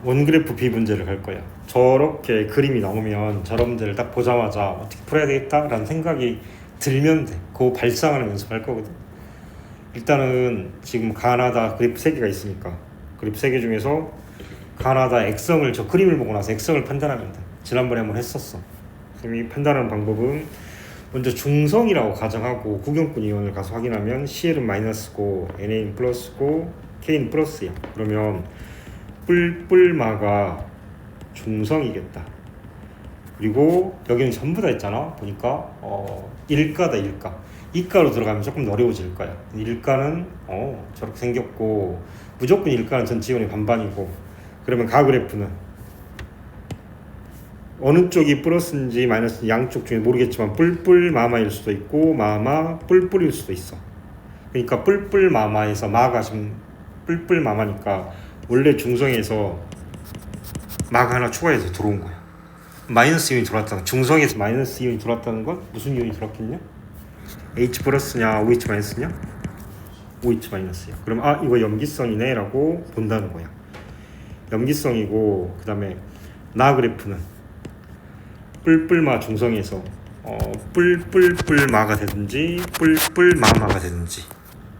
원그래프 비분제를 갈 거야. 저렇게 그림이 나오면 저런 문제를 딱 보자마자 어떻게 풀어야 되겠다라는 생각이 들면 돼. 그거 발상하는 연습할 거거든. 일단은 지금 가나다 그래프 3개가 있으니까 그래프 3개 중에서 가나다 액성을 저 그림을 보고 나서 액성을 판단하면 돼. 지난번에 한번 했었어. 이 판단하는 방법은 먼저 중성이라고 가정하고 구경꾼 이온을 가서 확인하면 CL은 마이너스고 NA는 플러스고 K는 플러스야. 그러면 뿔뿔마가 중성이겠다. 그리고 여기는 전부 다 있잖아. 보니까 일가다. 일가. 이가로 들어가면 조금 더 어려워질 거야. 일가는 저렇게 생겼고 무조건 일가는 전체 이온의 반반이고, 그러면 가 그래프는 어느 쪽이 플러스인지 마이너스인지 양쪽 중에 모르겠지만 뿔뿔마마일 수도 있고 마마 뿔뿔일 수도 있어. 그러니까 뿔뿔마마에서 마가 지금 뿔뿔마마니까 원래 중성에서 마가 하나 추가해서 들어온 거야. 마이너스 이온이 들어왔다는, 중성에서 마이너스 이온이 들어왔다는 건 무슨 이온이 들어왔겠냐? H 플러스냐 OH 마이너스냐? OH 마이너스야. 그럼 이거 염기성이네 라고 본다는 거야. 염기성이고, 그 다음에 나 그래프는 뿔뿔마 중성에서 뿔뿔뿔마가 되든지 뿔뿔마마가 되든지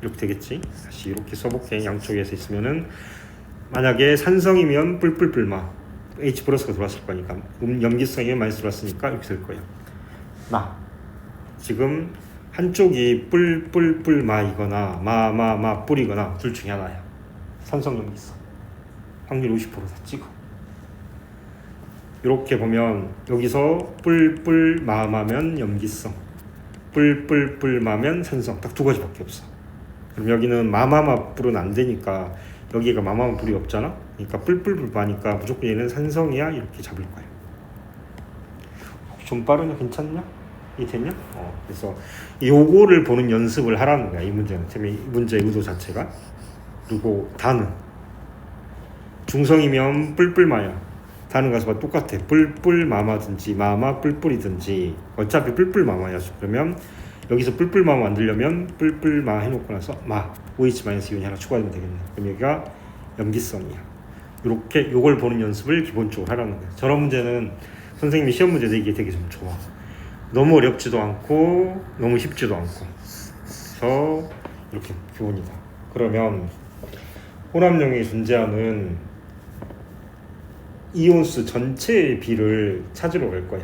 이렇게 되겠지. 다시 이렇게 써볼게. 양쪽에서 있으면은 만약에 산성이면 뿔뿔뿔마 H 플러스가 들어왔을 거니까, 염기성이면 마이너스 들어왔으니까 이렇게 될 거예요. 나 지금 한쪽이 뿔뿔뿔마이거나 마마마 뿔이거나 둘 중에 하나야. 산성 염기성 확률 50%다 찍어. 이렇게 보면 여기서 뿔뿔마마면 염기성, 뿔뿔뿔마면 산성, 딱 두 가지밖에 없어. 그럼 여기는 마마마 뿔은 안 되니까 여기가 마마마 뿔이 없잖아. 그러니까 뿔뿔뿔마니까 무조건 얘는 산성이야 이렇게 잡을 거야. 좀 빠르냐? 괜찮냐? 이해됐냐? 그래서 요거를 보는 연습을 하라는 거야. 이 문제는. 이 문제의 의도 자체가. 그리고 다는 중성이면 뿔뿔마야. 다는 가수가 똑같아. 뿔뿔마마든지 마마 뿔뿔이든지 어차피 뿔뿔마마야. 그러면 여기서 뿔뿔마마 만들려면 뿔뿔마 해놓고 나서 마 OH- 이온이 하나 추가되면 되겠네. 그럼 여기가 염기성이야. 이렇게 요걸 보는 연습을 기본적으로 하라는 거야. 저런 문제는 선생님이 시험 문제 내기에 되게 좀 좋아. 너무 어렵지도 않고 너무 쉽지도 않고. 그래서 이렇게 기본이다. 그러면 혼합용이 존재하는 이온수 전체의 비를 찾으러 갈 거야.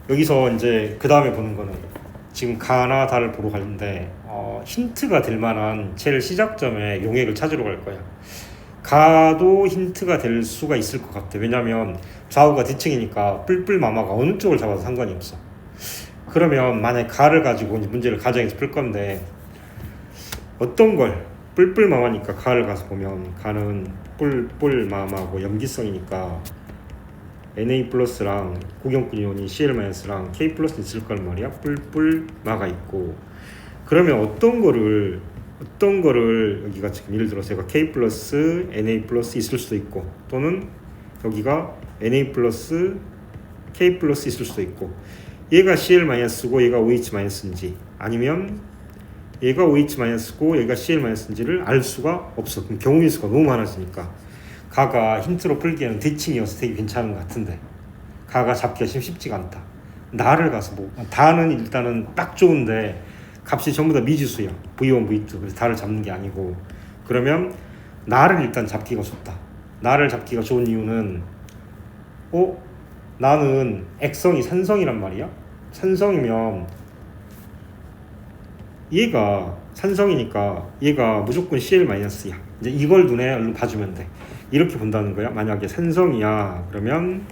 여기서 이제 그 다음에 보는 거는 지금 가나 다를 보러 가는데 힌트가 될 만한 제일 시작점의 용액을 찾으러 갈 거야. 가도 힌트가 될 수가 있을 것 같아. 왜냐면 좌우가 뒤층이니까 뿔뿔마마가 어느 쪽을 잡아도 상관이 없어. 그러면 만약에 가를 가지고 이제 문제를 가정에서 풀 건데, 어떤 걸 뿔뿔마마니까 가를 가서 보면 가는 뿔뿔마마고 염기성이니까 Na 플러스랑 구경꾼 이온이 Cl 마이너스랑 K 플러스 있을 거란 말이야. 뿔뿔마가 있고, 그러면 어떤 거를 여기가 지금 예를 들어서 얘가 K 플러스 Na 플러스 있을 수도 있고, 또는 여기가 Na 플러스 K 플러스 있을 수도 있고, 얘가 Cl 마이너스고 얘가 OH 마이너스인지, 아니면 얘가 OH 마이너스고 얘가 Cl 마이너스인지를 알 수가 없어. 그럼 경우의 수가 너무 많아지니까 가가 힌트로 풀기에는 대칭이어서 되게 괜찮은 것 같은데 가가 잡기가 쉽지가 않다. 나를 가서 다는 일단은 딱 좋은데 값이 전부 다 미지수야. V1, V2. 그래서 다를 잡는 게 아니고, 그러면 나를 일단 잡기가 좋다. 나를 잡기가 좋은 이유는 나는 액성이 산성이란 말이야. 산성이면 얘가 산성이니까 얘가 무조건 Cl-야. 이제 이걸 눈에 얼른 봐주면 돼. 이렇게 본다는 거야. 만약에 산성이야 그러면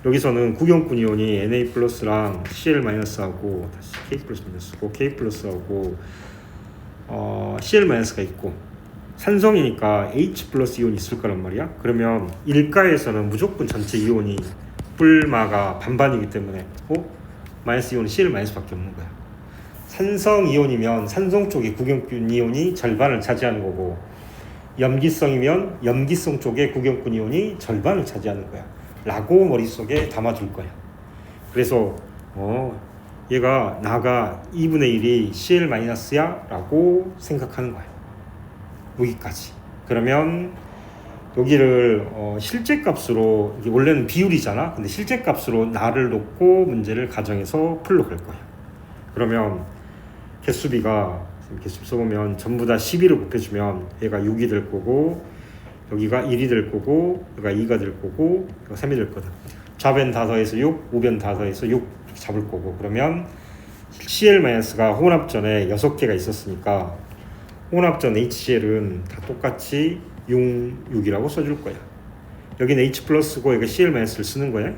여기서는 구경꾼 이온이 Na 플러스랑 Cl-하고 다시 K 플러스 마이너스고 K 플러스하고 Cl-가 있고, 산성이니까 H 플러스 이온이 있을 거란 말이야. 그러면 일가에서는 무조건 전체 이온이 뿔마가 반반이기 때문에 마이너스 이온은 Cl-밖에 없는 거야. 산성 이온이면 산성 쪽에 구경꾼 이온이 절반을 차지하는 거고, 염기성이면 염기성 쪽에 구경꾼 이온이 절반을 차지하는 거야 라고 머릿속에 담아둘 거야. 그래서 얘가 나가 2분의 1이 Cl-야 라고 생각하는 거야. 여기까지. 그러면 여기를 실제 값으로, 이게 원래는 비율이잖아. 근데 실제 값으로 나를 놓고 문제를 가정해서 풀러 갈 거야. 그러면 개수비가, 개수 써보면 전부 다 12를 곱해주면 얘가 6이 될 거고, 여기가 1이 될 거고, 여기가 2가 될 거고, 여기가 3이 될 거다. 좌변 다 더해서 6, 우변 다 더해서 6 잡을 거고, 그러면 CL-가 혼합전에 6개가 있었으니까 혼합전 HCl은 다 똑같이 6이라고 써줄 거야. 여기는 H 플러스고 여기 CL-를 쓰는 거야.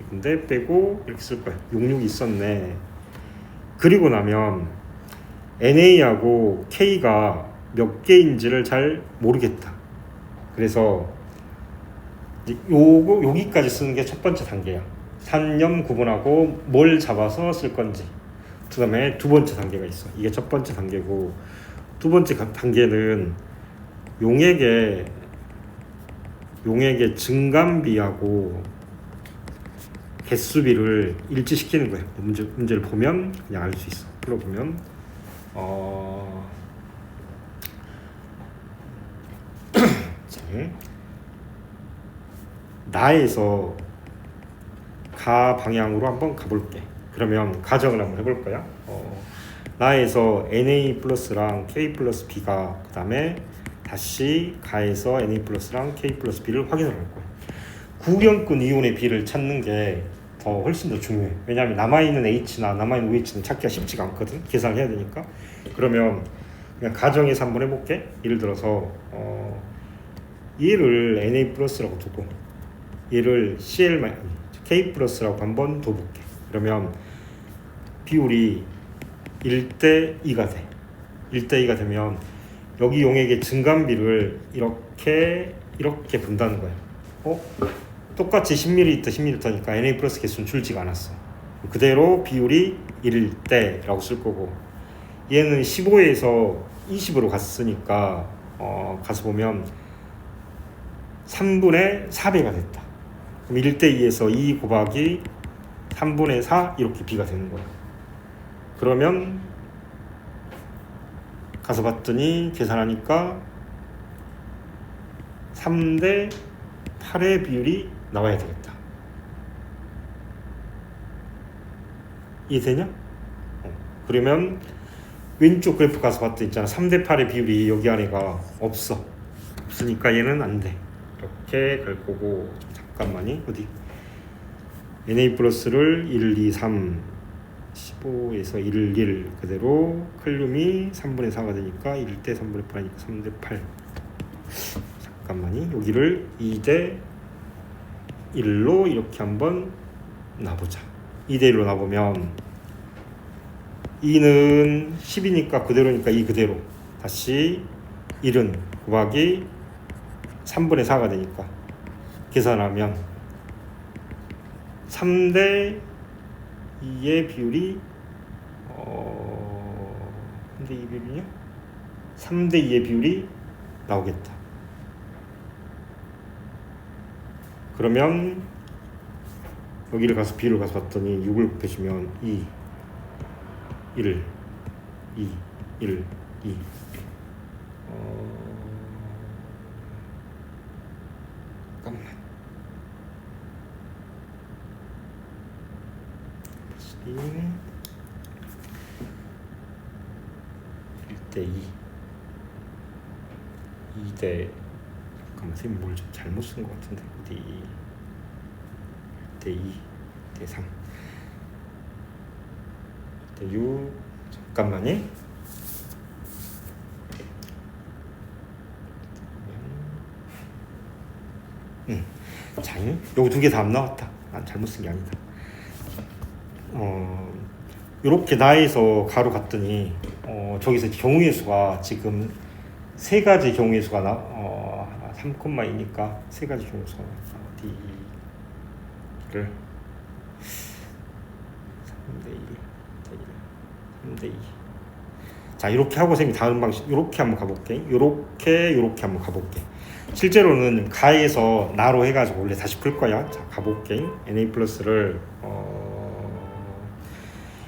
근데 빼고 이렇게 쓸 거야. 66이 있었네. 그리고 나면 NA하고 K가 몇 개인지를 잘 모르겠다. 그래서 여기까지 쓰는 게 첫 번째 단계야. 단염 구분하고 뭘 잡아서 쓸 건지. 그 다음에 두 번째 단계가 있어. 이게 첫 번째 단계고, 두 번째 단계는 용액의 증감비하고 개수비를 일치시키는 거예요. 문제를 보면 그냥 알 수 있어. 풀어보면 나에서 가 방향으로 한번 가볼게. 그러면 가정을 한번 해볼 거야. 나에서 NA 플러스랑 K 플러스 B가 그 다음에 다시 가에서 NA 플러스랑 K 플러스 B를 확인을 할 거야. 구경꾼 이온의 B를 찾는 게 더 훨씬 더 중요해. 왜냐하면 남아있는 H나 남아있는 OH는 찾기가 쉽지가 않거든. 계산해야 되니까. 그러면 그냥 가정에서 한번 해볼게. 예를 들어서 얘를 NA 플러스라고 두고 얘를 K 플러스라고 한번 둬볼게. 그러면 비율이 1대 2가 돼. 1대 2가 되면 여기 용액의 증감비를 이렇게 분다는 거야. 똑같이 10ml, 10ml니까 NA 플러스 개수는 줄지가 않았어. 그대로 비율이 1대라고 쓸 거고, 얘는 15에서 20으로 갔으니까 가서 보면 3분의 4배가 됐다. 그럼 1대 2에서 2 곱하기 3분의 4 이렇게 B가 되는 거야. 그러면 가서 봤더니 계산하니까 3대 8의 비율이 나와야 되겠다. 이해되냐? 그러면 왼쪽 그래프 가서 봤더니 있잖아. 3대 8의 비율이 여기 안에가 없으니까 얘는 안 돼. 이렇게 갈 거고, 잠깐만요. 어디? NA 플러스를 1, 2, 3 15에서 1, 1 그대로 칼륨이 3분의 4가 되니까 1대 3분의 8이니까 3대 8. 잠깐만요. 여기를 2대 1로 이렇게 한번 놔보자. 2대 1로 놔보면 2는 10이니까 그대로니까 2 그대로, 다시 1은 곱하기 3분의 4가 되니까 계산하면 3대 2의 비율이 3대 2 비율이냐? 3대 2의 비율이 나오겠다. 그러면 여기를 가서 B를 가서 봤더니 6을 곱해주면 2, 1, 2, 1, 2. 잠깐만. 1대 2, 2대, 잠깐만, 선생님 뭘 좀 잘못 쓴 것 같은데. 어디 1대 2, 1대 3, 1대 6. 잠깐만요. 자, 요거 두 개 다 안 나왔다. 난 잘못 쓴 게 아니다. 요렇게 나에서 가로 갔더니 저기서 경우의 수가 지금 세 가지 경우의 수가 3,2니까 세 가지 경우의 수가 어디를 3대 2, 3대 2. 자, 이렇게 하고 선생님 다른 방식, 이렇게 한번 가볼게. 이렇게 한번 가볼게. 실제로는 가에서 나로 해가지고 원래 다시 풀 거야. 자, 가볼게. NA 플러스를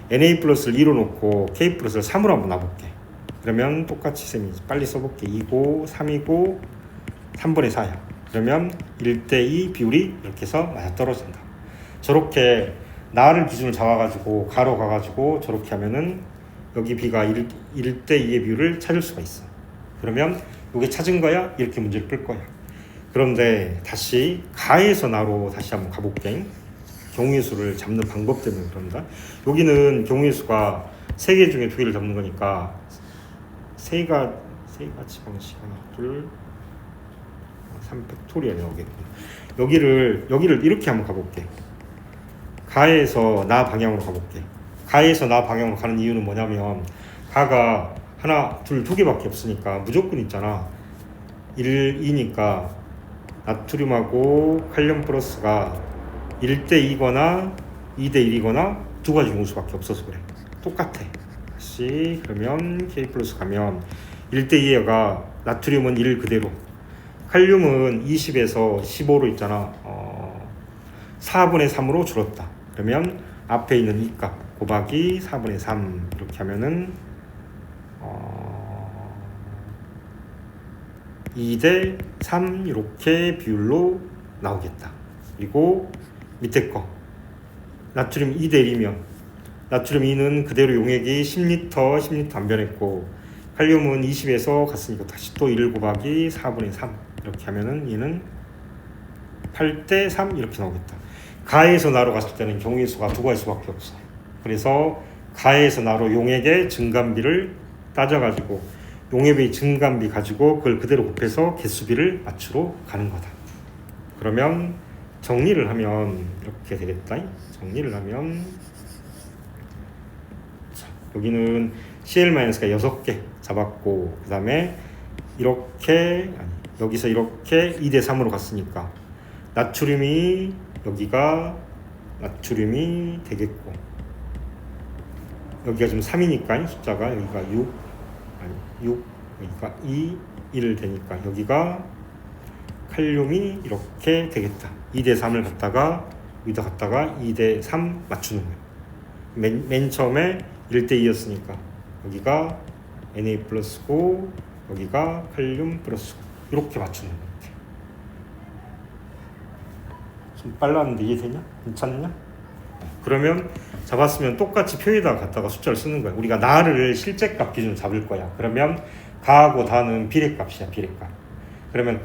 NA 플러스를 2로 놓고 K 플러스를 3으로 한번 놔볼게. 그러면 똑같이 쌤이 빨리 써볼게. 2고 3이고 3분의 4야. 그러면 1대2 비율이 이렇게 해서 맞아떨어진다. 저렇게 나를 기준으로 잡아가지고 가로 가가지고 저렇게 하면은 여기 B가 1대2의 비율을 찾을 수가 있어. 그러면 이게 찾은 거야? 이렇게 문제를 풀 거야. 그런데 다시 가에서 나로 다시 한번 가볼게. 경우의 수를 잡는 방법 때문에 그런다. 여기는 경우의 수가 3개 중에 2개를 잡는 거니까 세 가지 방식 하나, 둘, 3팩토리얼이 나오겠군. 여기를 이렇게 한번 가볼게. 가에서 나 방향으로 가볼게. 가에서 나 방향으로 가는 이유는 뭐냐면 가가 하나, 둘, 2개밖에 없으니까 무조건 있잖아. 1이니까 나트륨하고 칼륨 플러스가 1대2거나 2대1이거나 2가지 경우수밖에 없어서 그래. 똑같아. 다시 그러면 K 플러스 가면 1대2가 나트륨은 1 그대로, 칼륨은 20에서 15로 있잖아. 4분의 3으로 줄었다. 그러면 앞에 있는 이 값 곱하기 4분의 3 이렇게 하면은 2대 3 이렇게 비율로 나오겠다. 그리고 밑에 거 나트륨 2대 1이면 나트륨 2는 그대로 용액이 10L 안 변했고 칼륨은 20에서 갔으니까 다시 또 1 곱하기 4분의 3 이렇게 하면은 얘는 8대 3 이렇게 나오겠다. 가에서 나로 갔을 때는 경우의 수가 2가지 수밖에 없어. 그래서 가에서 나로 용액의 증감비를 따져가지고 용액의 증감비 가지고 그걸 그대로 곱해서 개수비를 맞추러 가는 거다. 그러면 정리를 하면 이렇게 되겠다. 정리를 하면 자, 여기는 CL-가 6개 잡았고 그 다음에 이렇게 여기서 이렇게 2대 3으로 갔으니까 나트륨이 여기가 나트륨이 되겠고 여기가 지금 3이니까 숫자가 여기가 6 여기가 2 1 되니까 여기가 칼륨이 이렇게 되겠다. 2대 3을 갖다가 여기다 갖다가 2대 3 맞추는 거예요. 맨 처음에 1대 2였으니까 여기가 Na 플러스고 여기가 칼륨 플러스고 이렇게 맞추는 거예요. 좀 빨랐는데 이해되냐? 괜찮냐? 그러면 잡았으면 똑같이 표에다 갖다가 숫자를 쓰는 거야. 우리가 나를 실제값 기준으로 잡을 거야. 그러면 가하고 다는 비례값이야. 비례값. 그러면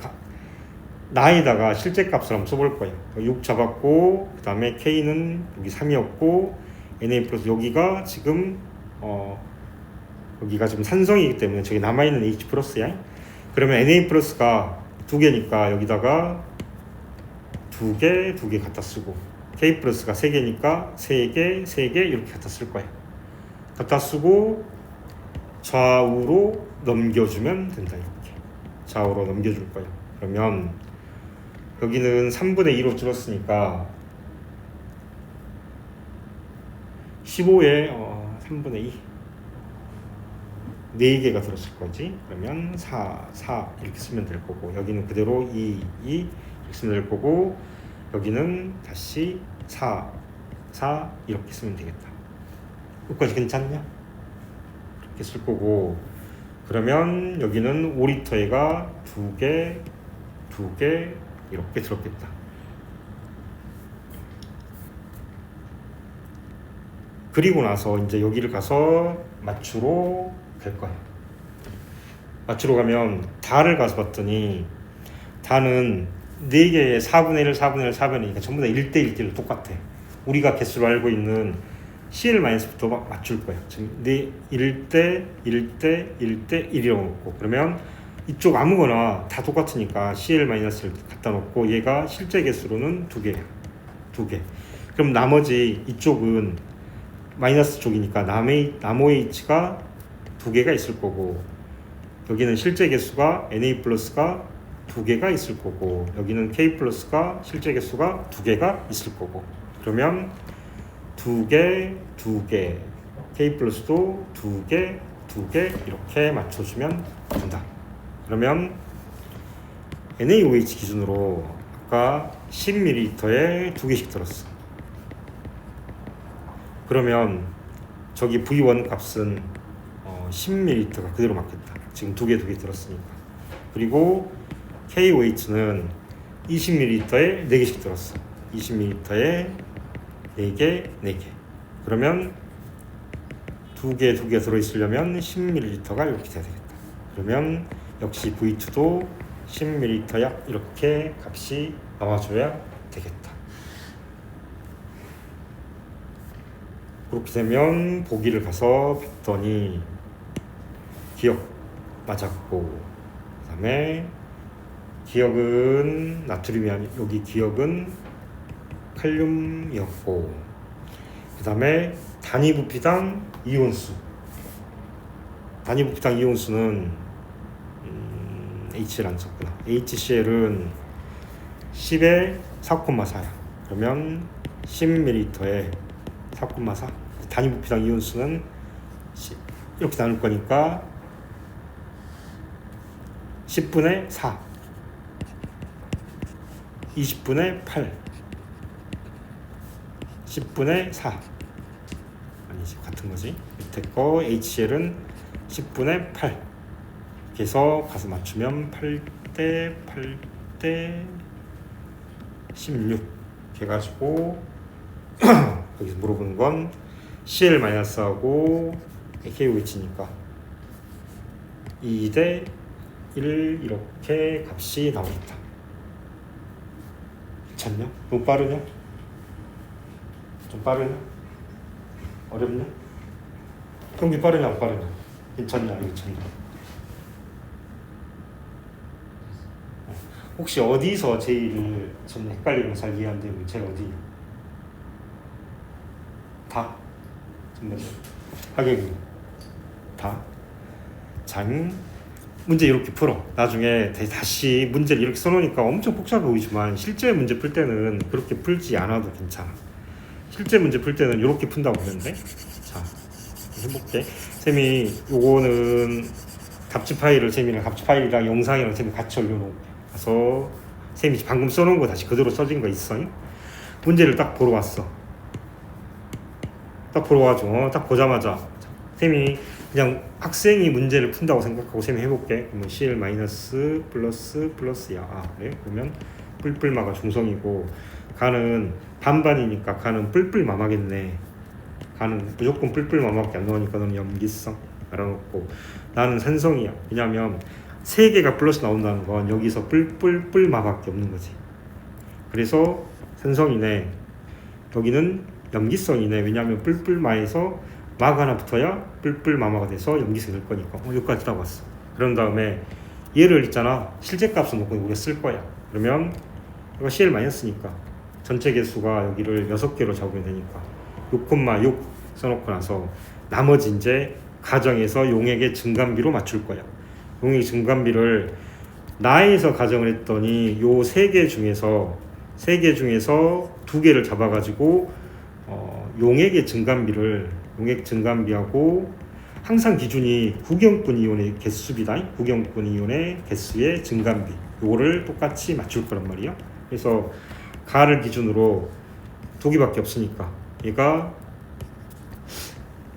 나에다가 실제값을 한번 써볼 거야. 6 잡았고 그 다음에 K는 여기 3이었고 Na 플러스 여기가 지금 여기가 지금 산성이기 때문에 저기 남아있는 H 플러스야. 그러면 Na 플러스가 2개니까 여기다가 2개 갖다 쓰고 K 플러스가 3개니까 3개 이렇게 갖다 쓸 거야. 갖다 쓰고 좌우로 넘겨주면 된다. 이렇게 좌우로 넘겨줄 거야. 그러면 여기는 3분의 2로 줄었으니까 15에 3분의 2 4개가 들었을 거지. 그러면 4 이렇게 쓰면 될 거고 여기는 그대로 2 이렇게 쓰면 될 거고 여기는 다시 4 이렇게 쓰면 되겠다. 여기까지 괜찮냐? 이렇게 쓸 거고 그러면 여기는 5리터에가 2개 이렇게 들었겠다. 그리고 나서 이제 여기를 가서 맞추러 갈 거야. 맞추러 가면 다를 가서 봤더니 다는 4개의 4분의 1, 4분의 1, 4분의 2가 전부 다 1대1로 똑같아. 우리가 개수로 알고 있는 CL-부터 맞출 거야. 지금 1대 1이라고 놓고 그러면 이쪽 아무거나 다 똑같으니까 CL-를 갖다 놓고 얘가 실제 개수로는 2개야. 2개. 그럼 나머지 이쪽은 마이너스 쪽이니까 나모 H가 2개가 있을 거고 여기는 실제 개수가 Na 플러스가 2개가 있을 거고 여기는 K 플러스가 실제 개수가 2개가 있을 거고 그러면 2개 K 플러스도 2개 이렇게 맞춰주면 된다. 그러면 NaOH 기준으로 아까 10ml에 2개씩 들었어. 그러면 저기 V1 값은 10ml가 그대로 맞겠다. 지금 2개 들었으니까. 그리고 KOH는 20ml에 4개씩 들었어. 20ml에 4개, 4개. 그러면 2개 들어있으려면 10ml가 이렇게 돼야 되겠다. 그러면 역시 V2도 10m약 이렇게 값이 나와줘야 되겠다. 그렇게 되면 보기를 가서 봤더니 기억 맞았고, 그 다음에 기억은 나트륨이 아니, 여기 기억은 칼륨이었고, 그 다음에 단위 부피당 이온수. 단위 부피당 이온수는 HCl 안 썼구나. HCl은 10에 4,4야. 그러면 10ml에 4,4. 단위 부피당 이온수는 이렇게 나눌 거니까 10분의 4, 20분의 8, 10분의 4. 아니지, 같은 거지. 밑에 거 HCl은 10분의 8. 그래서 가서 맞추면 8대 8대 16 해가지고 여기서 물어보는 건 CL-하고 KOH니까 2대 1 이렇게 값이 나오겠다. 괜찮냐? 너무 빠르냐? 좀 빠르냐? 어렵냐? 경기 빠르냐 안 빠르냐? 괜찮냐 안 괜찮냐? 혹시 어디서 제일 좀 헷갈리는 거 잘 이해 안 되고 제일 어디? 다? 전부 하객이 다? 장 문제 이렇게 풀어. 나중에 다시 문제를 이렇게 써놓으니까 엄청 복잡해 보이지만 실제 문제 풀 때는 그렇게 풀지 않아도 괜찮아. 실제 문제 풀 때는 이렇게 푼다고 보는데, 자 해볼게. 쌤이 요거는 답지 파일을 쌤이랑 답지 파일이랑 영상이랑 쌤이 같이 올려놓을게. 그래서 쌤이 방금 써놓은 거 다시 그대로 써진 거 있어. 문제를 딱 보러 왔어. 딱 보러 와줘. 딱 보자마자 쌤이 그냥 학생이 문제를 푼다고 생각하고 쌤이 해볼게. 그러면 CL 마이너스 플러스야. 아 그래? 그러면 뿔뿔마가 중성이고 가는 반반이니까 가는 뿔뿔마마겠네. 가는 무조건 뿔뿔마마밖에 안 나오니까 너는 염기성 알아놓고, 나는 산성이야. 왜냐면 3개가 플러스 나온다는 건 여기서 뿔뿔뿔마밖에 없는 거지. 그래서 산성이네. 여기는 염기성이네. 왜냐면 뿔뿔마에서 마가 하나 붙어야 뿔뿔마마가 돼서 염기성이 될 거니까. 여기까지 딱 왔어. 그런 다음에 얘를 있잖아, 실제 값을 놓고 우리가 쓸 거야. 그러면 이거 CL 마이너스니까 전체 개수가 여기를 6개로 잡으면 되니까 6,6 써놓고 나서 나머지 이제 가정에서 용액의 증감비로 맞출 거야. 용액 증감비를 나에서 가정을 했더니 요 3개 중에서 2개를 잡아가지고 용액의 증감비를, 용액 증감비하고 항상 기준이 구경꾼 이온의 개수비다. 구경꾼 이온의 개수의 증감비, 요거를 똑같이 맞출 거란 말이야. 그래서 가를 기준으로 2개밖에 없으니까 얘가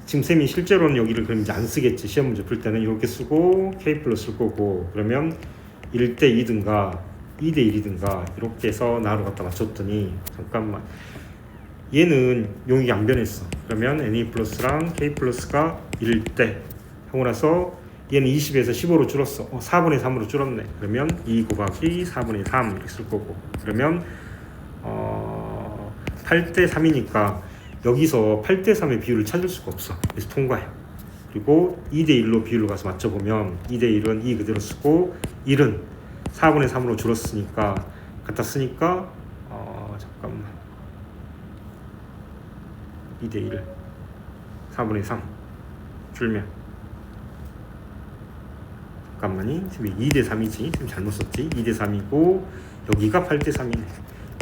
지금 쌤이 실제로는 여기를 그럼 이제 안 쓰겠지. 시험 문제 풀 때는 이렇게 쓰고 K 플러스 쓸 거고, 그러면 1대 2든가 2대 1이든가 이렇게 해서 나로 갖다 맞췄더니, 잠깐만, 얘는 용액이 안 변했어. 그러면 NA 플러스랑 K 플러스가 1대 하고 나서 얘는 20에서 15로 줄었어. 4분의 3으로 줄었네. 그러면 2 곱하기 4분의 3 이렇게 쓸 거고, 그러면 8대 3이니까 여기서 8대 3의 비율을 찾을 수가 없어. 그래서 통과해. 그리고 2대 1로 비율로 가서 맞춰보면 2대 1은 2 그대로 쓰고 1은 4분의 3으로 줄었으니까 갖다 쓰니까 잠깐만, 2대 1 4분의 3 줄면, 잠깐만이, 지금 2대 3이지. 지금 잘못 썼지. 2대 3이고 여기가 8대 3이네.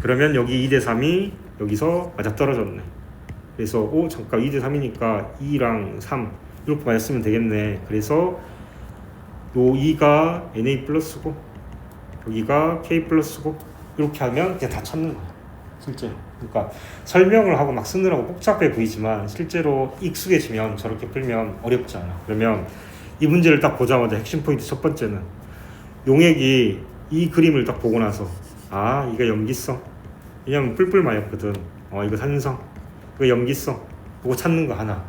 그러면 여기 2대 3이 여기서 맞아 떨어졌네. 그래서 잠깐 2대 3이니까 2랑 3 이렇게 맞았으면 되겠네. 그래서 요 2가 NA 플러스고 여기가 K 플러스고 이렇게 하면 그냥 다 찾는 거야, 실제로. 그러니까 설명을 하고 막 쓰느라고 복잡해 보이지만 실제로 익숙해지면 저렇게 풀면 어렵지 않아. 그러면 이 문제를 딱 보자마자 핵심 포인트 첫 번째는 용액이 이 그림을 딱 보고 나서 아, 이거 염기성. 왜냐면 뿔뿔 마였거든. 이거 산성. 이거 염기성. 그거 찾는 거 하나.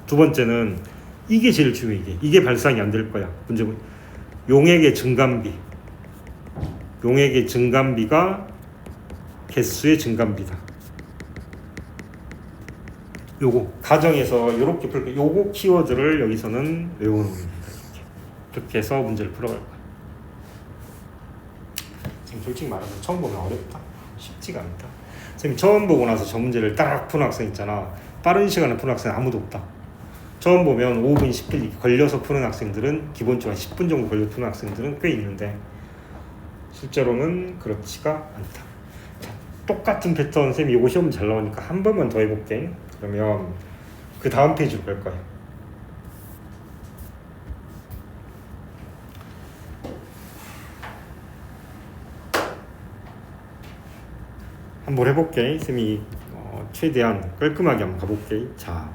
두 번째는 이게 제일 중요해. 이게 발상이 안 될 거야. 문제는 용액의 증감비. 용액의 증감비가 개수의 증감비다. 요거 가정에서 이렇게 풀 요거 키워드를 여기서는 외워놓는 겁니다. 이렇게 해서 문제를 풀어갈 거야. 지금 솔직히 말하면 처음 보면 어렵다. 쉽지가 않다. 선생님 처음 보고 나서 저 문제를 딱 푸는 학생 있잖아. 빠른 시간에 푸는 학생 아무도 없다. 처음 보면 5분, 10분 걸려서 푸는 학생들은 기본적으로 10분 정도 걸려 푸는 학생들은 꽤 있는데 실제로는 그렇지가 않다. 자, 똑같은 패턴 쌤이 이거 시험 잘 나오니까 한 번만 더 해볼게. 그러면 그 다음 페이지로 갈 거야. 한번 해볼게. 쌤이 최대한 깔끔하게 한번 가볼게. 자,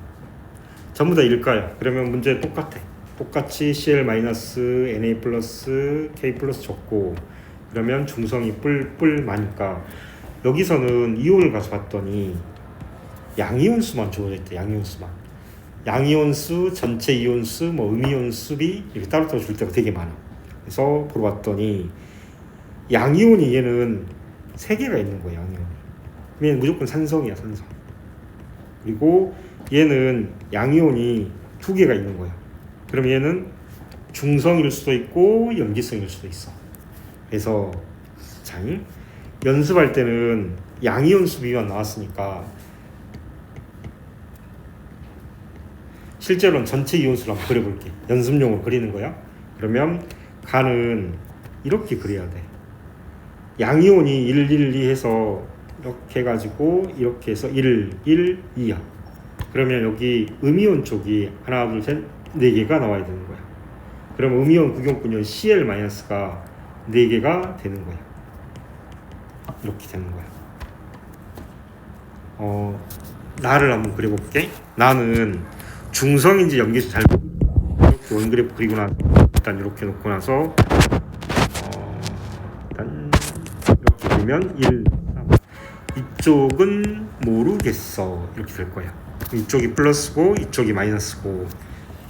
전부 다 일까요? 그러면 문제 똑같아. 똑같이 Cl-Na 플러스 K 플러스 적고 그러면 중성이 뿔뿔 마니까 여기서는 이온을 가서 봤더니 양이온수만 주어졌대. 양이온수만. 양이온수, 전체 이온수, 뭐 음이온수비 이렇게 따로따로 줄 때가 되게 많아. 그래서 보러 봤더니 양이온이 얘는 3개가 있는 거야. 양이온이. 얘는 무조건 산성이야. 산성. 그리고 얘는 양이온이 2개가 있는 거야. 그럼 얘는 중성일 수도 있고 염기성일 수도 있어. 그래서 자, 연습할 때는 양이온 수비만 나왔으니까 실제로는 전체 이온수를 한번 그려볼게. 연습용으로 그리는 거야. 그러면 간은 이렇게 그려야 돼. 양이온이 1, 1, 2 해서 이렇게 해가지고 이렇게 해서 1, 1, 2야. 그러면 여기 음이온 쪽이 하나, 둘, 셋, 4개가 나와야 되는 거야. 그럼 음이온 구경꾼이온 Cl-가 4개가 되는 거야. 이렇게 되는 거야. 나를 한번 그려볼게. 나는 중성인지 염기인지 잘 이렇게 원그래프 그리고 나서 일단 이렇게 놓고 나서 일단 이렇게 그리면 1, 3 이쪽은 모르겠어 이렇게 될 거야. 이쪽이 플러스고 이쪽이 마이너스고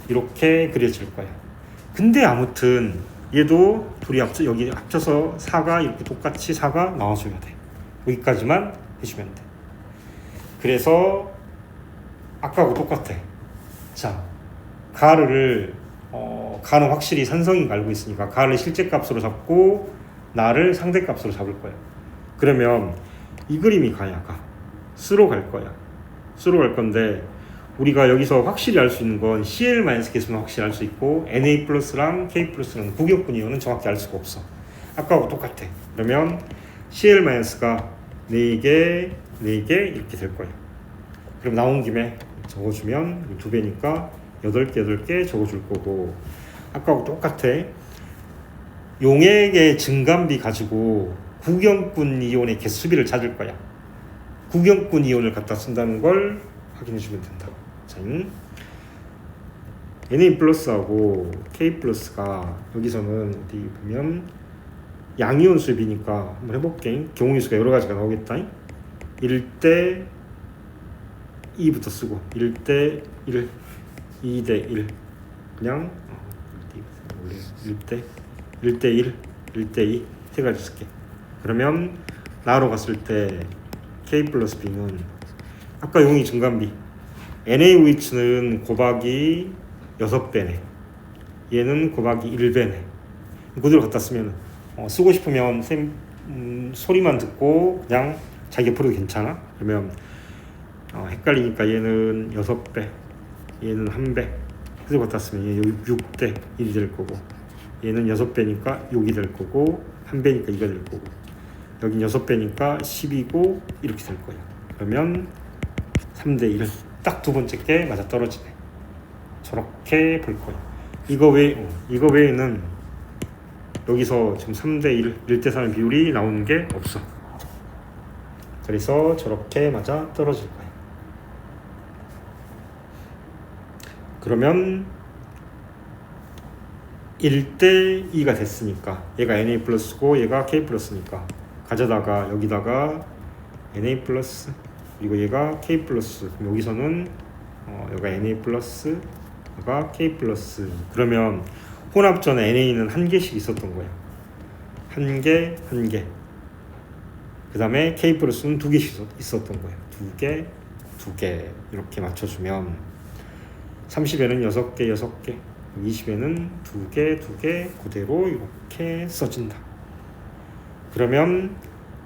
이렇게 그려질 거야. 근데 아무튼 얘도 둘이 여기 합쳐서 4가 이렇게 똑같이 4가 나와줘야 돼. 여기까지만 해주면 돼. 그래서 아까하고 똑같아. 자, 가를 가는 확실히 산성인 거 알고 있으니까 가를 실제값으로 잡고 나를 상대값으로 잡을 거야. 그러면 이 그림이 가야 가. 수로 갈 거야. 수로 갈 건데 우리가 여기서 확실히 알 수 있는 건 Cl-개수는 확실히 알 수 있고 Na 플러스랑 K 플러스는 구격분 이온은 정확히 알 수가 없어. 아까하고 똑같아. 그러면 Cl-가 4개, 4개 이렇게 될 거야. 그럼 나온 김에 적어주면 2배니까 8개, 8개 적어줄 거고 아까하고 똑같아. 용액의 증감비 가지고 구경꾼 이온의 개수비를 찾을 거야. 구경꾼 이온을 갖다 쓴다는 걸 확인해 주면 된다. 자, Na 플러스하고 K 플러스가 여기서는 어디 보면 양이온 수비니까 한번 해볼게. 경우의 수가 여러 가지가 나오겠다. 1대 2부터 쓰고 1대 1, 2대 1 그냥 1대 1, 1대 2 세 가지 쓸게. 그러면 나로 갔을 때 K 플러스 B는 아까 용이 증감비 NaOH는 곱하기 6배네. 얘는 곱하기 1배네. 그대로 갖다 쓰면 쓰고 싶으면 소리만 듣고 그냥 자기가 풀어도 괜찮아. 그러면 헷갈리니까 얘는 6배, 얘는 1배. 그대로 갖다 쓰면 얘 6대 1이 될 거고 얘는 6배니까 6이 될 거고 1배니까 2가 될 거고 여긴 6배니까 10이고 이렇게 될 거야. 그러면 3대 1은 딱 두 번째 게 맞아 떨어지네. 저렇게 볼 거야. 이거 외에는 여기서 지금 3대 1, 1대 3의 비율이 나오는 게 없어. 그래서 저렇게 맞아 떨어질 거야. 그러면 1대 2가 됐으니까 얘가 Na 플러스고 얘가 K 플러스니까 가져다가 여기다가 Na 플러스 그리고 얘가 K 플러스. 그럼 여기서는 여기가 Na 플러스 여기가 K 플러스. 그러면 혼합전에 Na는 한 개씩 있었던 거야. 한 개, 한 개. 그 다음에 K 플러스는 두 개씩 있었던 거야. 두 개, 두 개. 이렇게 맞춰주면 30에는 6개, 6개. 20에는 두 개, 두 개. 그대로 이렇게 써진다. 그러면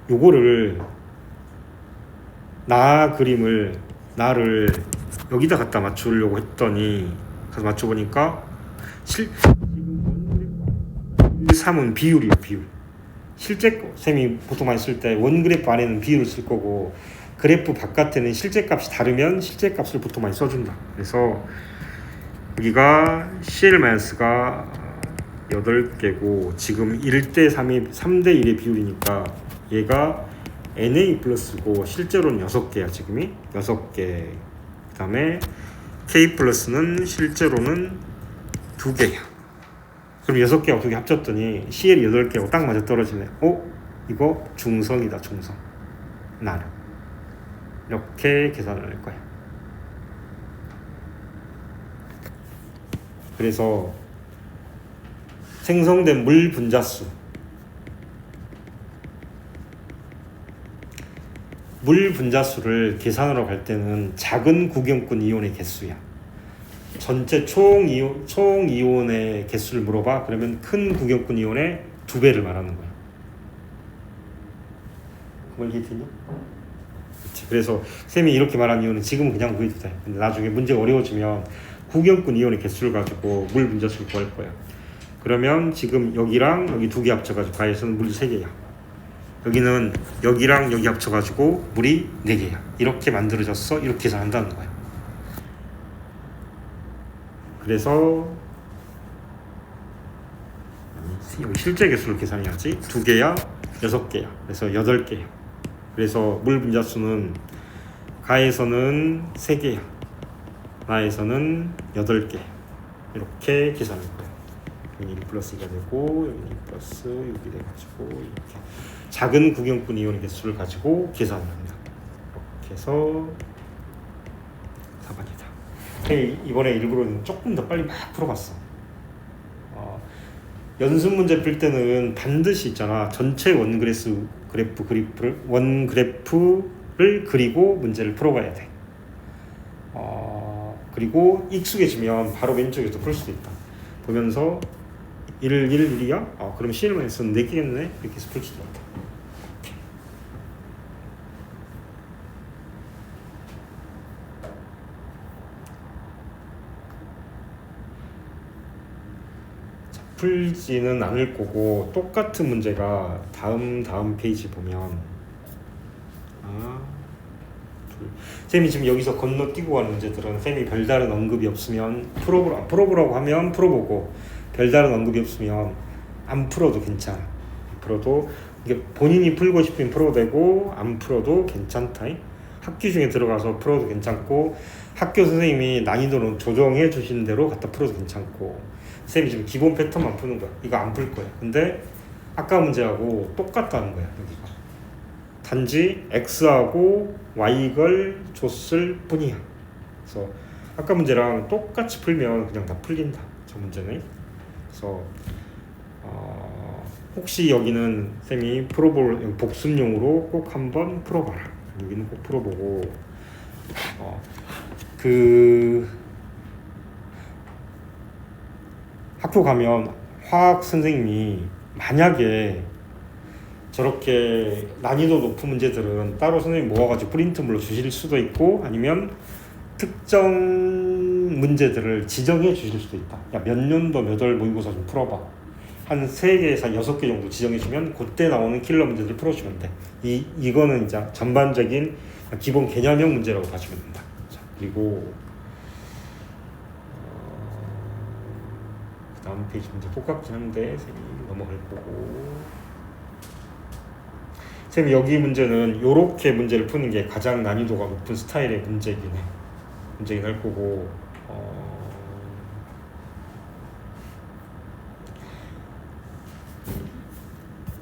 요거를 나를 여기다 갖다 맞추려고 했더니 가서 맞춰보니까 지금 3은 비율이에요. 비율. 실제 쌤이 보통 많이 쓸 때 원그래프 안에는 비율을 쓸 거고 그래프 바깥에는 실제 값이 다르면 실제 값을 보통 많이 써준다. 그래서 여기가 CL-가 8개고 지금 1대 3이 3대 1의 비율이니까 얘가 Na 플러스고 실제로는 6개야. 지금이 6개. 그 다음에 K 플러스는 실제로는 2개야. 그럼 6개하고 2개 합쳤더니 CL이 8개하고 딱 맞아 떨어지네. 이거 중성이다. 중성. 나는 이렇게 계산을 할 거야. 그래서 생성된 물 분자수, 물 분자수를 계산하러 갈 때는 작은 구경꾼 이온의 개수야. 전체 총 이온의 개수를 물어봐. 그러면 큰 구경꾼 이온의 2배를 말하는 거야. 그걸 이해되니? 그치. 그래서 쌤이 이렇게 말한 이유는 지금은 그냥 구해도 돼. 근데 나중에 문제가 어려워지면 구경꾼 이온의 개수를 가지고 물 분자수를 구할 거야. 그러면 지금 여기랑 여기 2개 합쳐가지고 가에서는 물이 3개야. 여기는 여기랑 여기 합쳐가지고 물이 4개야. 이렇게 만들어졌어. 이렇게 계산한다는 거야. 그래서 여기 실제 개수를 계산해야지. 2개야, 6개야. 그래서 8개야. 그래서 물 분자수는 가에서는 3개야. 나에서는 8개. 이렇게 계산할 거야. 여기 1 플러스 2가 되고 여기 2 플러스 6이 돼가지고 이렇게 작은 구경꾼 이온의 개수를 가지고 계산을 합니다. 이렇게 해서 4번이다. 이번에 일부러 조금 더 빨리 막 풀어봤어. 연습 문제 풀 때는 반드시 있잖아. 전체 원그래프를 그리고 문제를 풀어봐야 돼. 그리고 익숙해지면 바로 왼쪽에서 풀 수도 있다. 보면서 1이야? 그럼 CL-는 4개겠네? 이렇게 해서 풀 수도 있다. 풀지는 않을 거고 똑같은 문제가 다음 페이지 보면 쌤이 지금 여기서 건너뛰고 가는 문제들은 쌤이 별다른 언급이 없으면 풀어보라고 하면 풀어보고 별다른 언급이 없으면 안 풀어도 괜찮아. 풀어도 이게 본인이 풀고 싶으면 풀어도 되고 안 풀어도 괜찮다. 학기 중에 들어가서 풀어도 괜찮고 학교 선생님이 난이도는 조정해 주시는 대로 갖다 풀어도 괜찮고 쌤이 지금 기본 패턴만 푸는 거야. 이거 안 풀 거야. 근데 아까 문제하고 똑같다는 거야. 여기가 단지 x하고 y걸 줬을 뿐이야. 그래서 아까 문제랑 똑같이 풀면 그냥 다 풀린다. 저 문제는. 그래서 혹시 여기는 쌤이 풀어볼 복습용으로 꼭 한번 풀어봐라. 여기는 꼭 풀어보고 학교 가면 화학 선생님이 만약에 저렇게 난이도 높은 문제들은 따로 선생님 모아가지고 프린트물로 주실 수도 있고 아니면 특정 문제들을 지정해 주실 수도 있다. 야, 몇 년도 몇 월 모의고사 좀 풀어봐. 한 3개에서 6개 정도 지정해 주면 그때 나오는 킬러 문제들 풀어주면 돼. 이거는 이제 전반적인 기본 개념형 문제라고 봐주면 된다. 자, 그리고 그 다음 페이지 문제 똑같긴 한데 쌤이 넘어갈 거고 쌤이 여기 문제는 이렇게 문제를 푸는 게 가장 난이도가 높은 스타일의 문제긴 할 거고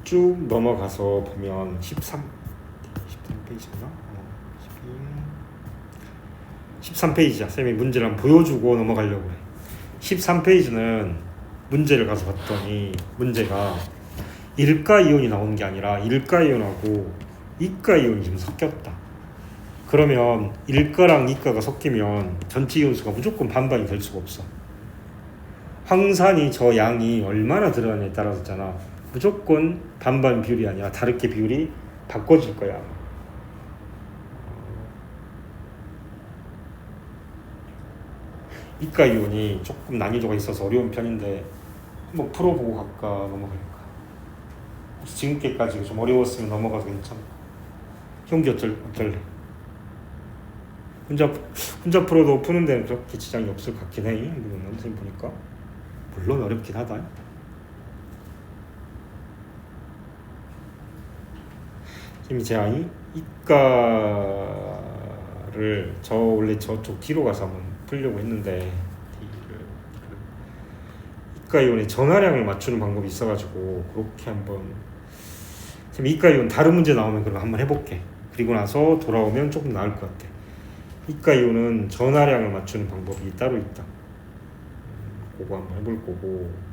쭉 넘어가서 보면 13페이지인가? 13페이지야. 쌤이 문제를 한번 보여주고 넘어가려고 해. 13페이지는 문제를 가서 봤더니 문제가 일가 이온이 나오는 게 아니라 일가 이온하고 이가 이온이 지금 섞였다. 그러면 일가랑 이가가 섞이면 전체 이온수가 무조건 반반이 될 수가 없어. 황산이 저 양이 얼마나 들어가냐에 따라서 있잖아. 무조건 반반 비율이 아니라 다르게 비율이 바꿔질 거야. 이가 이온이 조금 난이도가 있어서 어려운 편인데 한번 풀어보고 갈까 넘어갈까. 지금까지 좀 어려웠으면 넘어가도 괜찮아. 형기 어쩔래? 혼자 풀어도 푸는 데는 그렇게 지장이 없을 것 같긴 해. 선생님 보니까 물론 어렵긴 하다. 지금 제가 이가를 원래 저쪽 뒤로 가서 한번 풀려고 했는데 이가 이온의 전하량을 맞추는 방법이 있어가지고 그렇게 한번 지금 이가 이온 다른 문제 나오면 그럼 한번 해볼게. 그리고 나서 돌아오면 조금 나을 것 같아. 이가 이온은 전하량을 맞추는 방법이 따로 있다. 그거 한번 해볼 거고.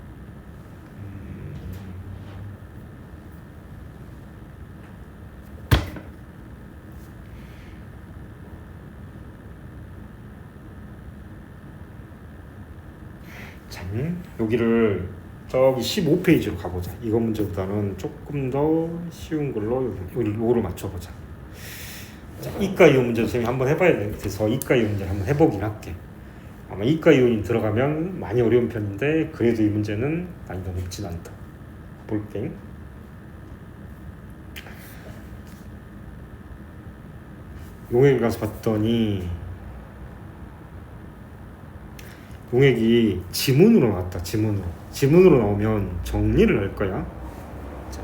자, 여기를 저기 15페이지로 가보자. 이거 문제보다는 조금 더 쉬운 걸로 요거를 맞춰보자. 자, 이가 이온 문제 선생님이 한번 해봐야 돼서 이가 이온 문제를 한번 해보긴 할게. 아마 이가 이온이 들어가면 많이 어려운 편인데 그래도 이 문제는 난이도 높진 않다. 볼게. 용액 가서 봤더니 용액이 지문으로 나왔다. 지문으로 나오면 정리를 할 거야. 자,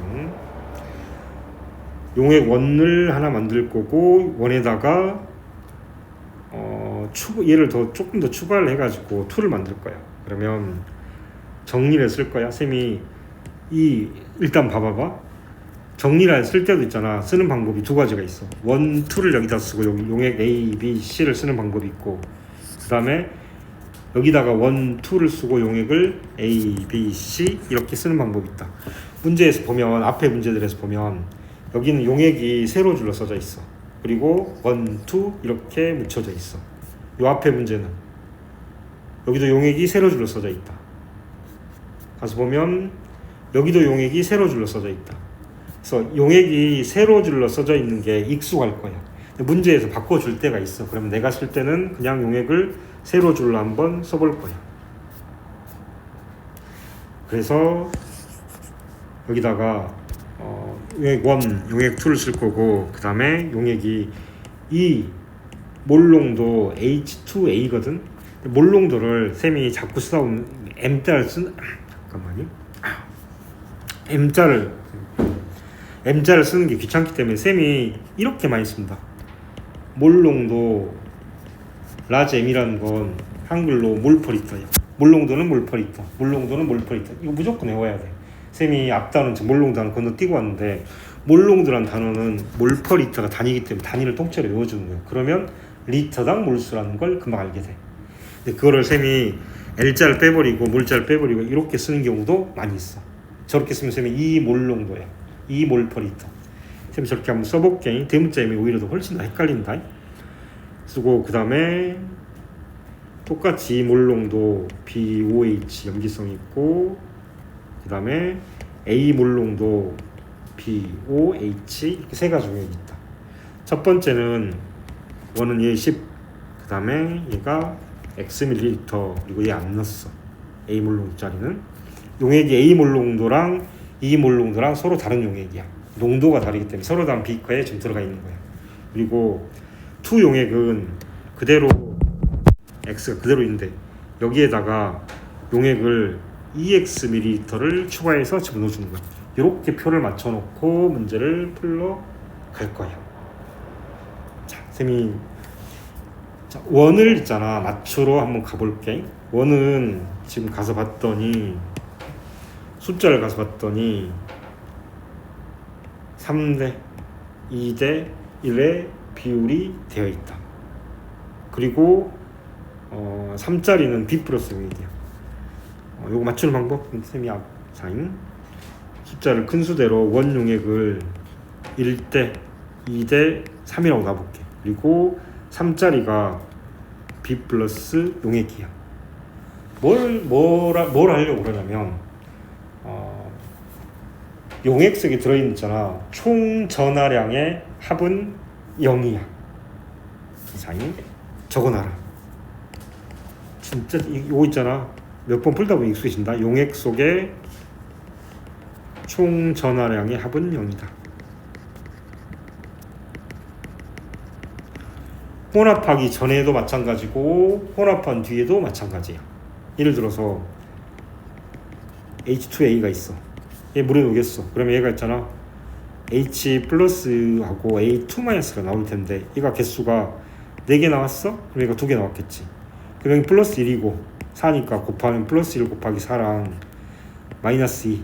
용액 원을 하나 만들 거고 원에다가 얘를 조금 더 추가를 해가지고 2를 만들 거야. 그러면 정리를 쓸 거야. 쌤이 일단 봐봐봐. 정리를 쓸 때도 있잖아. 쓰는 방법이 두 가지가 있어. 1, 2를 여기다 쓰고 여기 용액 A, B, C를 쓰는 방법이 있고 그 다음에 여기다가 1, 2를 쓰고 용액을 A, B, C 이렇게 쓰는 방법이 있다. 문제에서 보면 앞에 문제들에서 보면 여기는 용액이 세로 줄로 써져 있어. 그리고 1, 2 이렇게 묻혀져 있어. 요 앞에 문제는 여기도 용액이 세로 줄로 써져 있다. 가서 보면 여기도 용액이 세로 줄로 써져 있다. 그래서 용액이 세로 줄로 써져 있는 게 익숙할 거야. 문제에서 바꿔줄 때가 있어. 그러면 내가 쓸 때는 그냥 용액을 세로 줄로 한번 써볼 거야. 그래서 여기다가 용액 1, 용액 2를 쓸 거고 그 다음에 용액이 이 몰농도 H2A거든. 몰농도를 쌤이 자꾸 쓰다 보면 M자를 잠깐만요. M자를 쓰는 게 귀찮기 때문에 쌤이 이렇게 많이 씁니다. 몰농도 라지 M이라는 건 한글로 몰퍼리터예요. 몰농도는 몰퍼리터, 몰농도는 몰퍼리터. 이거 무조건 외워야 돼. 쌤이 앞단은 몰농 단어 건너뛰고 왔는데 몰농도란 단어는 몰퍼리터가 단위이기 때문에 단위를 통째로 외워주는 거예요. 그러면 리터당 몰수라는 걸 금방 알게 돼. 근데 그거를 쌤이 L자를 빼버리고 몰자를 빼버리고 이렇게 쓰는 경우도 많이 있어. 저렇게 쓰면 쌤이 2몰농도야. 2몰퍼리터. 쌤이 저렇게 한번 써볼게. 대문자 M이 오히려 더 훨씬 더 헷갈린다. 쓰고 그 다음에 똑같이 몰농도 BOH 염기성 있고 그 다음에 A몰농도 BOH 이렇게 세 가지 용액이 있다. 첫 번째는 원은 얘 10, 그 다음에 얘가 Xml 그리고 얘 안 넣었어. A몰농도짜리는 용액이 A몰농도랑 E몰농도랑 서로 다른 용액이야. 농도가 다르기 때문에 서로 다른 비커에 좀 들어가 있는 거야. 그리고 2 용액은 그대로 X가 그대로 있는데 여기에다가 용액을 EXml를 추가해서 집어넣어 주는 거야. 이렇게 표를 맞춰놓고 문제를 풀러 갈 거야. 자, 쌤이 원을 있잖아. 맞추러 한번 가볼게. 원은 지금 가서 봤더니 숫자를 가서 봤더니 3대 2대 1의 비율이 되어 있다. 그리고 3짜리는 B 플러스 용액이야. 요거 맞추는 방법 쌤이 앞사인 숫자를 큰 수대로 원 용액을 1대 2대 3이라고 놔볼게. 그리고 3짜리가 B 플러스 용액이야. 뭘 하려고 그러냐면 용액색이 들어있잖아. 총 전하량의 합은 0이야. 이상이 적어놔라. 진짜 이거 있잖아. 몇 번 풀다 보면 익숙해진다. 용액 속에 총 전하량의 합은 0이다. 혼합하기 전에도 마찬가지고 혼합한 뒤에도 마찬가지야. 예를 들어서 H2A가 있어. 얘 물에 녹였어. 그러면 얘가 있잖아. H 플러스하고 A2 마이너스가 나올 텐데 얘가 개수가 4개 나왔어? 그럼 얘가 2개 나왔겠지. 그럼 여기 플러스 1이고 4니까 곱하면 플러스 1 곱하기 4랑 마이너스 2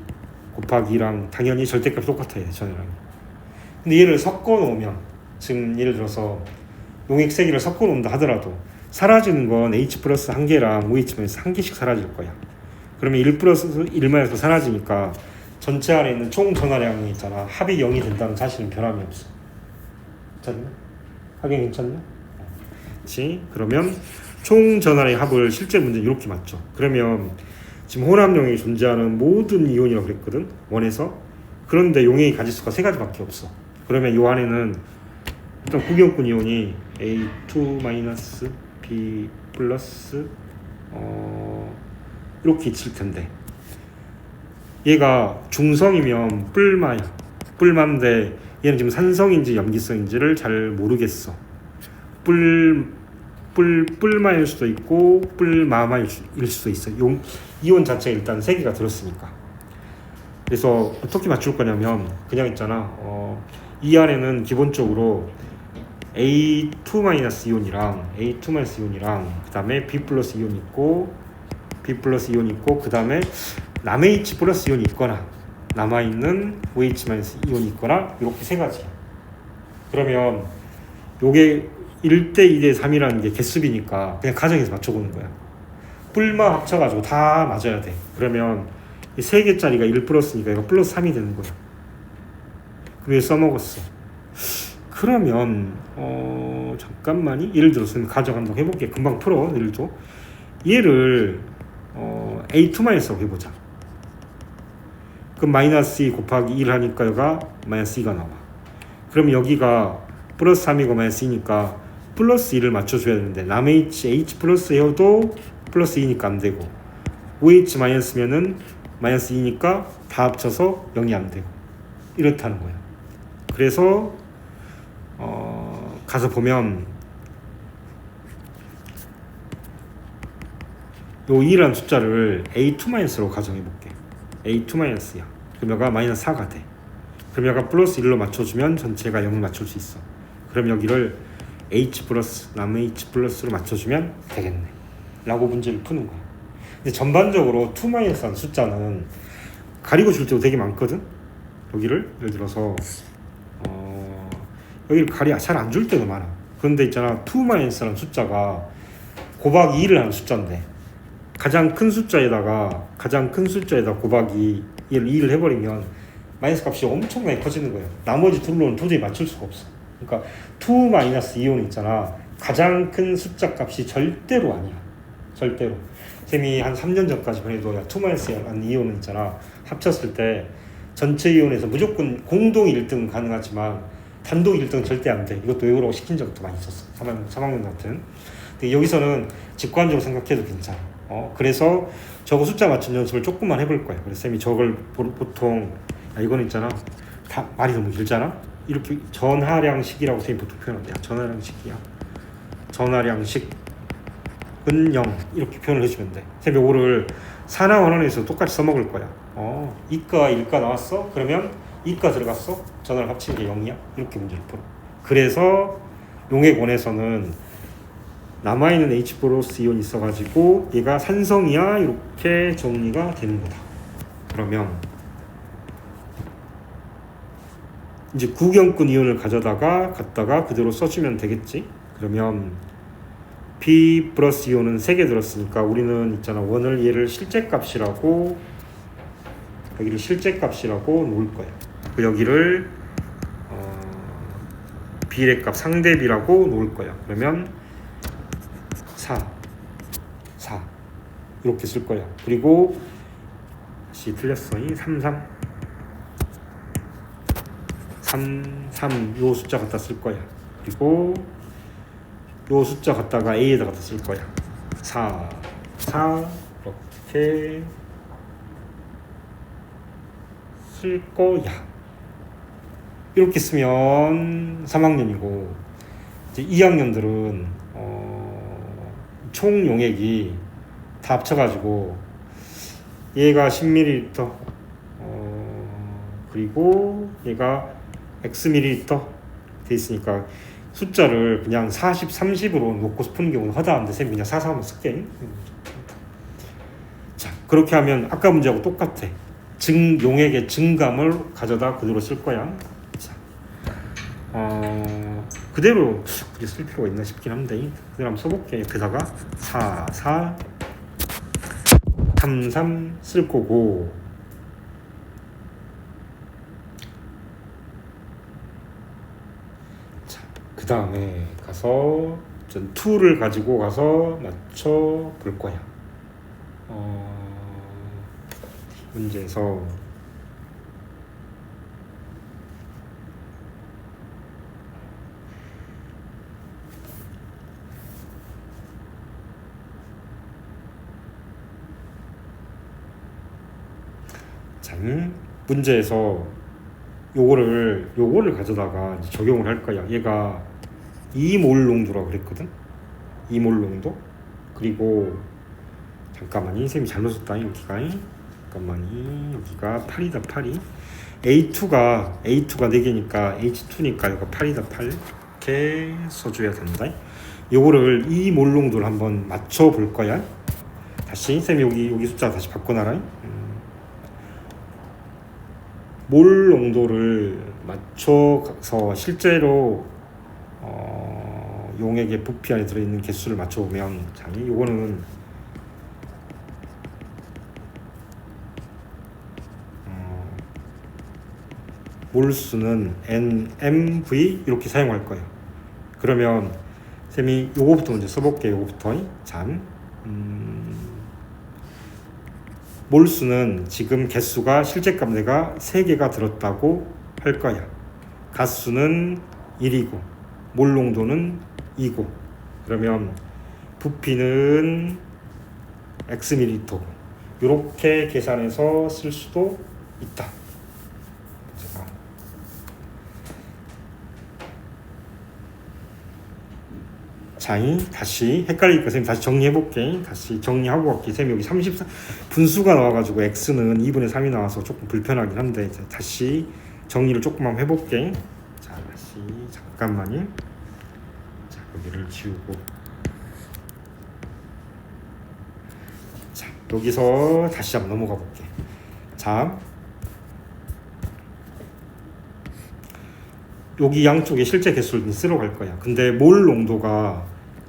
곱하기 2랑 당연히 절대값이 똑같아야 돼. 전이랑. 근데 얘를 섞어 놓으면 지금 예를 들어서 용액 3개를 섞어 놓는다 하더라도 사라지는 건 H 플러스 1개랑 OH 마이너스 1개씩 사라질 거야. 그러면 1 플러스 1 마이너스 사라지니까 전체 안에 있는 총 전하량이 있잖아. 합이 0이 된다는 사실은 변함이 없어. 괜찮나? 하긴 괜찮나? 그렇지. 그러면 총 전하량의 합을 실제 문제는 이렇게 맞죠. 그러면 지금 혼합용액이 존재하는 모든 이온이라고 그랬거든. 원에서. 그런데 용액이 가지수가 3가지밖에 없어. 그러면 이 안에는 일단 구기용권 이온이 A2- B 플러스 이렇게 있을 텐데 얘가 중성이면 뿔마야. 뿔마인데 얘는 지금 산성인지 염기성인지를 잘 모르겠어. 뿔마일 수도 있고 뿔마마일 수도 있어. 이온 자체에 일단 3개가 들었으니까. 그래서 어떻게 맞출 거냐면 그냥 있잖아. 이 안에는 기본적으로 A2- 이온이랑 A2- 이온이랑 그 다음에 B 플러스 이온이 있고 그 다음에 남H 플러스 이온이 있거나 남아있는 OH- 이온이 있거나 이렇게 3가지야. 그러면 요게 1대 2대 3이라는 게 개수비니까 그냥 가정에서 맞춰보는 거야. 뿔마 합쳐가지고 다 맞아야 돼. 그러면 이 3개짜리가 1 플러스니까 이거 플러스 3이 되는 거야. 그럼 써먹었어. 그러면 잠깐만이 예를 들어서 가정 한번 해볼게. 금방 풀어. 예를 들어 얘를 A2- 해보자. 그럼 마이너스 2 곱하기 1 하니까 여기가 마이너스 2가 나와. 그럼 여기가 플러스 3이고 마이너스 2니까 플러스 2를 맞춰줘야 되는데 남H H 플러스 해도 플러스 2니까 안 되고 OH 마이너스면은 마이너스 2니까 다 합쳐서 0이 안 되고 이렇다는 거야. 그래서 가서 보면 요 2라는 숫자를 A2-로 가정해 볼게. A2-야. 그럼 여기가 마이너스 4가 돼. 그럼 여기가 플러스 1로 맞춰주면 전체가 0을 맞출 수 있어. 그럼 여기를 H 플러스, 남H 플러스로 맞춰주면 되겠네. 라고 문제를 푸는 거야. 근데 전반적으로 2-라는 숫자는 가리고 줄 때도 되게 많거든. 여기를 예를 들어서 여기를 잘 안 줄 때도 많아. 그런데 있잖아 2-라는 숫자가 곱하기 2를 하는 숫자인데 가장 큰 숫자에다가 곱하기 2를 해버리면 마이너스 값이 엄청나게 커지는 거예요. 나머지 둘로는 도저히 맞출 수가 없어. 그러니까 2-2온 있잖아. 가장 큰 숫자 값이 절대로 아니야. 절대로. 쌤이 한 3년 전까지만 해도 2-2온은 있잖아. 합쳤을 때 전체 이온에서 무조건 공동 1등은 가능하지만 단독 1등은 절대 안 돼. 이것도 외우라고 시킨 적도 많이 있었어. 3학년 같은. 근데 여기서는 직관적으로 생각해도 괜찮아. 그래서 저거 숫자 맞춘 연습을 조금만 해볼 거야. 그래서 쌤이 저걸 보통 이거는 있잖아. 다 말이 너무 길잖아. 이렇게 전하량식이라고 쌤이 보통 표현한대. 전하량식이야. 전하량식은 0 이렇게 표현을 해주면 돼. 쌤이 이거를 산하 원원에서 똑같이 써먹을 거야. 이과 1과 나왔어? 그러면 이과 들어갔어? 전하를 합치는 게 0이야? 이렇게 문제를 풀어. 그래서 용액원에서는 남아있는 H 플러스 이온이 있어가지고 얘가 산성이야 이렇게 정리가 되는 거다. 그러면 이제 구경꾼 이온을 가져다가 갖다가 그대로 써주면 되겠지. 그러면 B 플러스 이온은 3개 들었으니까 우리는 있잖아, 원을 얘를 실제값이라고, 여기를 실제값이라고 놓을 거야. 여기를 B의 값 상대비라고 놓을 거야. 그러면 4 이렇게 쓸 거야. 그리고 다시 틀렸어. 33 요 숫자 갖다 쓸 거야. 그리고 요 숫자 갖다가 A에다 갖다 쓸 거야. 4 이렇게 쓸 거야. 이렇게 쓰면 3학년이고, 이제 2학년들은 총 용액이 다 합쳐가지고 얘가 10ml, 그리고 얘가 Xml 돼 있으니까 숫자를 그냥 40, 30으로 놓고 푸는 경우는 허다한데 쌤이 그냥 4, 4만 쓸게. 자, 그렇게 하면 아까 문제하고 똑같아. 용액의 증감을 가져다 그대로 쓸 거야. 자, 그대로 굳이 쓸 필요가 있나 싶긴 한데 그대로 한번 써볼게. 옆에다가 4, 3 쓸 거고, 자, 그 다음에 가서 전 2를 가지고 가서 맞춰 볼 거야. 문제에서 문제에서 요거를 가져다가 이제 적용을 할 거야. 얘가 2몰 농도라고 그랬거든. 2몰 농도. 그리고 잠깐만요. 쌤이 잘못 썼다. 여기가 잠깐만요. 여기가 8이다. 8이 A2가 4개니까 H2니까 이거 8이다. 8 이렇게 써줘야 된다. 요거를 2몰 농도를 한번 맞춰 볼 거야. 다시 쌤이 여기 숫자 다시 바꿔놔라. 몰 농도를 맞춰서 실제로 용액의 부피 안에 들어있는 개수를 맞춰보면, 자, 요거는 몰수는 NMV 이렇게 사용할 거예요. 그러면 쌤이 요거부터 먼저 써볼게요. 요거부터. 몰수는 지금 개수가 실제값 내가 3개가 들었다고 할 거야. 가수는 1이고 몰 농도는 2고, 그러면 부피는 Xml 이렇게 계산해서 쓸 수도 있다. 자, 다시 헷갈리니까 선생님 다시 정리해볼게. 다시 정리하고 갈게. 선생님 여기 34 분수가 나와가지고 X는 2분의 3이 나와서 조금 불편하긴 한데, 다시 정리를 조금만 해볼게. 자, 다시 잠깐만요. 자, 여기를 지우고, 자, 여기서 다시 한번 넘어가 볼게. 자, 여기 양쪽에 실제 개수를 쓰러 갈 거야. 근데 몰 농도가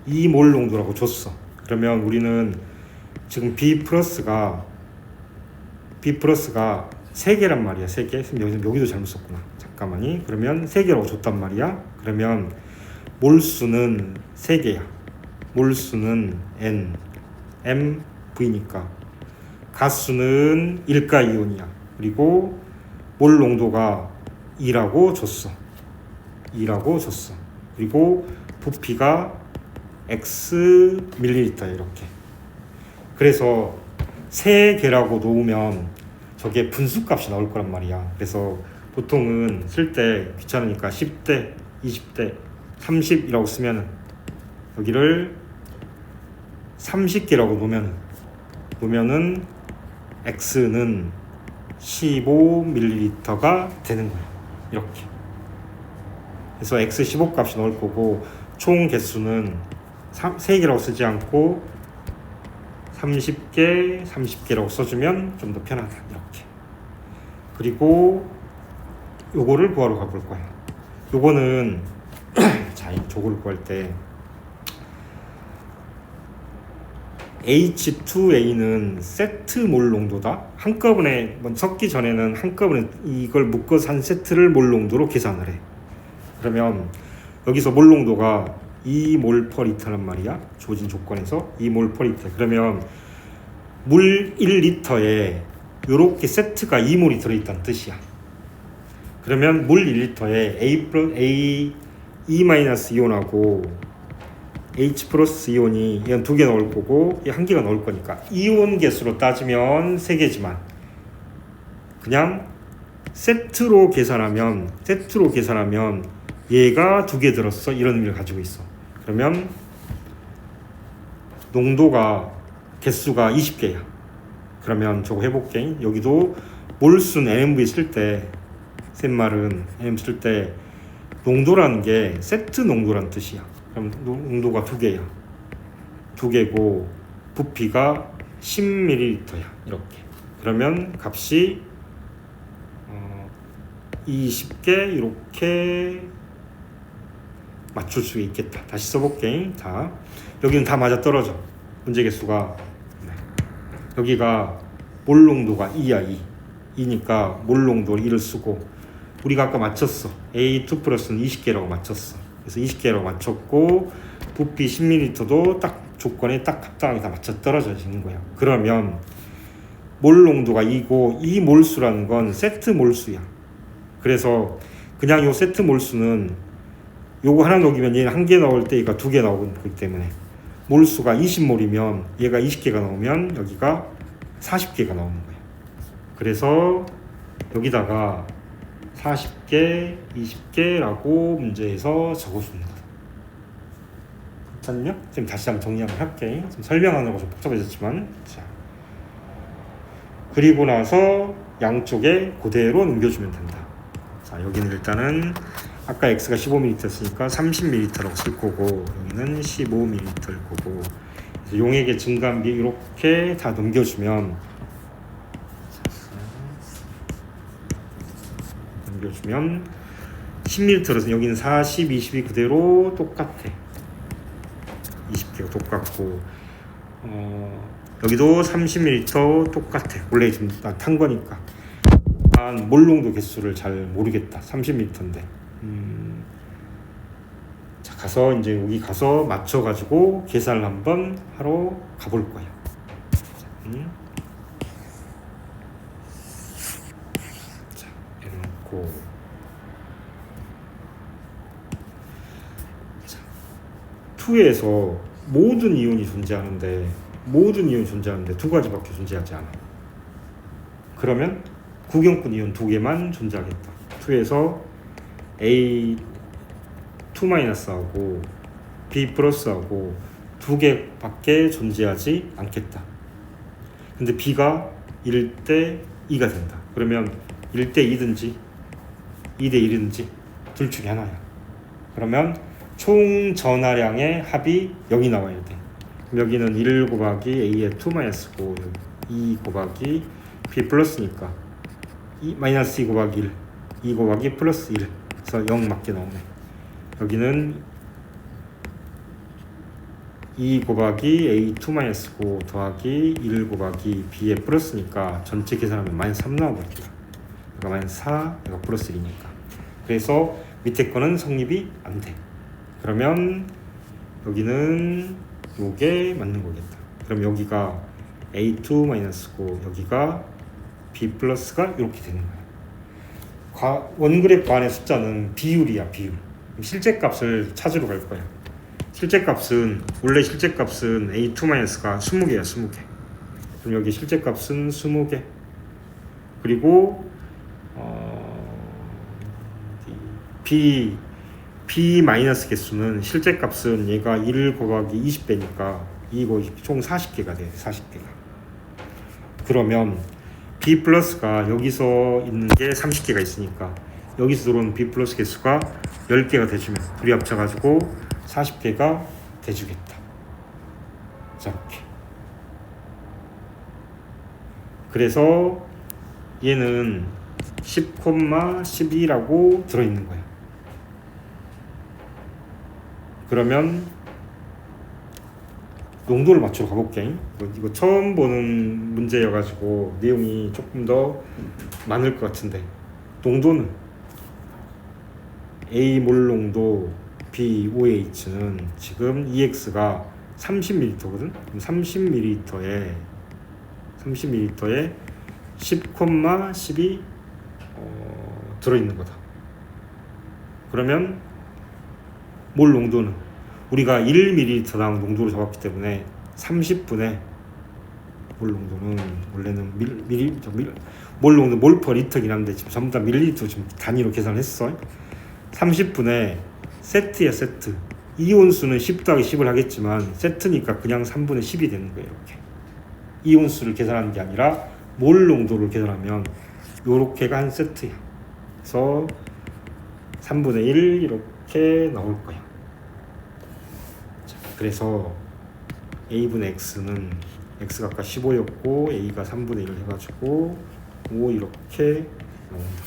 2몰 농도라고 줬어. 그러면 우리는 지금 B 플러스가 3개란 말이야. 3개. 여기도 잘못 썼구나. 잠깐만요. 그러면 3개라고 줬단 말이야. 그러면 몰수는 3개야. 몰수는 N, M, V니까 가수는 1가 이온이야. 그리고 몰 농도가 2라고 줬어. 그리고 부피가 X 밀리리터 이렇게. 그래서 3개라고 놓으면 저게 분수값이 나올 거란 말이야. 그래서 보통은 쓸 때 귀찮으니까 10대, 20대, 30이라고 쓰면은 여기를 30개라고 놓으면은 X는 15ml가 되는 거야. 이렇게. 그래서 X 15 값이 나올 거고, 총 개수는 3개라고 쓰지 않고 30개라고 써주면 좀 더 편하다. 이렇게. 그리고 요거를 구하러 가볼 거야. 요거는 자, 저거를 구할 때 H2A는 세트 몰 농도다. 한꺼번에 섞기 전에는 한꺼번에 이걸 묶어서 한 세트를 몰 농도로 계산을 해. 그러면 여기서 몰 농도가 2몰 퍼 리터란 말이야. 주어진 조건에서 2몰 퍼 리터. 그러면 물 1리터에 요렇게 세트가 2몰이 들어있다는 뜻이야. 그러면 물 1리터에 E- 이온하고 H 플러스 이온이 이건 2개 넣을 거고 이 1개가 넣을 거니까 이온 개수로 따지면 3개지만 그냥 세트로 계산하면 얘가 2개 들었어 이런 의미를 가지고 있어. 그러면 농도가 개수가 20개야. 그러면 저거 해볼게. 여기도 몰순 NMV 쓸 때 샘말은 NM 쓸 때 농도라는 게 세트 농도란 뜻이야. 그럼 농도가 2개야. 2개고 부피가 10ml야. 이렇게. 그러면 값이 20개 이렇게 맞출 수 있겠다. 다시 써볼게. 자, 여기는 다 맞아 떨어져. 문제 개수가 여기가 몰 농도가 2야. 2니까 몰 농도 2를 쓰고 우리가 아까 맞췄어. A2 플러스는 20개라고 맞췄어. 그래서 20개라고 맞췄고 부피 10ml도 딱 조건에 딱 합당하게 다 맞춰 떨어지는 거야. 그러면 몰 농도가 2고 이 몰수라는 건 세트 몰수야. 그래서 그냥 요 세트 몰수는 요거 하나 녹이면 얘는 1개 나올 때 얘가 2개 나오기 때문에 몰수가 20몰이면 얘가 20개가 나오면 여기가 40개가 나오는 거야. 그래서 여기다가 40개, 20개라고 문제에서 적어주는 거다. 괜찮냐? 지금 다시 한번 정리 한번 할게. 지금 설명하는 거 좀 복잡해졌지만 자, 그리고 나서 양쪽에 그대로 넘겨주면 된다. 자, 여기는 일단은 아까 x가 15ml였으니까 30ml라고 쓸 거고 여기는 15ml일 거고 용액의 증감비 이렇게 다 넘겨주면 10ml라서 여기는 40, 20이 그대로 똑같아. 20개가 똑같고 여기도 30ml 똑같아. 원래 지금 탄 거니까 몰 농도 개수를 잘 모르겠다. 30ml인데 자, 가서 이제 여기 가서 맞춰가지고 계산을 한번 하러 가볼 거야. 자, 해놓고 자, 2에서 모든 이온이 존재하는데 두 가지밖에 존재하지 않아. 그러면 구경꾼 이온 2개만 존재하겠다. 2에서 A2-하고 B 플러스하고 2개밖에 존재하지 않겠다. 근데 B가 1대 2가 된다. 그러면 1대 2든지 2대 1이든지 둘 중에 하나야. 그러면 총 전하량의 합이 0이 나와야 돼. 그럼 여기는 1 곱하기 A의 2-고 2 곱하기 B 플러스니까 2 곱하기 1, 2 곱하기 플러스 1 그래서 0 맞게 나오네. 여기는 2 곱하기 A2-고 더하기 1 곱하기 B의 플러스니까 전체 계산하면 마이너스 3 나와버리죠. 그러니까 마이너스 4, 여기가 플러스 1이니까. 그래서 밑에 거는 성립이 안 돼. 그러면 여기는 요게 맞는 거겠다. 그럼 여기가 A2-고 여기가 B 플러스가 이렇게 되는 거야. 원그래프 안의 숫자는 비율이야. 비율. 실제 값을 찾으러 갈 거야. 원래 실제 값은 A2-가 20개야. 20개. 그럼 여기 실제 값은 20개. 그리고 B 개수는 실제 값은 얘가 1 곱하기 20배니까 이거 총 40개가 돼. 40개가. 그러면 B 플러스가 여기서 있는 게 30개가 있으니까 여기서 들어오는 B 플러스 개수가 10개가 돼주면 둘이 합쳐가지고 40개가 돼주겠다. 저렇게. 그래서 얘는 10,12라고 들어있는 거야. 그러면 농도를 맞추러 가볼게. 이거 처음 보는 문제여가지고 내용이 조금 더 많을 것 같은데, 농도는 A몰 농도 BOH는 지금 EX가 30ml거든. 30ml에 10,12 들어있는 거다. 그러면 몰 농도는 우리가 1ml당 농도를 잡았기 때문에 30분의 몰 농도는 원래는 몰 농도 몰퍼 리터긴 한데 지금 전부 다 밀리리터 지금 단위로 계산했어. 30분의 세트야 세트. 이온수는 10 더하기 10을 하겠지만 세트니까 그냥 3분의 10이 되는 거예요. 이렇게 이온수를 계산하는 게 아니라 몰 농도를 계산하면 요렇게가 한 세트야. 그래서 3분의 1 이렇게 나올 거야. 자, 그래서 A분의 X는 X가 아까 15였고 A가 3분의 1을 해가지고 5 이렇게 나온다.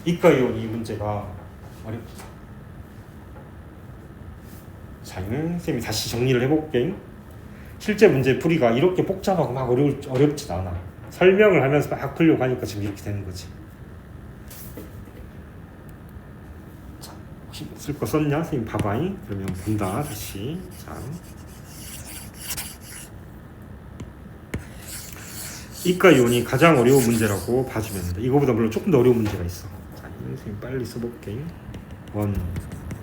이과 이온 이 문제가 어렵다. 자, 선생님이 다시 정리를 해볼게. 실제 문제 풀이가 이렇게 복잡하고 막 어렵진 않아. 설명을 하면서 막 풀려고 하니까 지금 이렇게 되는 거지. 자, 혹시 쓸 거 썼냐? 선생님 봐봐잉. 그러면 본다 다시. 자, 이과 이온이 가장 어려운 문제라고 봐주면 돼. 이거보다 물론 조금 더 어려운 문제가 있어. 자, 선생님 빨리 써볼게. 1,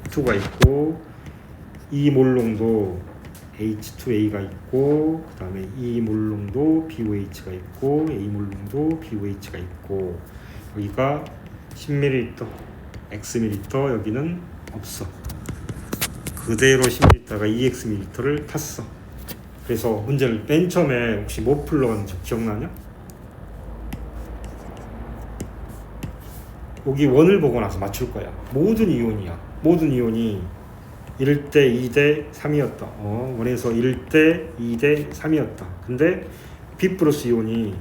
2가 있고 2몰 농도 H2A가 있고, 그 다음에 2몰 농도 BOH가 있고, A몰 농도 BOH가 있고, 여기가 10ml, Xml, 여기는 없어. 그대로 10ml가 EXml를 탔어. 그래서 문제를 맨 처음에 혹시 뭐 풀러갔는지 기억나냐? 여기 원을 보고 나서 맞출 거야. 모든 이온이야. 모든 이온이 1대 2대 3이었다. 원에서 1대 2대 3이었다. 근데 B 플러스 이온이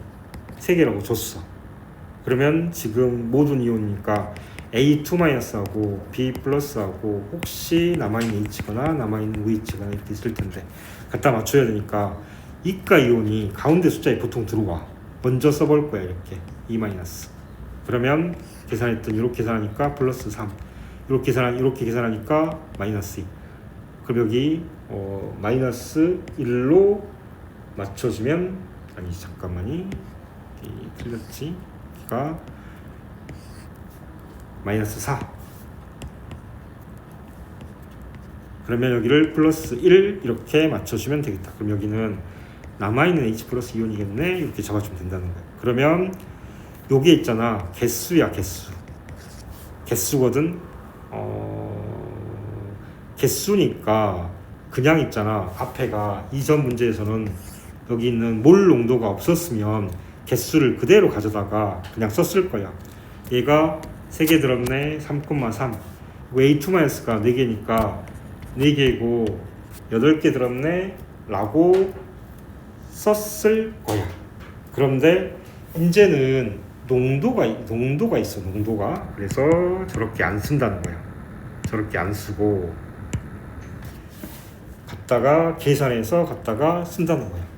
3개라고 줬어. 그러면 지금 모든 이온이니까 A2-하고 B 플러스하고 혹시 남아있는 H거나 남아있는 OH거나 이렇게 있을 텐데 갖다 맞춰야 되니까 이가 이온이 가운데 숫자에 보통 들어와. 먼저 써볼 거야. 이렇게 2-. 그러면 계산했더니 이렇게 계산하니까 플러스 3. 이렇게 계산하니까 마이너스 2. 그럼 여기 마이너스 1로 맞춰주면, 아니 잠깐만이 틀렸지. 여기가 마이너스 4. 그러면 여기를 플러스 1 이렇게 맞춰주면 되겠다. 그럼 여기는 남아있는 H 플러스 이온이겠네. 이렇게 잡아주면 된다는 거야. 그러면 요게 있잖아. 개수야 개수. 개수거든. 개수니까 그냥 있잖아. 앞에가 이전 문제에서는 여기 있는 몰 농도가 없었으면 개수를 그대로 가져다가 그냥 썼을 거야. 얘가 3개 들었네. 3,3. A2-가 4개니까 4개고 8개 들었네 라고 썼을 거야. 그런데 이제는 농도가 있어. 농도가. 그래서 저렇게 안 쓴다는 거야. 저렇게 안 쓰고 갖다가 계산해서 갖다가 쓴다는 거야.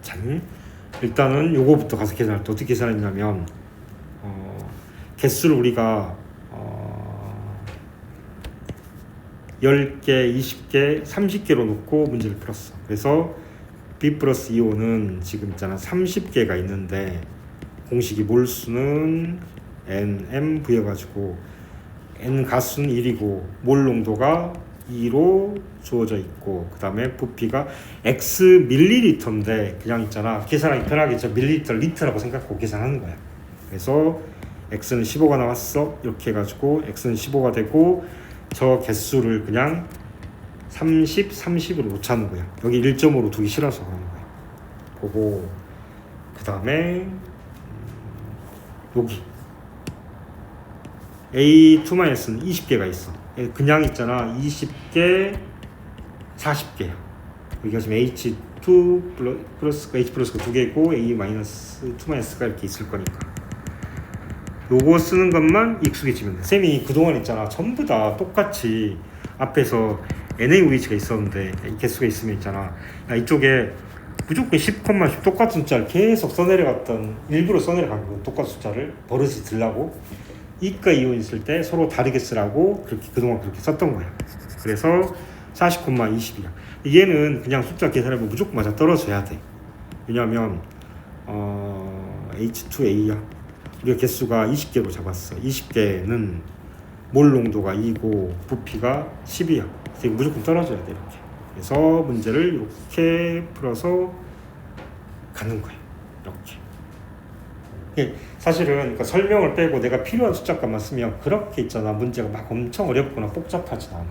자, 일단은 요거부터 가서 계산할 때 어떻게 계산했냐면 개수를 우리가 10개, 20개, 30개로 놓고 문제를 풀었어. 그래서 B 플러스 이온은 지금 있잖아 30개가 있는데 공식이 몰수는 NMV여가지고 N 가수는 1이고 몰 농도가 2로 주어져 있고, 그 다음에 부피가 X 밀리리터인데 그냥 있잖아 계산하기 편하게 저 밀리리터 리터라고 생각하고 계산하는 거야. 그래서 X는 15가 나왔어. 이렇게 해가지고 X는 15가 되고 저 개수를 그냥 30, 30으로 놓자는 거야. 여기 1.5로 두기 싫어서 그러는 거야. 보고 그 다음에 여기 A2-는 20개가 있어. 그냥 있잖아 20개, 40개야. 여기가 지금 H2 플러스가 H 플러스가 두 개고 A 마이너스 2 마이너스가 이렇게 있을 거니까 요거 쓰는 것만 익숙해지면 돼. 쌤이 그동안 있잖아 전부 다 똑같이 앞에서 NaOH가 있었는데 이 개수가 있으면 있잖아 야, 이쪽에 무조건 10,10 똑같은 숫자를 계속 써내려갔던 일부러 써내려간 거 똑같은 숫자를 버릇이 들라고 이과 이온 있을 때 서로 다르게 쓰라고 그렇게 그동안 그렇게 썼던 거야. 그래서 40,20이야. 얘는 그냥 숫자 계산해보면 무조건 맞아 떨어져야 돼. 왜냐하면 H2A야. 우리가 개수가 20개로 잡았어. 20개는 몰 농도가 2고 부피가 10이야. 그래서 무조건 떨어져야 돼 이렇게. 그래서 문제를 이렇게 풀어서 가는 거야. 이렇게. 사실은 그러니까 설명을 빼고 내가 필요한 숫자값만 쓰면 그렇게 있잖아. 문제가 막 엄청 어렵거나 복잡하진 않아.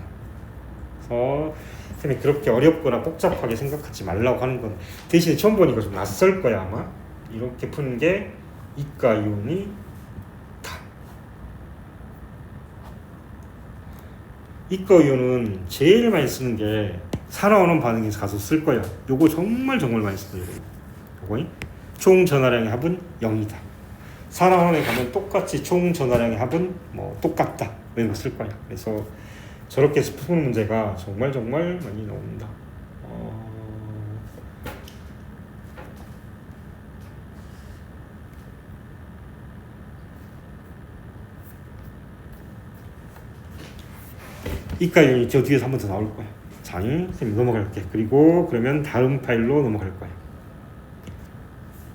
그래서 쌤이 그렇게 어렵거나 복잡하게 생각하지 말라고 하는 건 대신에 처음 보니까 좀 낯설 거야 아마. 이렇게 푸는 게 이과 이온이 단. 이과 이온은 제일 많이 쓰는 게 살아오는 반응에서 가서 쓸 거야. 요거 정말 많이 쓰는 거야. 요거 총 전하량의 합은 0이다. 산화원에 가면 똑같이 총 전하량의 합은 뭐 똑같다 이런 거 쓸 거야. 그래서 저렇게 해서 푸는 문제가 정말 많이 나옵니다. 이과 이온이 저 뒤에서 한 번 더 나올 거야. 자, 쌤 넘어갈게. 그리고 그러면 다음 파일로 넘어갈 거야.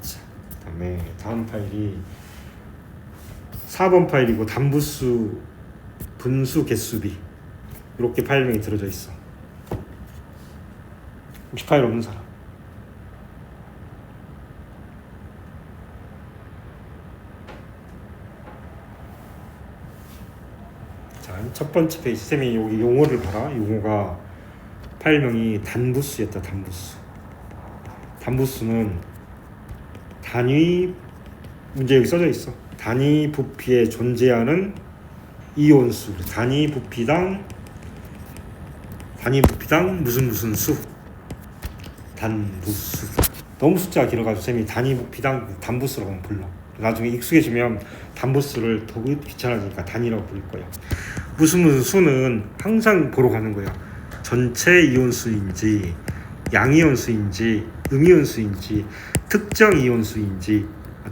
자, 그다음에 다음 파일이 4번 파일이고 단부수 분수 개수비 이렇게 파일명이 들어져 있어. 혹시 파일 없는 사람? 자, 첫 번째 페이지 쌤이 여기 용어를 봐라. 용어가 파일명이 단부수였다. 단부수. 단부수는 단위 문제 여기 써져 있어. 단위 부피에 존재하는 이온수. 단위 부피당 무슨 수. 단부수. 너무 숫자가 길어가지고 쌤이 단위 부피당 단부수라고 불러. 나중에 익숙해지면 단부수를 더 귀찮아지니까 단위라고 부를 거야. 무슨 수는 항상 보러 가는 거야. 전체 이온수인지 양이온수인지 음이온수인지 특정 이온수인지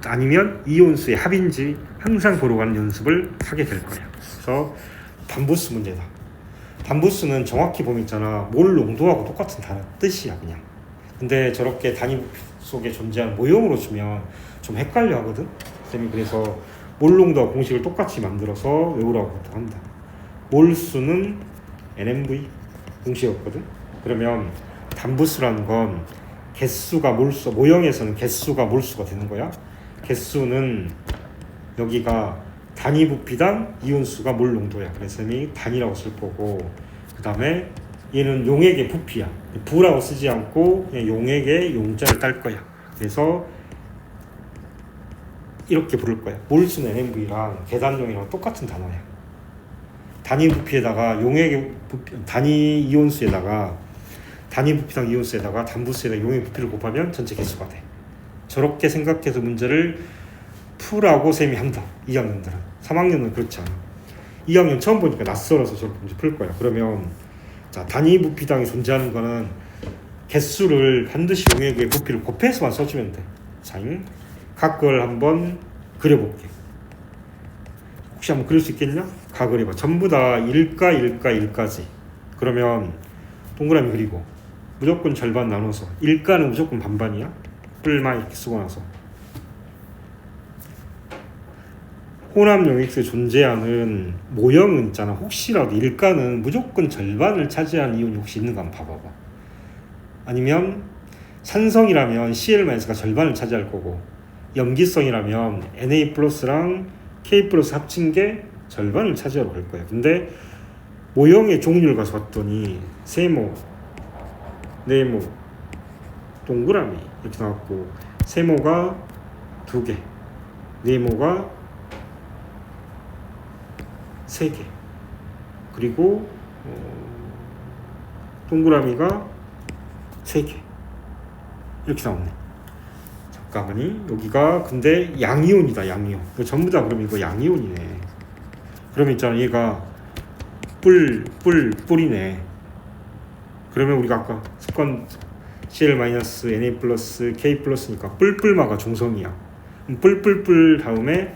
아니면 이온수의 합인지 항상 보러 가는 연습을 하게 될 거야. 그래서 단부수 문제다. 단부수는 정확히 보면 있잖아. 몰 농도하고 똑같은 단어 뜻이야 그냥. 근데 저렇게 단위 속에 존재하는 모형으로 주면 좀 헷갈려 하거든. 쌤이 그래서 몰 농도와 공식을 똑같이 만들어서 외우라고 한다. 몰수는 NMV 공식이었거든. 그러면 단부수라는 건 개수가 몰수, 모형에서는 개수가 몰수가 되는 거야. 개수는 여기가 단위 부피당 이온수가 몰 농도야. 그래서 이 단위라고 쓸 거고, 그 다음에 얘는 용액의 부피야. 부라고 쓰지 않고 그냥 용액의 용자를 딸 거야. 그래서 이렇게 부를 거야. 몰수는 NMV랑 계단용이랑 똑같은 단어야. 단위 부피에다가 용액의 부피, 단위 이온수에다가 단위 부피당 이온수에다가 단부수에다가 용액 부피를 곱하면 전체 개수가 돼. 저렇게 생각해서 문제를 풀라고 쌤이 한다. 2학년들은. 3학년은 그렇지 않아. 2학년 처음 보니까 낯설어서 저렇게 문제 풀 거야. 그러면 자, 단위 부피당이 존재하는 거는 개수를 반드시 용액의 부피를 곱해서만 써주면 돼. 자, 각을 한번 그려볼게. 혹시 한번 그릴 수 있겠냐? 각을 해봐. 전부 다 1까지. 그러면 동그라미 그리고 무조건 절반 나눠서 1가는 무조건 반반이야. 뿔만 이렇게 쓰고 나서 혼합 용액수에 존재하는 모형은 있잖아. 혹시라도 1가는 무조건 절반을 차지하는 이온이 혹시 있는가 한번 봐봐봐. 아니면 산성이라면 Cl-가 절반을 차지할 거고, 염기성이라면 Na 플러스랑 K 플러스 합친 게 절반을 차지하러 갈 거야. 근데 모형의 종류를 가서 봤더니 세모, 네모, 동그라미 이렇게 나왔고, 세모가 2개, 네모가 3개, 그리고 동그라미가 3개 이렇게 나오네. 잠깐만요. 여기가 근데 양이온이다. 양이온. 이거 전부 다 그럼 이거 양이온이네. 그러면 있잖아, 얘가 뿔이네. 그러면 우리가 아까 습관 Cl-Na 플러스 K 플러스니까 뿔마가 중성이야. 그럼 뿔 다음에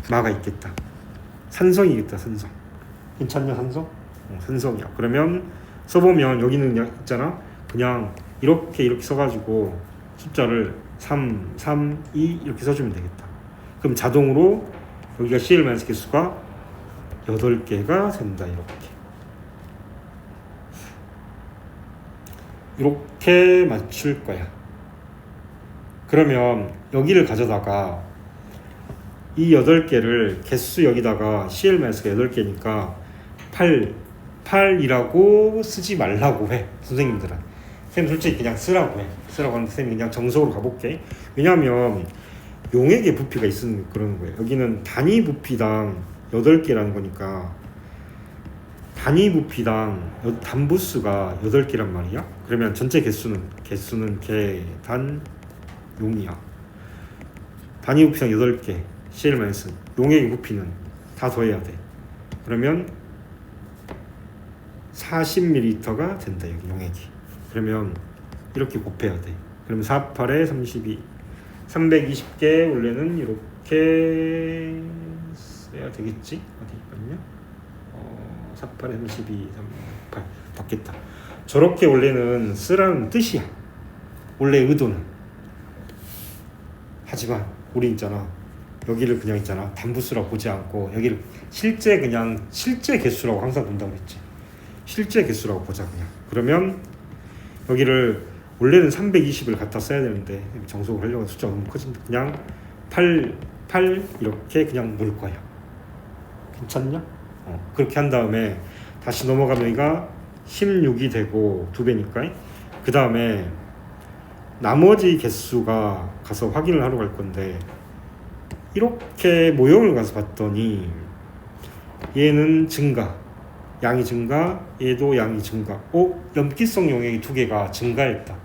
마가 있겠다. 산성이겠다. 산성. 괜찮냐? 산성? 산성이야. 그러면 써보면 여기는 있잖아, 그냥 이렇게 써가지고 숫자를 3, 3, 2 이렇게 써주면 되겠다. 그럼 자동으로 여기가 Cl- 개수가 8개가 된다. 이렇게 맞출 거야. 그러면 여기를 가져다가 이 8개를 개수 여기다가 Cl-가 8개니까 8이라고 쓰지 말라고 해. 선생님들은. 쌤 솔직히 그냥 쓰라고 하는데 쌤 그냥 정석으로 가볼게. 왜냐하면 용액의 부피가 있으면 그러는 거예요. 여기는 단위 부피당 8개라는 거니까 단위 부피당 단부수가 8개란 말이야. 그러면 전체 개수는 개단 용이야. 단위 부피당 8개 Cl- 용액의 부피는 다 더해야 돼. 그러면 40ml가 된다. 여기 용액이. 그러면 이렇게 곱해야 돼. 그러면 4, 8에 32 320개 원래는 이렇게 써야 되겠지? 어디 있거든요. 4, 8에 32 38 맞겠다. 저렇게 원래는 쓰라는 뜻이야. 원래 의도는. 하지만 우리 있잖아, 여기를 그냥 있잖아 단부수라고 보지 않고 여기를 실제 개수라고 항상 본다고 그랬지. 실제 개수라고 보자 그냥. 그러면 여기를 원래는 320을 갖다 써야 되는데 정석을 하려고 숫자가 너무 커진다. 그냥 8 이렇게 그냥 놓을 거야. 괜찮냐? 그렇게 한 다음에 다시 넘어가면 여기가 16이 되고 2배니까 그 다음에 나머지 개수가 가서 확인을 하러 갈 건데 이렇게 모형을 가서 봤더니 얘는 증가, 양이 증가, 얘도 양이 증가. 염기성 용액이 2개가 증가했다.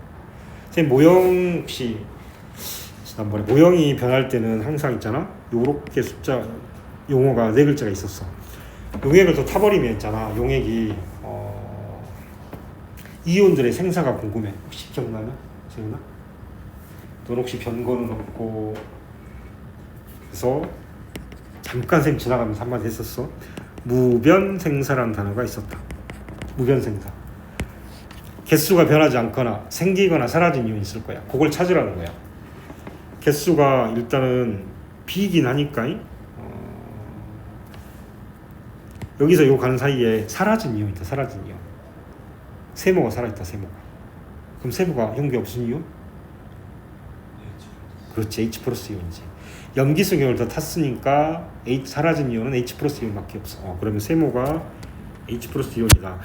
선생님 모형 혹시 지난번에 모형이 변할 때는 항상 있잖아, 요렇게 숫자 용어가 4글자가 있었어. 용액을 더 타버리면 있잖아, 용액이 이온들의 생사가 궁금해. 혹시 기억나나? 재훈아? 넌 혹시 변거는 없고. 그래서 잠깐 쌤 지나가면서 한마디 했었어. 무변생사라는 단어가 있었다. 무변생사. 개수가 변하지 않거나 생기거나 사라진 이온이 있을 거야. 그걸 찾으라는 거야. 개수가 일단은 B이긴 하니까 여기서 요 가는 사이에 사라진 이온 있다. 사라진 이온. 세모가 살아있다. 세모가. 그럼 세모가 형규가 무슨 이온? 그렇지. H 플러스 이온이지. 염기성 이온을 더 탔으니까 사라진 이온은 H 플러스 이온밖에 없어. 그러면 세모가 H 플러스 이온이다.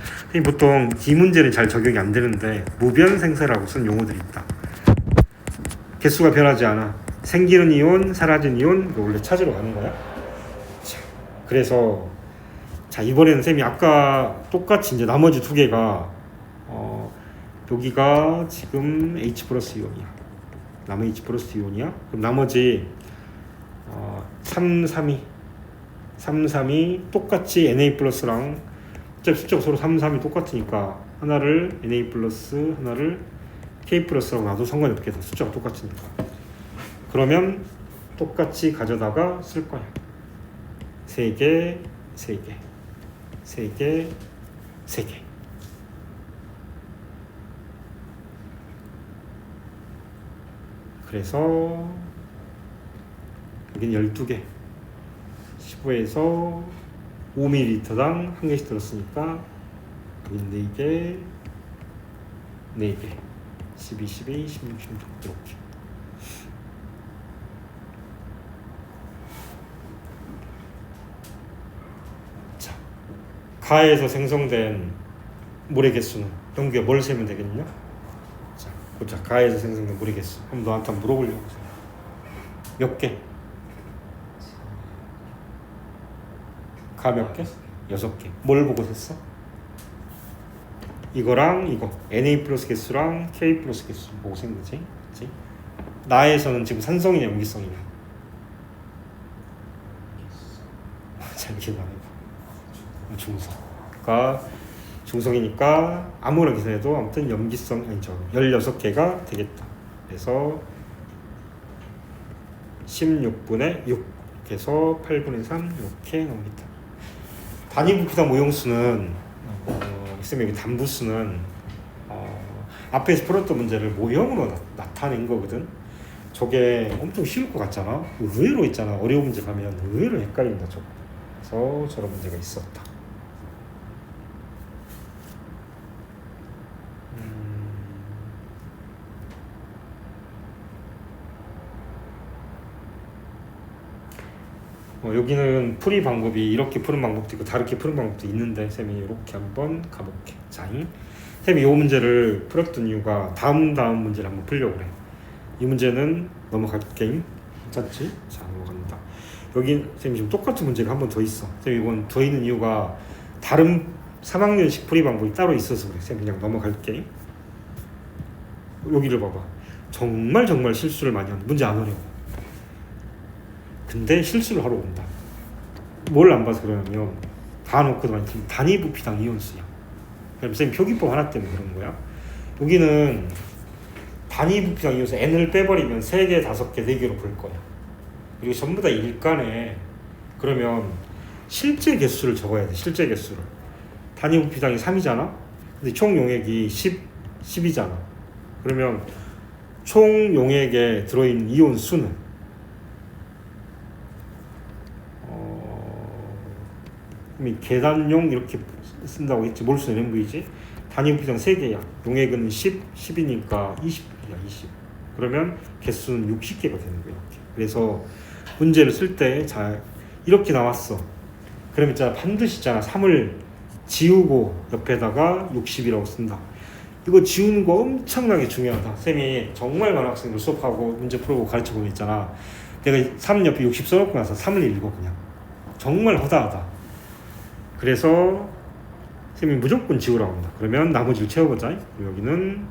보통 이 문제는 잘 적용이 안 되는데 무변생사라고 쓴 용어들이 있다. 개수가 변하지 않아. 생기는 이온, 사라진 이온, 원래 찾으러 가는 거야. 자, 그래서 이번에는 쌤이 아까 똑같이 이제 나머지 2개가 여기가 지금 H 플러스 이온이야. 남은 H 플러스 이온이야. 그럼 나머지 3, 3이 똑같이 Na 플러스랑 숫자가 서로 3, 3이 똑같으니까 하나를 Na 플러스 하나를 K 플러스라고 놔도 상관이 없겠다. 숫자가 똑같으니까. 그러면 똑같이 가져다가 쓸 거야. 3개, 3개, 3개, 3개. 그래서 여기는 12개, 15에서 5ml당 1개씩 들었으니까 여기는 4개, 4개, 12, 12, 16, 16 이렇게. 자, 가에서 생성된 물의 개수는 영규가 뭘 세면 되겠냐? 자, 보자. 가에서 생성된 물의 개수. 한번 너한테 물어보려고. 몇 개? 가 몇 개? 6개. 뭘 보고 셌어? 이거랑 이거 Na 플러스 개수랑 K 플러스 개수 뭐가 생기지? 그치? 나에서는 지금 산성이냐 염기성이냐? 잘 기억 안 해봐. 중성. 그러니까 중성이니까 아무런 계산해도 아무튼 염기성 아니죠. 16개가 되겠다. 그래서 16분의 6 그래서 8분의 3 이렇게 나옵니다. 단위 부피당 모형수는 쌤 여기 단부수는 앞에서 풀었던 문제를 모형으로 나타낸 거거든. 저게 엄청 쉬울 것 같잖아. 의외로 있잖아. 어려운 문제 가면 의외로 헷갈린다. 저거. 그래서 저런 문제가 있었다. 여기는 풀이 방법이 이렇게 푸는 방법도 있고 다르게 푸는 방법도 있는데 쌤이 이렇게 한번 가볼게. 자, 쌤이 이 문제를 풀었던 이유가 다음 문제를 한번 풀려고 그래. 이 문제는 넘어갈게. 괜찮지? 자, 넘어간다. 여기 쌤이 지금 똑같은 문제가 한 번 더 있어. 쌤이 이건 더 있는 이유가 다른 3학년식 풀이 방법이 따로 있어서 그래. 쌤 그냥 넘어갈게. 여기를 봐봐. 정말 실수를 많이 하는 문제 안 어려워. 근데 실수를 하러 온다. 뭘 안 봐서 그러냐면 다 놓고도 많이 틀린 단위 부피당 이온수야. 그럼 쌤 표기법 하나 때문에 그런 거야. 여기는 단위 부피당 이온수 n을 빼버리면 3개, 5개, 4개로 볼 거야. 그리고 전부 다 일간에 그러면 실제 개수를 적어야 돼. 실제 개수를. 단위 부피당이 3이잖아. 근데 총 용액이 10이잖아. 그러면 총 용액에 들어있는 이온 수는 계단용 이렇게 쓴다고 했지. 몰수 NMV지. 단위 부피당 3개야. 용액은 10이니까 20이야. 20. 그러면 개수는 60개가 되는 거야. 이렇게. 그래서 문제를 쓸 때 자 이렇게 나왔어. 그럼 있잖아 반드시 있잖아 3을 지우고 옆에다가 60이라고 쓴다. 이거 지우는 거 엄청나게 중요하다. 쌤이 정말 많은 학생들 수업하고 문제 풀고 가르쳐보고 있잖아. 내가 3 옆에 60 써놓고 나서 3을 읽어 그냥. 정말 허다하다. 그래서 쌤이 무조건 지우라고 합니다. 그러면 나머지를 채워보자. 여기는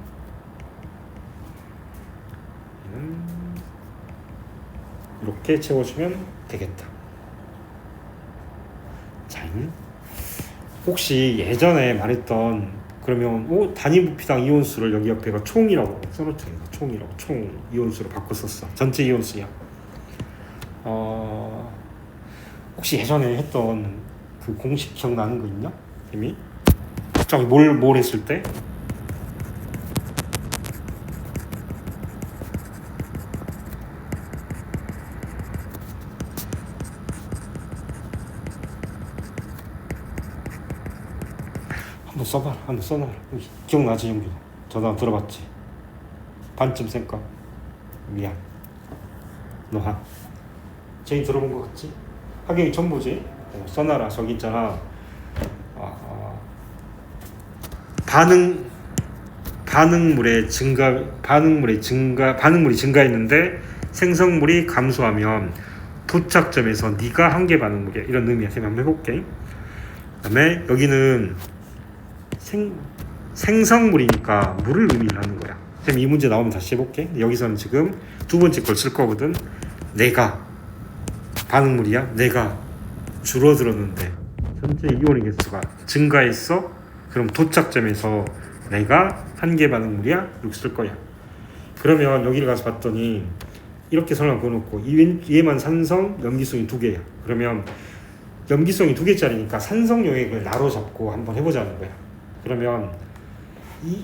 이렇게 채워주면 되겠다. 자, 혹시 예전에 말했던 그러면 단위 부피당 이온수를 여기 옆에가 총이라고 써놓자. 총이라고 총 이온수로 바꿨었어. 전체 이온수야. 혹시 예전에 했던 그 공식 기억나는 거 있냐? 이미? 갑자기 뭘 했을 때? 한번 써놔라. 기억나지, 형규? 저도 들어봤지? 반쯤 쌩까? 미안. 너 쟤이 들어본 거 같지? 하경이 처음 보지? 써놔라. 저기 있잖아. 반응물이 증가했는데 생성물이 감소하면 도착점에서 네가 한계 반응물이야. 이런 의미야. 제가 한번 해볼게. 그다음에 여기는 생성물이니까 물을 의미를 하는 거야. 쌤 이 문제 나오면 다시 해볼게. 여기서는 지금 두 번째 걸 쓸 거거든. 내가 반응물이야. 내가 줄어들었는데 전체 이온의 개수가 증가했어. 그럼 도착점에서 내가 한계 반응물이야. 이렇게 쓸 거야. 그러면 여기를 가서 봤더니 이렇게 설명 그어놓고 얘만 산성, 염기성이 2개야. 그러면 염기성이 2개짜리니까 산성 용액을 나로 잡고 한번 해보자는 거야. 그러면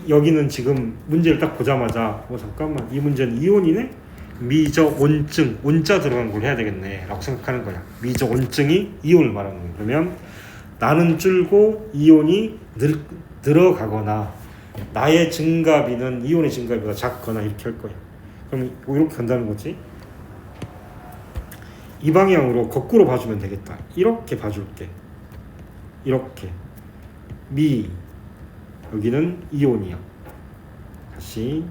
여기는 지금 문제를 딱 보자마자 잠깐만 이 문제는 이온이네? 미적 온증, 온자 들어간 걸 해야 되겠네 라고 생각하는 거야. 미적 온증이 이온을 말하는 거야. 그러면 나는 줄고 이온이 늘어가거나 나의 증가비는 이온의 증가비보다 작거나 이렇게 할 거야. 그럼 이렇게 간다는 거지. 이 방향으로 거꾸로 봐주면 되겠다. 이렇게 봐줄게. 이렇게 여기는 이온이야. 다시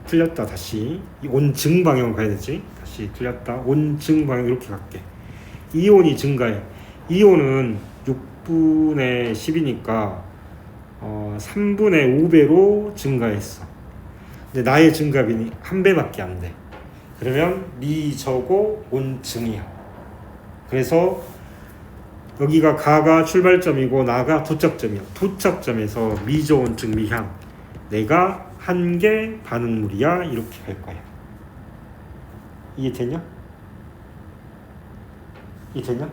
틀렸다. 다시 온증 방향으로 가야 되지. 다시 틀렸다. 온증 방향 이렇게 갈게. 이온이 증가해. 이온은 6분의 10이니까 3분의 5배로 증가했어. 근데 나의 증가비는 1배밖에 안 돼. 그러면 미저고 온증이야. 그래서 여기가 가가 출발점이고 나가 도착점이야. 도착점에서 미저온증 미향, 내가 한계 반응물이야, 이렇게 갈 거야. 이해됐냐? 이해됐냐?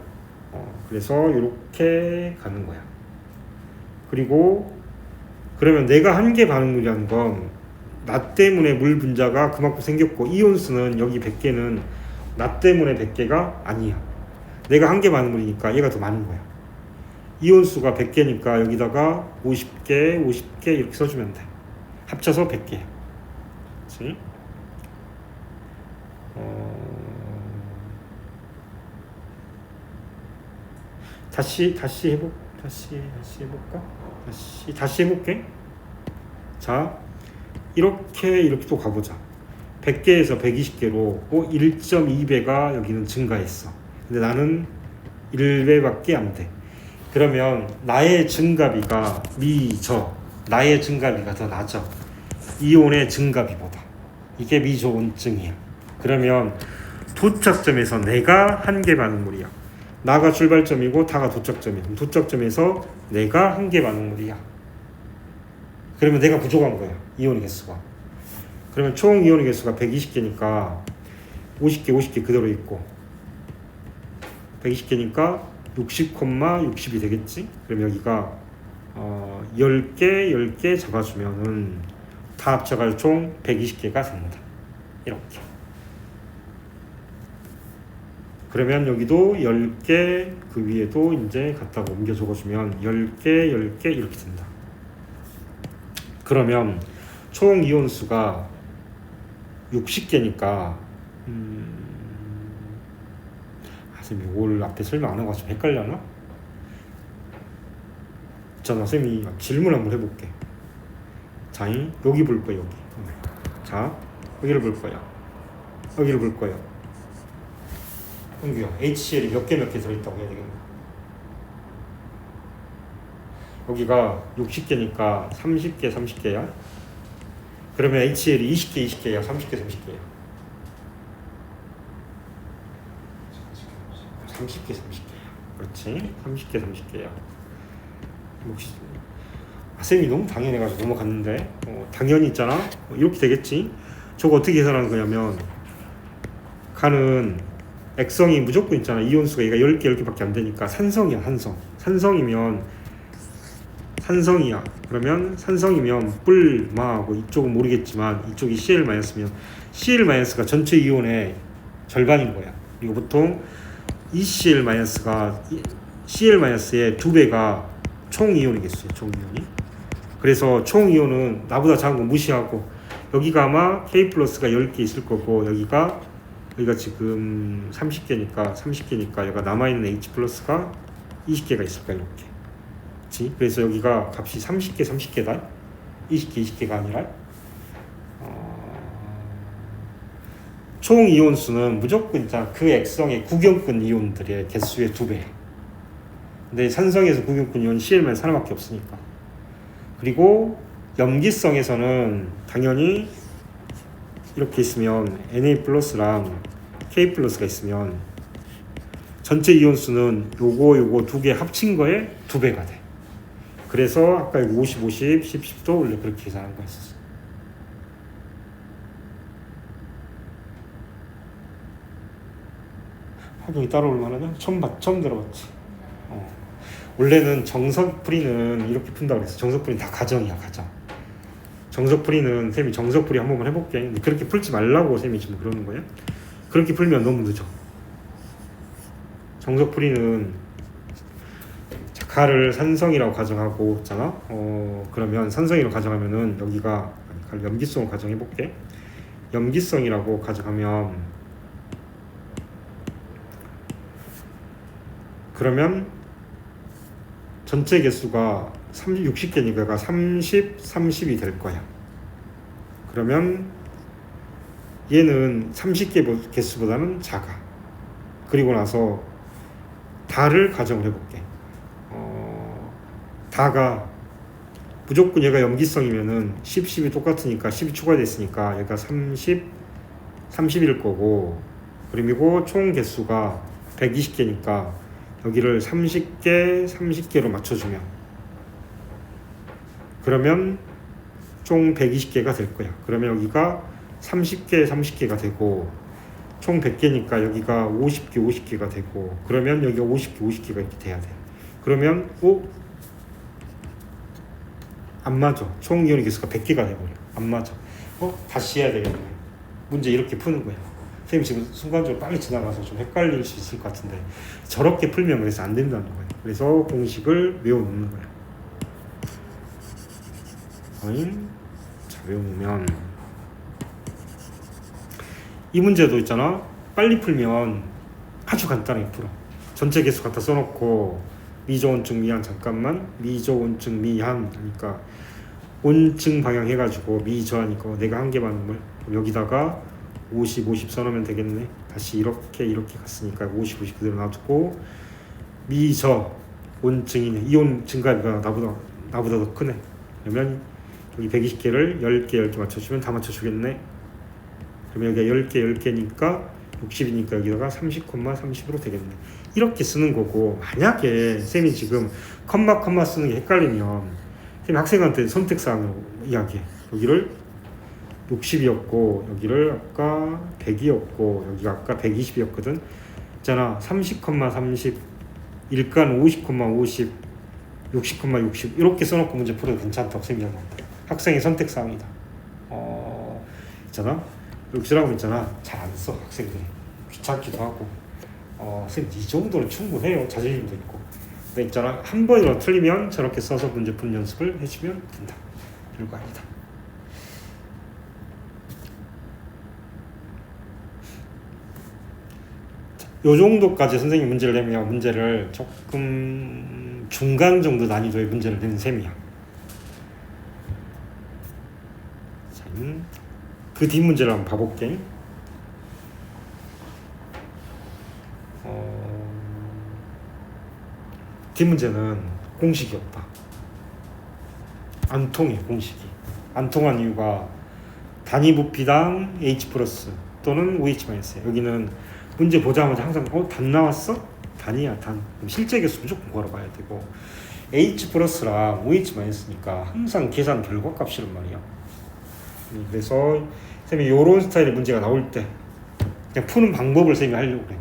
그래서 이렇게 가는 거야. 그리고 그러면 내가 한계 반응물이라는 건 나 때문에 물 분자가 그만큼 생겼고, 이온수는 여기 100개는 나 때문에 100개가 아니야. 내가 한계 반응물이니까 얘가 더 많은 거야. 이온수가 100개니까 여기다가 50개, 50개 이렇게 써주면 돼. 합쳐서 100개. 그렇지? 다시 해볼까? 다시 해볼게. 자, 이렇게 또 가보자. 100개에서 120개로 1.2배가 여기는 증가했어. 근데 나는 1배밖에 안 돼. 그러면 나의 증가비가 나의 증가비가 더 낮아. 이온의 증가비보다. 이게 미저온증이야. 그러면 도착점에서 내가 한계 반응물이야. 나가 출발점이고 다가 도착점이야. 도착점에서 내가 한계 반응물이야. 그러면 내가 부족한 거야. 이온의 개수가. 그러면 총 이온의 개수가 120개니까 50개 그대로 있고, 120개니까 60,60이 되겠지? 그럼 여기가 10개 잡아주면은 다 합쳐가지고 총 120개가 된다. 이렇게. 그러면 여기도 10개, 그 위에도 이제 갖다가 옮겨 적어주면 10개 이렇게 된다. 그러면 총 이온수가 60개니까 선생님 이걸 앞에 설명 안 하고 좀 헷갈려나? 자, 선생님이 질문 한번 해볼게. 자, 여기 볼 거야. 여기. 자, 여기를 볼 거야. 여기를 볼 거야. 은규야, HCl이 몇 개 들어있다고 해야 되겠네. 여기가 60개니까 30개야. 그러면 HCl이 20개야, 30개야. 30개야. 그렇지? 30개야. 혹시 쌤이 너무 당연해가지고 넘어갔는데, 당연히 있잖아. 이렇게 되겠지? 저거 어떻게 계산하는 거냐면, 가는 액성이 무조건 있잖아. 이온수가 얘가 10개밖에 안 되니까 산성이야. 산성이야. 그러면 산성이면 뿔마하고 이쪽은 모르겠지만 이쪽이 Cl-면 Cl-가 전체 이온의 절반인 거야. 그리고 보통 ECl-가 Cl-의 2배가 총 이온이겠어요. 총 이온이. 그래서 총 이온은 나보다 작은 거 무시하고, 여기가 아마 K+가 10개 있을 거고, 여기가 지금 30개니까 여기가 남아있는 H+가 20개가 있을 거야. 이렇게. 그치? 그래서 여기가 값이 30개다. 20개가 아니라. 총 이온수는 무조건 그 액성의 구경꾼 이온들의 개수의 2배. 근데 산성에서 구경꾼 이온 Cl-만 하나밖에 없으니까. 그리고 염기성에서는 당연히 이렇게 있으면 Na+랑 K+가 있으면 전체 이온수는 요거 2개 합친 거에 2배가 돼. 그래서 아까 50, 10도 원래 그렇게 계산한 거였어. 학용이 따라올 만하냐? 처음 들어봤지. 원래는 정석풀이는 이렇게 푼다고 그랬어. 정석풀이는 다 가정이야, 가정. 정석풀이는 쌤이 정석풀이 한 번만 해볼게. 근데 그렇게 풀지 말라고 쌤이 지금 그러는 거야. 그렇게 풀면 너무 늦어. 정석풀이는 가를 산성이라고 가정하고 있잖아. 그러면 산성이라고 가정하면은 여기가 염기성을 가정해볼게. 염기성이라고 가정하면 그러면 전체 개수가 60개니까 30이 될 거야. 그러면 얘는 30개 개수보다는 작아. 그리고 나서 다를 가정을 해볼게. 다가 무조건 얘가 염기성이면은 10, 10이 똑같으니까 10이 추가됐으니까 얘가 30일 거고, 그리고 총 개수가 120개니까 여기를 30개로 맞춰주면, 그러면 총 120개가 될 거야. 그러면 여기가 30개가 되고, 총 100개니까 여기가 50개가 되고, 그러면 여기가 50개가 이렇게 돼야 돼. 그러면 안 맞아. 총 이온의 개수가 100개가 돼버려. 안 맞아. 다시 해야 되겠네. 문제 이렇게 푸는 거야. 선생님 지금 순간적으로 빨리 지나가서 좀 헷갈릴 수 있을 것 같은데, 저렇게 풀면 그래서 안 된다는 거예요. 그래서 공식을 외워놓는 거야. 자, 외우면 이 문제도 있잖아. 빨리 풀면 아주 간단하게 풀어. 전체 개수 갖다 써놓고 미조온증 미한, 잠깐만, 미조온증 미한 하니까 온증 방향 해가지고 미저하니까 내가 한 개 반응을 여기다가 50 써놓으면 되겠네. 다시 이렇게 갔으니까 50 그대로 놔두고, 미저 온증이네. 이온 증가가 나보다 더 크네. 그러면 여기 120개를 10개 맞춰주면 다 맞춰주겠네. 그러면 여기가 10개니까 60이니까 여기다가 30,30으로 되겠네. 이렇게 쓰는 거고, 만약에 쌤이 지금 컴마 쓰는 게 헷갈리면 쌤이 학생한테 선택사항으로 이야기해. 여기를 60이었고 여기를 아까 100이었고 여기가 아까 120이었거든. 있잖아. 30,30 일간 50,50 60,60 이렇게 써놓고 문제 풀어도 괜찮다고 생각합니다. 학생의 선택사항이다. 있잖아. 이렇게 쓰라고 있잖아. 잘 안 써. 학생들이 귀찮기도 하고, 선생님 이 정도는 충분해요. 자존심도 있고. 근데 있잖아, 한 번이라도 틀리면 저렇게 써서 문제 푸는 연습을 해주면 된다. 별거 아니다. 요 정도까지 선생님 문제를 내면 문제를 조금 중간 정도 난이도의 문제를 내는 셈이야. 자, 그 뒷 문제를 한번 봐볼게. 뒷 문제는 공식이 없다. 안 통해. 공식이 안 통한 이유가 단위 부피당 H 플러스 또는 OH 마이너스야. 여기는 문제 보자마자 항상 단 나왔어? 단이야, 단. 그럼 실제 개수 무조건 걸어봐야 되고, H 플러스랑 OH 마이너스니까 항상 계산 결과값이란 말이야. 그래서 쌤이 요런 스타일의 문제가 나올 때 그냥 푸는 방법을 쌤이 하려고 그래.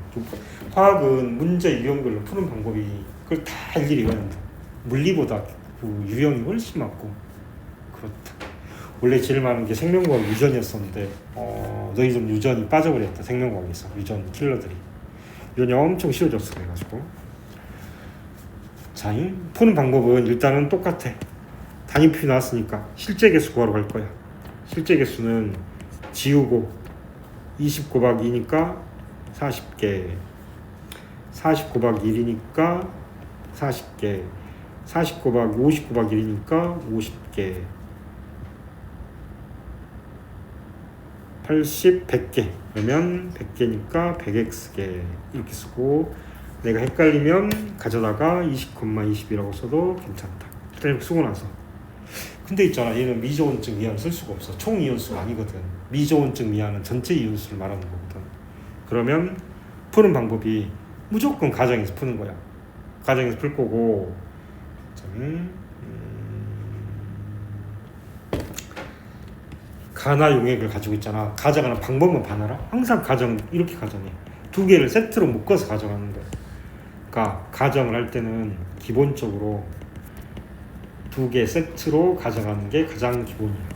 화학은 문제 유형별로 푸는 방법이 그걸 다 일일이 외워야 된다. 물리보다 그 유형이 훨씬 많고 그렇다. 원래 제일 많은 게 생명과학 유전이었었는데 너희 좀 유전이 빠져버렸다. 생명과학에서 유전 킬러들이. 유전이 엄청 쉬워졌어. 그래가지고 자, 푸는 방법은 일단은 똑같아. 단위표 나왔으니까 실제 개수 구하러 갈 거야. 실제 개수는 지우고 20 곱하기 2니까 40개, 40 곱하기 1이니까 40개, 40 곱하기 50 곱하기 1이니까 50개, 80, 100개. 그러면 100개니까 100x개 이렇게 쓰고, 내가 헷갈리면 가져다가 20,20이라고 써도 괜찮다. 일단 쓰고 나서. 근데 있잖아, 얘는 미조온증 미한을 쓸 수가 없어. 총 이온수가 아니거든. 미조온증 미한은 전체 이온수를 말하는 거거든. 그러면 푸는 방법이 무조건 가정에서 푸는 거야. 가정에서 풀 거고, 가나 용액을 가지고 있잖아. 가정하는 방법만 봐놔라. 항상 가정 이렇게 가정해. 두 개를 세트로 묶어서 가정하는 거야. 그러니까 가정을 할 때는 기본적으로 두 개 세트로 가정하는 게 가장 기본이야.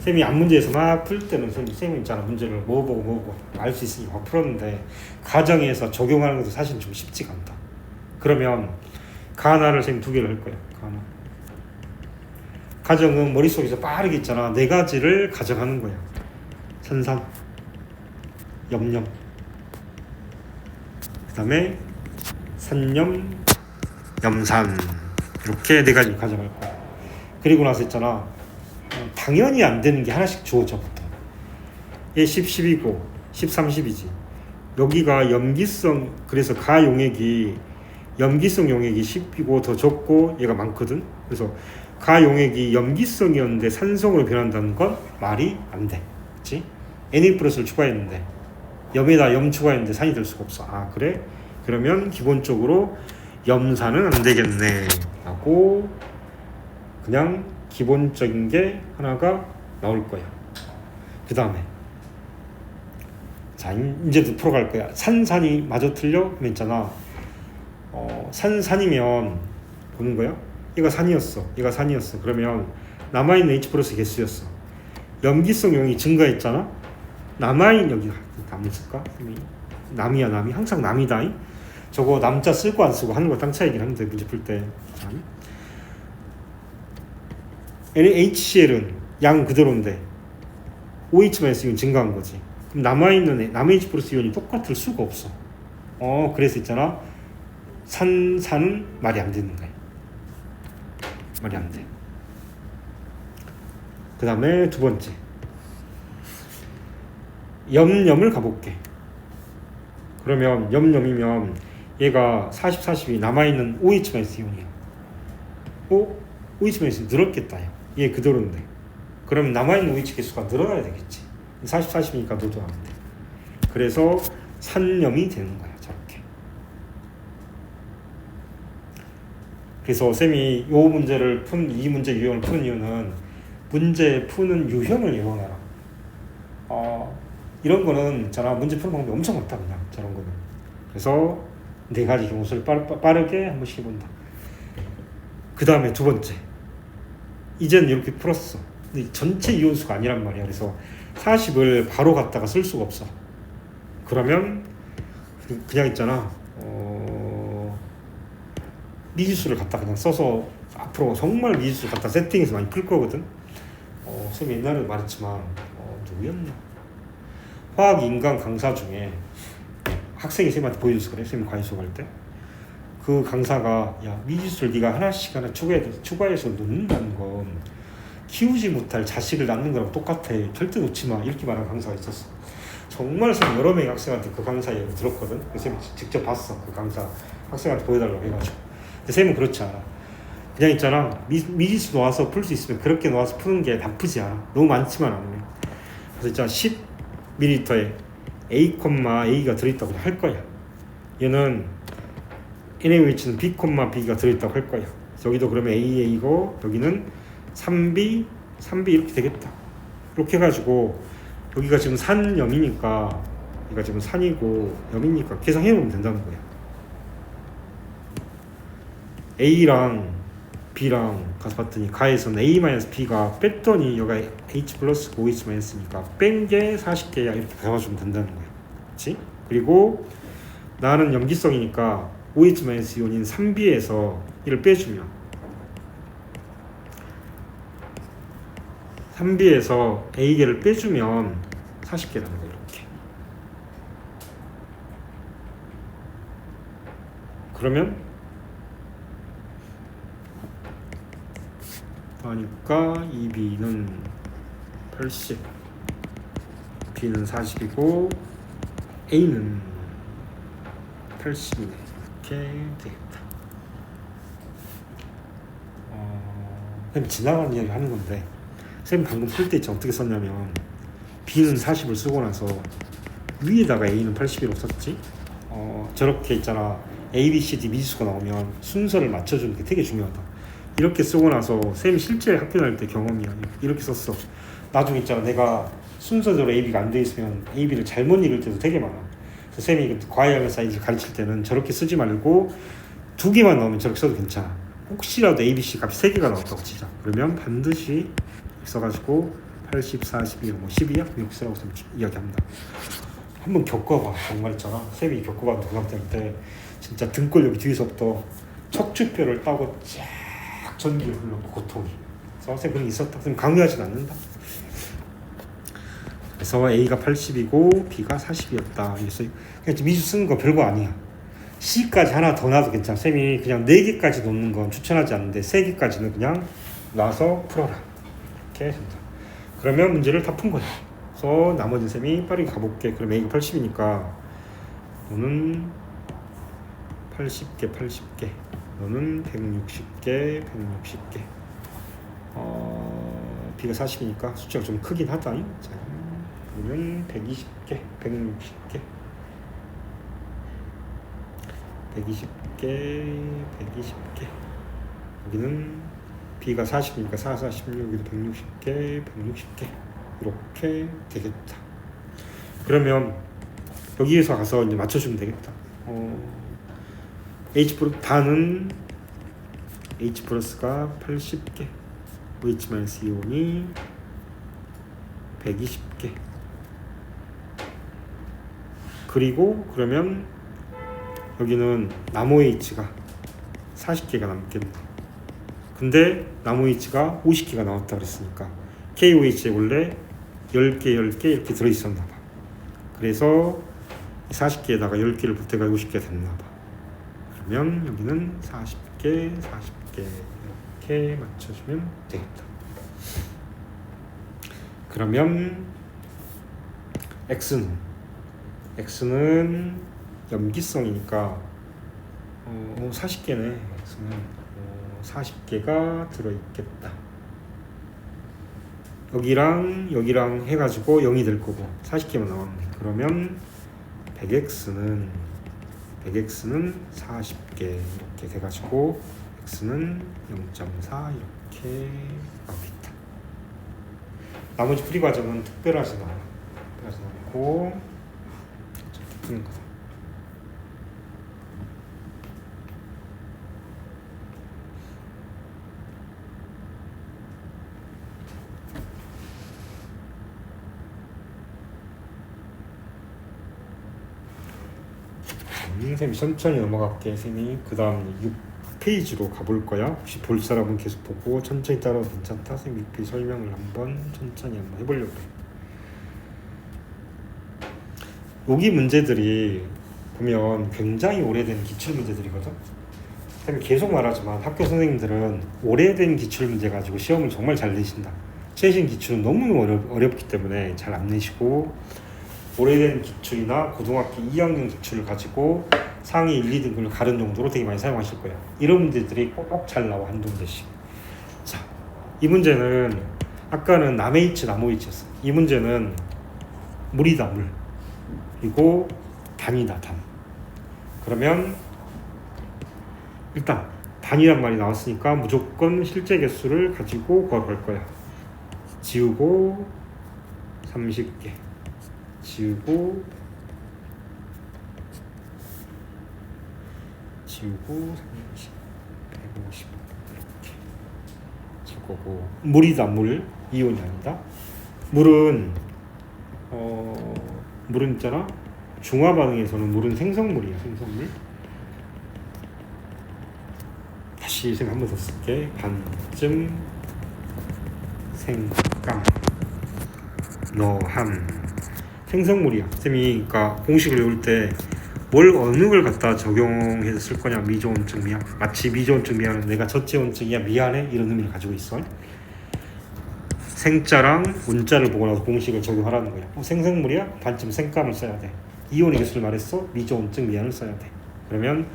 쌤이 앞문제에서 막 풀 때는 쌤이 있잖아, 문제를 뭐 보고 알 수 있으니까 막 풀었는데, 가정에서 적용하는 것도 사실 좀 쉽지가 않다. 그러면 가나를 쌤이 두 개를 할 거야. 가나. 가정은 머릿속에서 빠르게 있잖아. 네 가지를 가정하는 거야. 산산, 염염, 그 다음에 산염, 염산, 이렇게 네 가지를 가정할 거야. 그리고 나서 있잖아, 당연히 안 되는 게 하나씩 주어져. 보통 얘 10, 10이고 10, 30이지. 여기가 염기성, 그래서 가용액이 염기성 용액이 10이고 더 적고 얘가 많거든. 그래서 가용액이 염기성이었는데 산성으로 변한다는 건 말이 안 돼. 그치? Na 플러스를 추가했는데 염에다 염 추가했는데 산이 될 수가 없어. 아 그래? 그러면 기본적으로 염산은 안 되겠네 라고 그냥 기본적인 게 하나가 나올 거야. 그 다음에 자 이제도 풀어갈 거야. 산산이 마저 틀려? 그럼 있잖아. 산산이면 보는 거야. 얘가 산이었어. 얘가 산이었어. 그러면 남아있는 H 플러스 개수였어. 염기성 용이 증가했잖아. 남아있는 여기 남이 쓸까? 남이야 남이. 항상 남이다. 저거 남자 쓸고 안 쓰고 하는 거 땅 차이긴 한데 문제 풀 때. HCl은 양 그대로인데 OH-이온 증가한 거지. 그럼 남아있는 남H 플러스 이온이 똑같을 수가 없어. 그래서 있잖아. 산은 말이 안 되는 거야. 말이 안 돼. 그 다음에 두 번째. 염염을 가볼게. 그러면 염염이면 얘가 40, 40이 남아있는 OH-이온이야. OH-이온이 늘었겠다. 얘 그대로인데. 그러면 남아있는 OH 개수가 늘어나야 되겠지. 40, 40이니까 너도 안 돼. 그래서 산염이 되는 거야. 저렇게. 그래서 쌤이 요 문제를 이 문제 유형을 푸는 이유는 문제 푸는 유형을 이용해라. 이런 거는 있잖아. 문제 푸는 방법이 엄청 많다. 그냥 저런 거는. 그래서 네 가지 경우수를 빠르게 한 번씩 해본다. 그 다음에 두 번째. 이제는 이렇게 풀었어. 근데 전체 이온수가 아니란 말이야. 그래서 40을 바로 갖다가 쓸 수가 없어. 그러면 그냥 있잖아. 미지수를 갖다 그냥 써서 앞으로 정말 미지수 갖다 세팅해서 많이 풀 거거든. 쌤 옛날에 말했지만 누구였나? 화학 인간 강사 중에 학생이 쌤한테 보여줘서 그래. 쌤이 과외 수업할 때. 그 강사가 야 미지수를 네가 하나씩 추가해서 놓는다는 건 키우지 못할 자식을 낳는 거랑 똑같아. 절대 놓지 마. 이렇게 말하는 강사가 있었어. 정말 쌤 여러 명의 학생한테 그 강사 얘기 들었거든. 쌤이 직접 봤어. 그 강사 학생한테 보여달라고 해가지고. 근데 쌤은 그렇지 않아. 그냥 있잖아. 미지수 놓아서 풀 수 있으면 그렇게 놓아서 푸는 게 나쁘지 않아. 너무 많지만 않으면. 그래서 있잖아 10ml에 A,A가 들어있다고 할 거야. 얘는 NaOH는 B,B가 들어있다고 할 거야. 여기도 그러면 AA고 여기는 3B 이렇게 되겠다. 이렇게 해가지고 여기가 지금 산염이니까 여기가 지금 산이고 염이니까 계산해보면 된다는 거야. A랑 B랑 가서 봤더니 가에서는 A-B가 뺐더니 여기가 H 플러스 OH-니까 뺀 게 40개야. 이렇게 배워주면 된다는 거야. 그렇지? 그리고 나는 염기성이니까 OH-이온인 3B에서 이를 빼주면 3B에서 A개를 빼주면 40개라는 거야. 이렇게. 그러면 하니까 이 B는 80, B는 40이고 A는 80이네. 이렇게 되겠다. 그냥 지나가는 이야기 하는 건데 쌤 방금 풀 때 어떻게 썼냐면 B는 40을 쓰고 나서 위에다가 A는 80이라고 썼지. 저렇게 있잖아. A, B, C, D 미지수가 나오면 순서를 맞춰주는 게 되게 중요하다. 이렇게 쓰고 나서 쌤이 실제 학교 다닐 때 경험이야. 이렇게 썼어. 나중에 있잖아. 내가 순서대로 AB가 안 돼 있으면 AB를 잘못 읽을 때도 되게 많아. 그래서 쌤이 과외하면서 사이즈 가르칠 때는 저렇게 쓰지 말고 2개만 나오면 저렇게 써도 괜찮아. 혹시라도 A, B, C 값이 3개가 나왔다고 치자. 그러면 반드시 써가지고 80, 40, 뭐 10이야? 이렇게 쓰라고 쌤 이야기합니다. 한번 겪어봐. 정말 있잖아. 쌤이 겪어봤는데 고등학교 때 진짜 등골 여기 뒤에서부터 척추뼈를 따고 쫙 전기를 흘렀고 고통이. 그래서 쌤 그런 게 있었다. 쌤 강요하진 않는다. 그래서 A가 80이고 B가 40이었다. 그래서 그냥 미주 쓰는 거 별거 아니야. C까지 하나 더 놔도 괜찮아. 쌤이 그냥 4개까지 놓는 건 추천하지 않는데 3개까지는 그냥 놔서 풀어라. 이렇게 된다. 그러면 문제를 다 푼 거야. 그래서 나머지 쌤이 빠르게 가볼게. 그럼 A가 80이니까 너는 80개, 80개. 너는 160개, 160개. B가 40이니까 숫자가 좀 크긴 하다. 자, 그러면 120개, 160개, 120개. 여기는 B가 40이니까 4, 46, 여기도 160개, 160개 이렇게 되겠다. 그러면 여기에서 가서 이제 맞춰주면 되겠다. H 반은 H 플러스가 80개, OH 마이너스 이온이 120개. 그리고 그러면 여기는 나무 H가 40개가 남겠네. 근데 나무 H가 50개가 나왔다 그랬으니까 KOH에 원래 10개, 10개 이렇게 들어있었나 봐. 그래서 40개에다가 10개를 보태가 50개가 됐나 봐. 그러면 여기는 40개, 40개 이렇게 맞춰주면 되겠다. 그러면 X는 염기성이니까 40개네. X는 40개가 들어있겠다. 여기랑 해가지고 0이 될 거고 40개만 나왔네. 그러면 100X는 40개 이렇게 돼가지고 X는 0.4 이렇게 나오겠다. 나머지 풀이 과정은 특별하지 않고 이렇게 푸는 거다. 쌤이 천천히 넘어갈게. 쌤이 그 다음 6페이지로 가볼 거야. 혹시 볼 사람은 계속 보고 천천히 따라도 괜찮다. 쌤 6페이지 설명을 천천히 한번 해보려고 해. 여기 문제들이 보면 굉장히 오래된 기출문제들이거든. 쌤이 계속 말하지만 학교 선생님들은 오래된 기출문제 가지고 시험을 정말 잘 내신다. 최신 기출은 너무 어렵기 때문에 잘 안 내시고, 오래된 기출이나 고등학교 2학년 기출을 가지고 상위 1, 2등급을 가른 정도로 되게 많이 사용하실 거예요. 이런 문제들이 꼭 잘 나와, 한두 문제씩. 자, 이 문제는 아까는 남H, 남OH였어. 이 문제는 물이다, 물. 그리고 단이다, 단. 그러면 일단 단이란 말이 나왔으니까 무조건 실제 개수를 가지고 구할 거야. 지우고 30개. 지우고 30, 150 이렇게 칠 거고, 물이다, 물. 이온이 아니다. 물은 있잖아. 중화 반응에서는 물은 생성물이야, 생성물. 다시 한 번 더 쓸게. 반쯤 생감 너함. 생성물이야. 쌤이 그러니까 공식을 외울 때 뭘 어느 걸 갖다 적용해서 쓸 거냐. 미조온증 미약. 마치 미조온증 미약은 내가 저체온증이야 미안해 이런 의미를 가지고 있어. 생자랑 온자를 보고 나서 공식을 적용하라는 거야. 생성물이야? 반쯤 생감을 써야 돼. 이온의 개수를 말했어? 미조온증 미약을 써야 돼. 그러면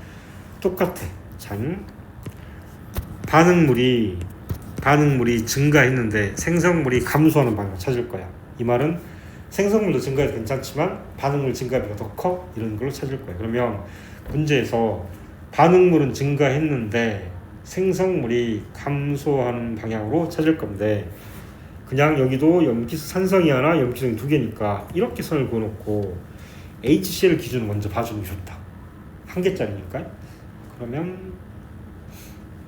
똑같아. 장 반응물이 증가했는데 생성물이 감소하는 방향을 찾을 거야. 이 말은 생성물도 증가해도 괜찮지만 반응물 증가비가 더 커? 이런 걸로 찾을 거예요. 그러면 문제에서 반응물은 증가했는데 생성물이 감소하는 방향으로 찾을 건데, 그냥 여기도 염기수 산성이 하나, 염기성이 두 개니까 이렇게 선을 그어놓고 HCl 기준을 먼저 봐주는 게 좋다. 한 개짜리니까. 그러면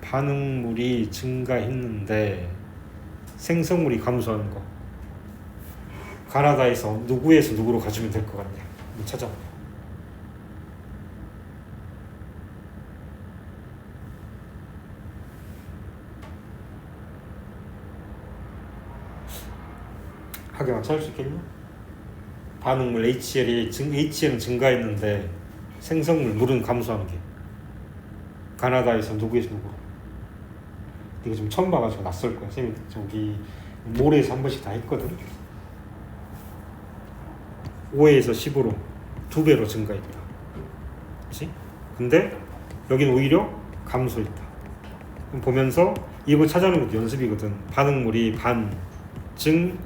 반응물이 증가했는데 생성물이 감소하는 거, 가나다에서 누구에서 누구로 가주면 될 것 같냐. 한번 찾아보자. 하게만 찾을 수 있겠냐? 반응물 HCl은 증가했는데 생성물, 물은 감소하는 게 가나다에서 누구에서 누구로. 이거 좀 처음 봐가지고 낯설 거야. 쌤이 저기 모레에서 한 번씩 다 했거든. 5에서 10으로 2배로 증가했다. 그렇지? 근데 여기는 오히려 감소했다. 보면서 이거 찾아오는 것도 연습이거든. 반응물이 반, 증,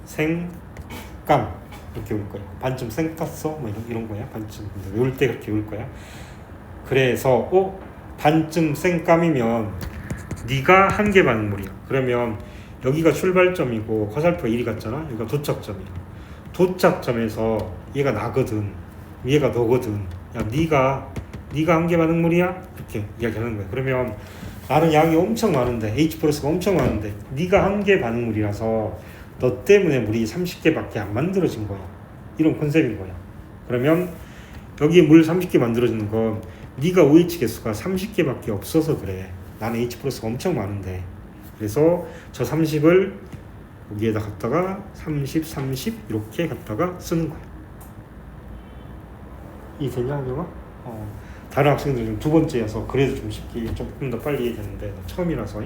생, 감 이렇게 올 거야. 반쯤 생 깠어? 뭐 이런 거야. 반쯤. 근데 외울 때 그렇게 외울 거야. 그래서 반쯤 생 감이면 네가 한계 반응물이야. 그러면 여기가 출발점이고 화살표가 1이 같잖아. 여기가 도착점이야. 도착점에서 얘가 나거든. 얘가 너거든. 야, 네가 한계 반응물이야? 이렇게 이야기하는 거야. 그러면 나는 양이 엄청 많은데 H 플러스가 엄청 많은데 네가 한계 반응물이라서 너 때문에 물이 30개밖에 안 만들어진 거야. 이런 컨셉인 거야. 그러면 여기 물 30개 만들어지는 건 네가 OH 개수가 30개밖에 없어서 그래. 나는 H 플러스가 엄청 많은데. 그래서 저 30을 여기에다 갖다가 30, 30 이렇게 갖다가 쓰는 거야. 이 되냐, 형아? 다른 학생들은 두 번째여서 그래도 좀 쉽게 조금 더 빨리 이해되는데 처음이라서.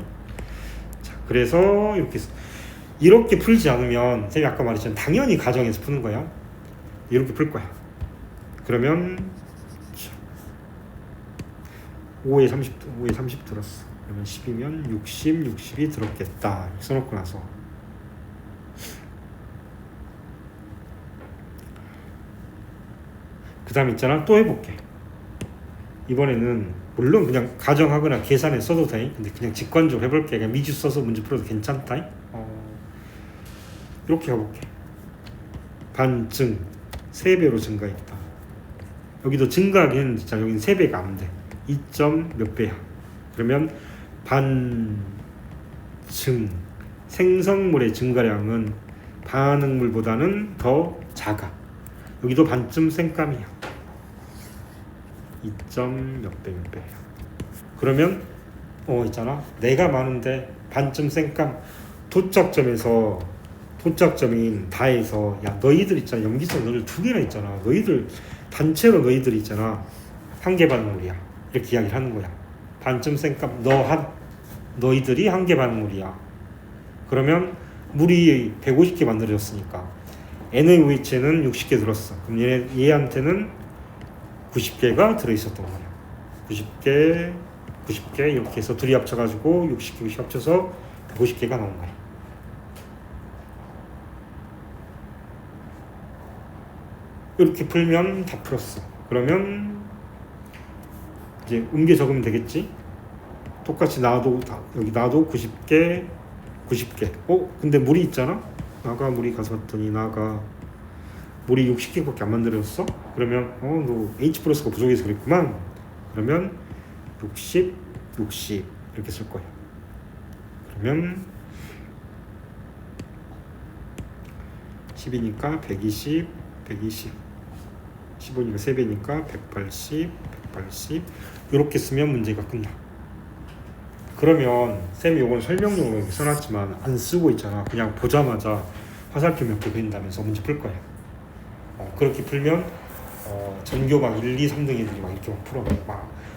자, 그래서 이렇게 풀지 않으면 쌤이 아까 말했지만 당연히 가정에서 푸는 거야. 이렇게 풀 거야. 그러면 5에 30 들었어. 그러면 10이면 60이 들었겠다. 써놓고 나서 그 다음 있잖아. 또 해볼게. 이번에는 물론 그냥 가정하거나 계산해 써도 돼. 근데 그냥 직관적으로 해볼게. 그냥 미주 써서 문제 풀어도 괜찮다. 이렇게 해볼게. 반증 3배로 증가했다. 여기도 증가하긴 진짜 여기는 3배가 안 돼. 2점 몇 배야. 그러면 반증 생성물의 증가량은 반응물보다는 더 작아. 여기도 반쯤 생감이야. 2점 몇 배야. 그러면 있잖아. 내가 많은데 반쯤 생감. 도착점인 다에서 야 너희들 있잖아. 염기성 너희들 2개나 있잖아. 너희들 단체로 너희들 있잖아. 한계 반응물이야. 이렇게 이야기를 하는 거야. 반쯤 생감. 너희들이 한계 반응물이야. 그러면 물이 150개 만들어졌으니까 NaOH에는 60개 들었어. 그럼 얘한테는 90개가 들어있었던 거야. 90개 이렇게 해서 둘이 합쳐가지고 60개 합쳐서 150개가 나온 거야. 이렇게 풀면 다 풀었어. 그러면 이제 옮겨 적으면 되겠지? 똑같이 여기 나도 90개 근데 물이 있잖아? 물이 가서 봤더니 물이 60개밖에 안 만들어졌어? 그러면 너 H 플러스가 부족해서 그랬구만. 그러면 60 이렇게 쓸 거야. 그러면 10이니까 120 15니까 3배니까 180 이렇게 쓰면 문제가 끝나. 그러면 쌤이 이건 설명용으로 이렇게 써놨지만 안 쓰고 있잖아. 그냥 보자마자 화살표 몇 개 그린다면서 문제 풀 거야. 그렇게 풀면 전교 막 1, 2, 3등 애들이 막 이렇게 막 풀어.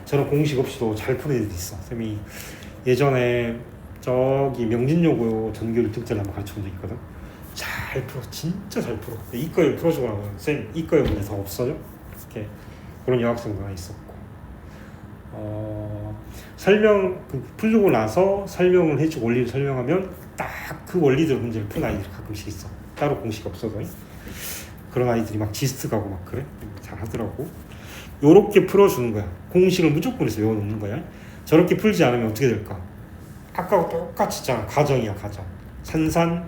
저런 공식 없이도 잘 푸는 애들이 있어. 쌤이 예전에 저기 명진여고 전교 1등짜리 한번 가르쳐본 적 있거든. 잘 풀어. 진짜 잘 풀어. 이과에 풀어주고 나면 쌤 이과에 문제 다 없어져? 이렇게 그런 여학생도 하나 있었고. 풀고 나서 설명을 해주고 원리를 설명하면 딱 그 원리대로 문제를 푸는 아이들이 가끔씩 있어. 따로 공식이 없어서. 그런 아이들이 막 지스트 가고 막 그래. 잘 하더라고. 요렇게 풀어주는 거야. 공식을 무조건 해서 외워놓는 거야. 저렇게 풀지 않으면 어떻게 될까? 아까와 똑같이 있잖아. 가정이야, 가정. 산산,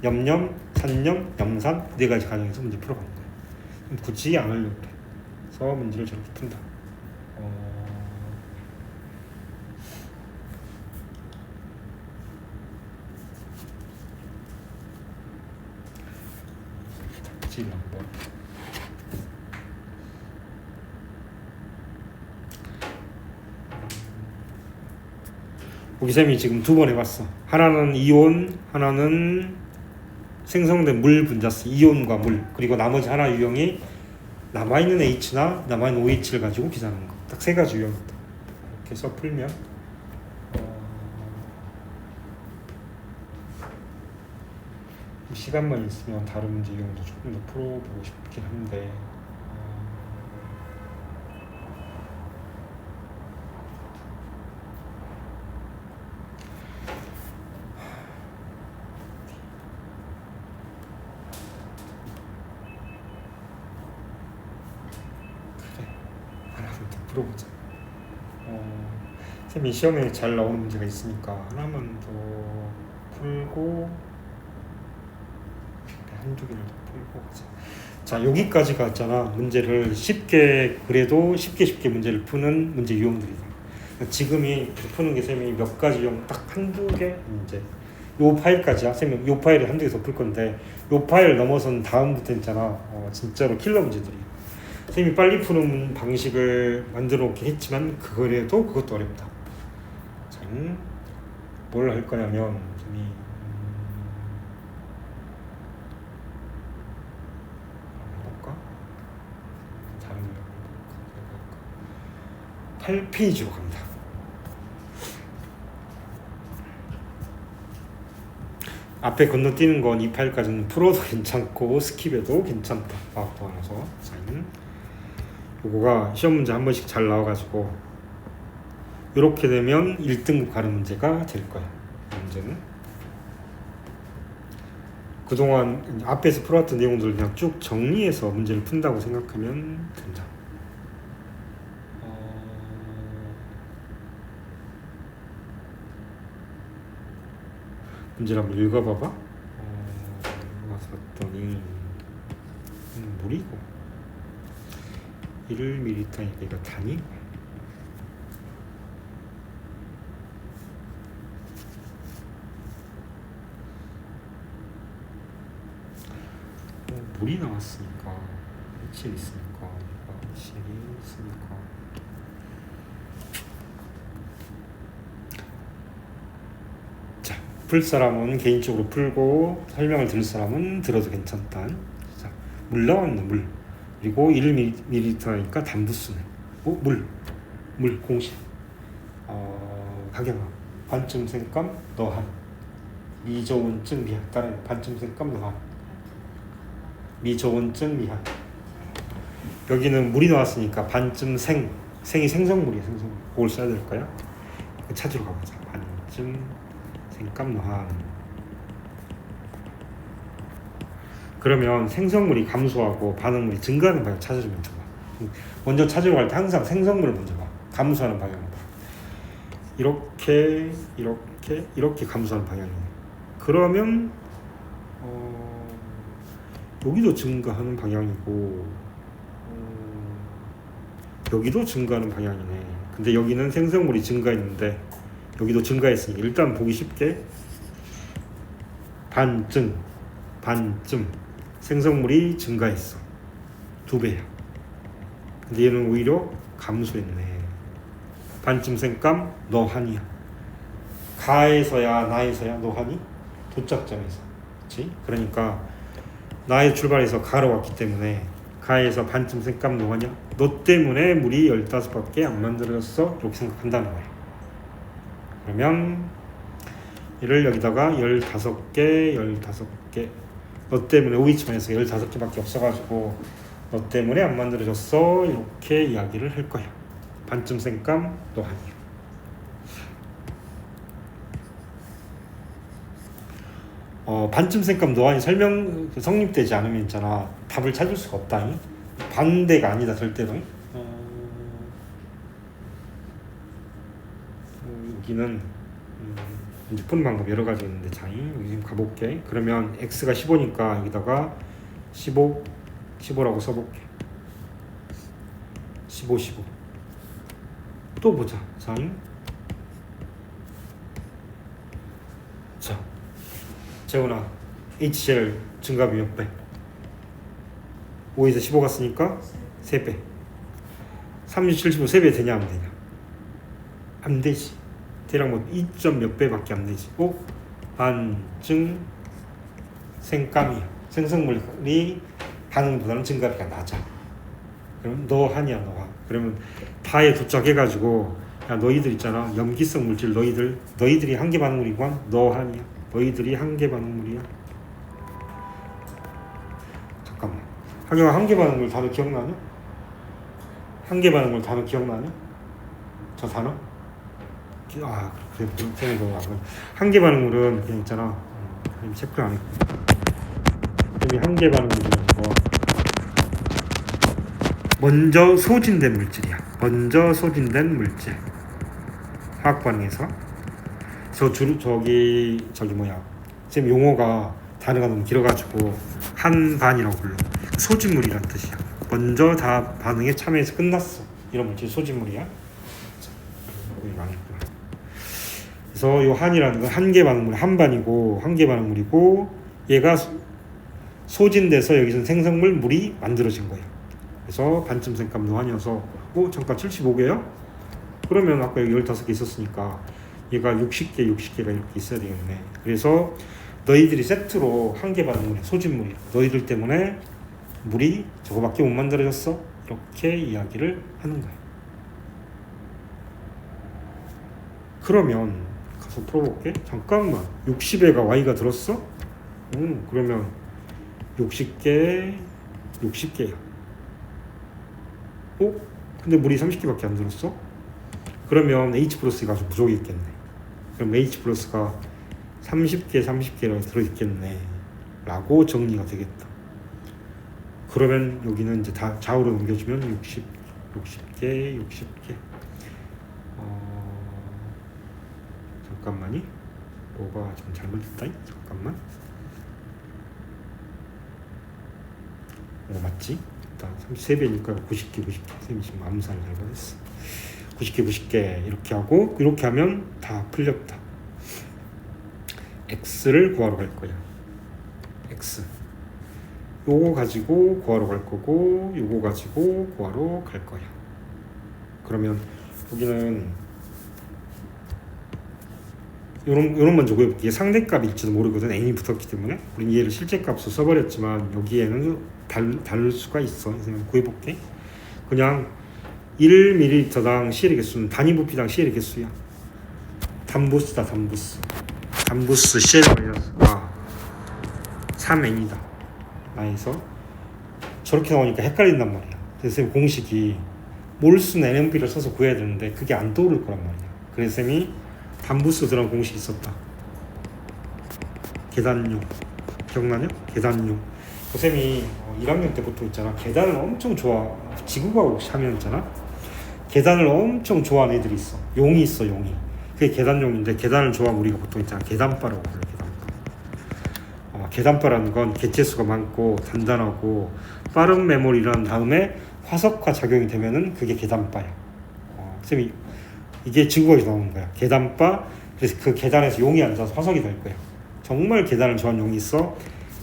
염염, 산염, 염산 4가지 가정에서 문제 풀어가는 거야. 굳이 안 하려고 그래. 그래서 문제를 저렇게 푼다. 한번 우기쌤이 지금 2번 해봤어. 하나는 이온, 하나는 생성된 물 분자수, 이온과 물. 그리고 나머지 하나 유형이 남아있는 H나 남아있는 OH를 가지고 계산하는 거. 딱 3가지 유형이다. 이렇게 해서 풀면 시간만 있으면 다른 문제 유형도 조금 더 풀어보고 싶긴 한데 들어보자. 쌤이 시험에 잘 나오는 문제가 있으니까 하나만 더 풀고 한두 개를 더 풀고 가자. 자, 여기까지 갔잖아. 문제를 쉽게, 그래도 쉽게 문제를 푸는 문제 유형들이다. 지금이 푸는 게 쌤이 몇 가지 유형 딱 한두 개 문제. 요 파일까지야. 쌤이 요 파일을 한두 개 더 풀 건데 요 파일 넘어선 다음부터 있잖아. 진짜로 킬러 문제들이. 쌤이 빨리 푸는 방식을 만들어 놓긴 했지만 그거래도 그것도 어렵다. 자, 뭘 할 거냐면 쌤이 해볼까? 다른 거 해볼까? 8페이지로 갑니다. 앞에 건너뛰는 건 이 파일까지는 풀어도 괜찮고 스킵해도 괜찮다. 과학도 알아서. 자, 요거가 시험 문제 한 번씩 잘 나와가지고 이렇게 되면 1등급 가는 문제가 될 거야. 문제는 그동안 앞에서 풀어왔던 내용들을 그냥 쭉 정리해서 문제를 푼다고 생각하면 된다. 문제를 한번 읽어봐봐. 와서 봤더니 물이고 1ml니까 이거 단위? 물이 나왔으니까 H이 있으니까 H이 있으니까 자, 풀 사람은 개인적으로 풀고 설명을 들을 사람은 들어도 괜찮다. 자, 물 나왔네. 물. 그리고 1ml니까 단부수네. 물 공식. 각양화 반쯤생감 너한 미저온증 미한. 따라해. 반쯤생감 너한 미저온증 미한. 여기는 물이 나왔으니까 반쯤생. 생이 생성물이야. 생성물. 그걸 써야 될 거야. 찾으러 가보자. 반쯤생감 너한. 그러면 생성물이 감소하고 반응물이 증가하는 방향 찾아주면 좋아. 먼저 찾으러 갈 때 항상 생성물을 먼저 봐. 감소하는 방향을 봐. 이렇게 감소하는 방향이네. 그러면 여기도 증가하는 방향이고 여기도 증가하는 방향이네. 근데 여기는 생성물이 증가했는데 여기도 증가했으니 일단 보기 쉽게 반쯤 생성물이 증가했어. 2배야. 근데 얘는 오히려 감소했네. 반쯤 생감 너한이야. 가에서야 나에서야 너한이? 도착점에서. 그치? 그러니까 나의 출발에서 가로 왔기 때문에 가에서 반쯤 생감 너하냐? 너 때문에 물이 15밖에 안 만들어졌어. 이렇게 생각한다는 거야. 그러면 얘를 여기다가 15개 너 때문에 오이치만에서 15개밖에 없어가지고 너 때문에 안 만들어졌어. 이렇게 이야기를 할 거야. 반쯤 생감 너하니야. 반쯤 생감 너하니 설명 성립되지 않으면 있잖아. 답을 찾을 수가 없다니. 반대가 아니다 절대로. 여기는 이제 푸는 방법 여러 가지 있는데 자이 여기 지금 가볼게. 그러면 x가 15니까 여기다가 15라고 써볼게. 15 또 보자. 자이 자 재훈아 HCl 증가비 몇 배? 5에서 15 갔으니까 3배. 37, 15 3배 되냐 안 되냐? 안 되지. 대략 뭐 2점 몇 배밖에 안 되지. 반증 생감이야. 생성물이 반응보다는 증가비가 낮아. 그럼 너하냐 너하. 그러면 다에 도착해가지고 야 너희들 있잖아. 염기성 물질 너희들이 한계 반응물이구만. 너하냐. 너희들이 한계 반응물이야. 잠깐만. 하경아 한계 반응물 단어 기억나냐? 한계 반응물 단어 기억나냐? 저 단어? 그래 한계 반응물은 그냥 있잖아. 체크 안 했고. 여기 한계 반응물은 뭐 먼저 소진된 물질이야. 먼저 소진된 물질 화학 반응에서 저기 뭐야 지금 용어가 단어가 너무 길어가지고 한반이라고 불러. 소진물이란 뜻이야. 먼저 다 반응에 참여해서 끝났어. 이런 물질 소진물이야. 여기 망했구나. 그래서 요 한이라는 건 한계 반응물 한반이고 한계 반응물이고 얘가 소진돼서 여기서 생성물 물이 만들어진 거야. 그래서 반쯤 생값 노한이어서 잠깐 75개요? 그러면 아까 여기 15개 있었으니까 얘가 60개가 이렇게 있어야 되겠네. 그래서 너희들이 세트로 한계 반응물이야. 소진물이야. 너희들 때문에 물이 저거밖에 못 만들어졌어. 이렇게 이야기를 하는 거야. 그러면 가서 풀어볼게. 잠깐만 60에가 Y가 들었어? 그러면 60개야. 근데 물이 30개밖에 안 들었어? 그러면 H 플러스가 아주 부족이 있겠네. 그럼 H 플러스가 30개라 들어있겠네 라고 정리가 되겠다. 그러면 여기는 이제 다 좌우로 넘겨주면 60개 잠깐만이 뭐가 좀 잘못됐다. 잠깐만. 맞지? 일단 33배니까 90개 쌤이 지금 암산을 잘못했어. 90개 이렇게 하고 이렇게 하면 다 풀렸다. X를 구하러 갈 거야. X 요거 가지고 구하러 갈 거고 요거 가지고 구하러 갈 거야. 그러면 여기는 요런 먼저 구해볼게. 이게 상대값일지도 모르거든. n이 붙었기 때문에 우린 얘를 실제값으로 써버렸지만 여기에는 다를 수가 있어. 그래서 구해볼게. 그냥 1ml당 CL의 개수는 단위 부피당 CL의 개수야. 단부스다. 단부스 CL-가 3n이다. 나에서 저렇게 나오니까 헷갈린단 말이야. 그래서 공식이 몰수는 NMP를 써서 구해야 되는데 그게 안 떠오를 거란 말이야. 그래서 쌤이 단부스 들어간 공식이 있었다. 계단용 기억나냐? 계단용. 쌤이 1학년 때부터 있잖아. 계단을 엄청 지구과학 하면있잖아. 계단을 엄청 좋아하는 애들이 있어. 용이 있어. 용이. 그게 계단용인데 계단을 좋아하면 우리가 보통 있잖아. 계단바라고 불러. 계단바라는 건 개체수가 많고 단단하고 빠른 메모리라는 다음에 화석화 작용이 되면은 그게 계단바야. 쌤이 이게 지구과학에서 나오는 거야. 계단바. 그래서 그 계단에서 용이 앉아서 화석이 될 거야. 정말 계단을 좋아하는 용이 있어.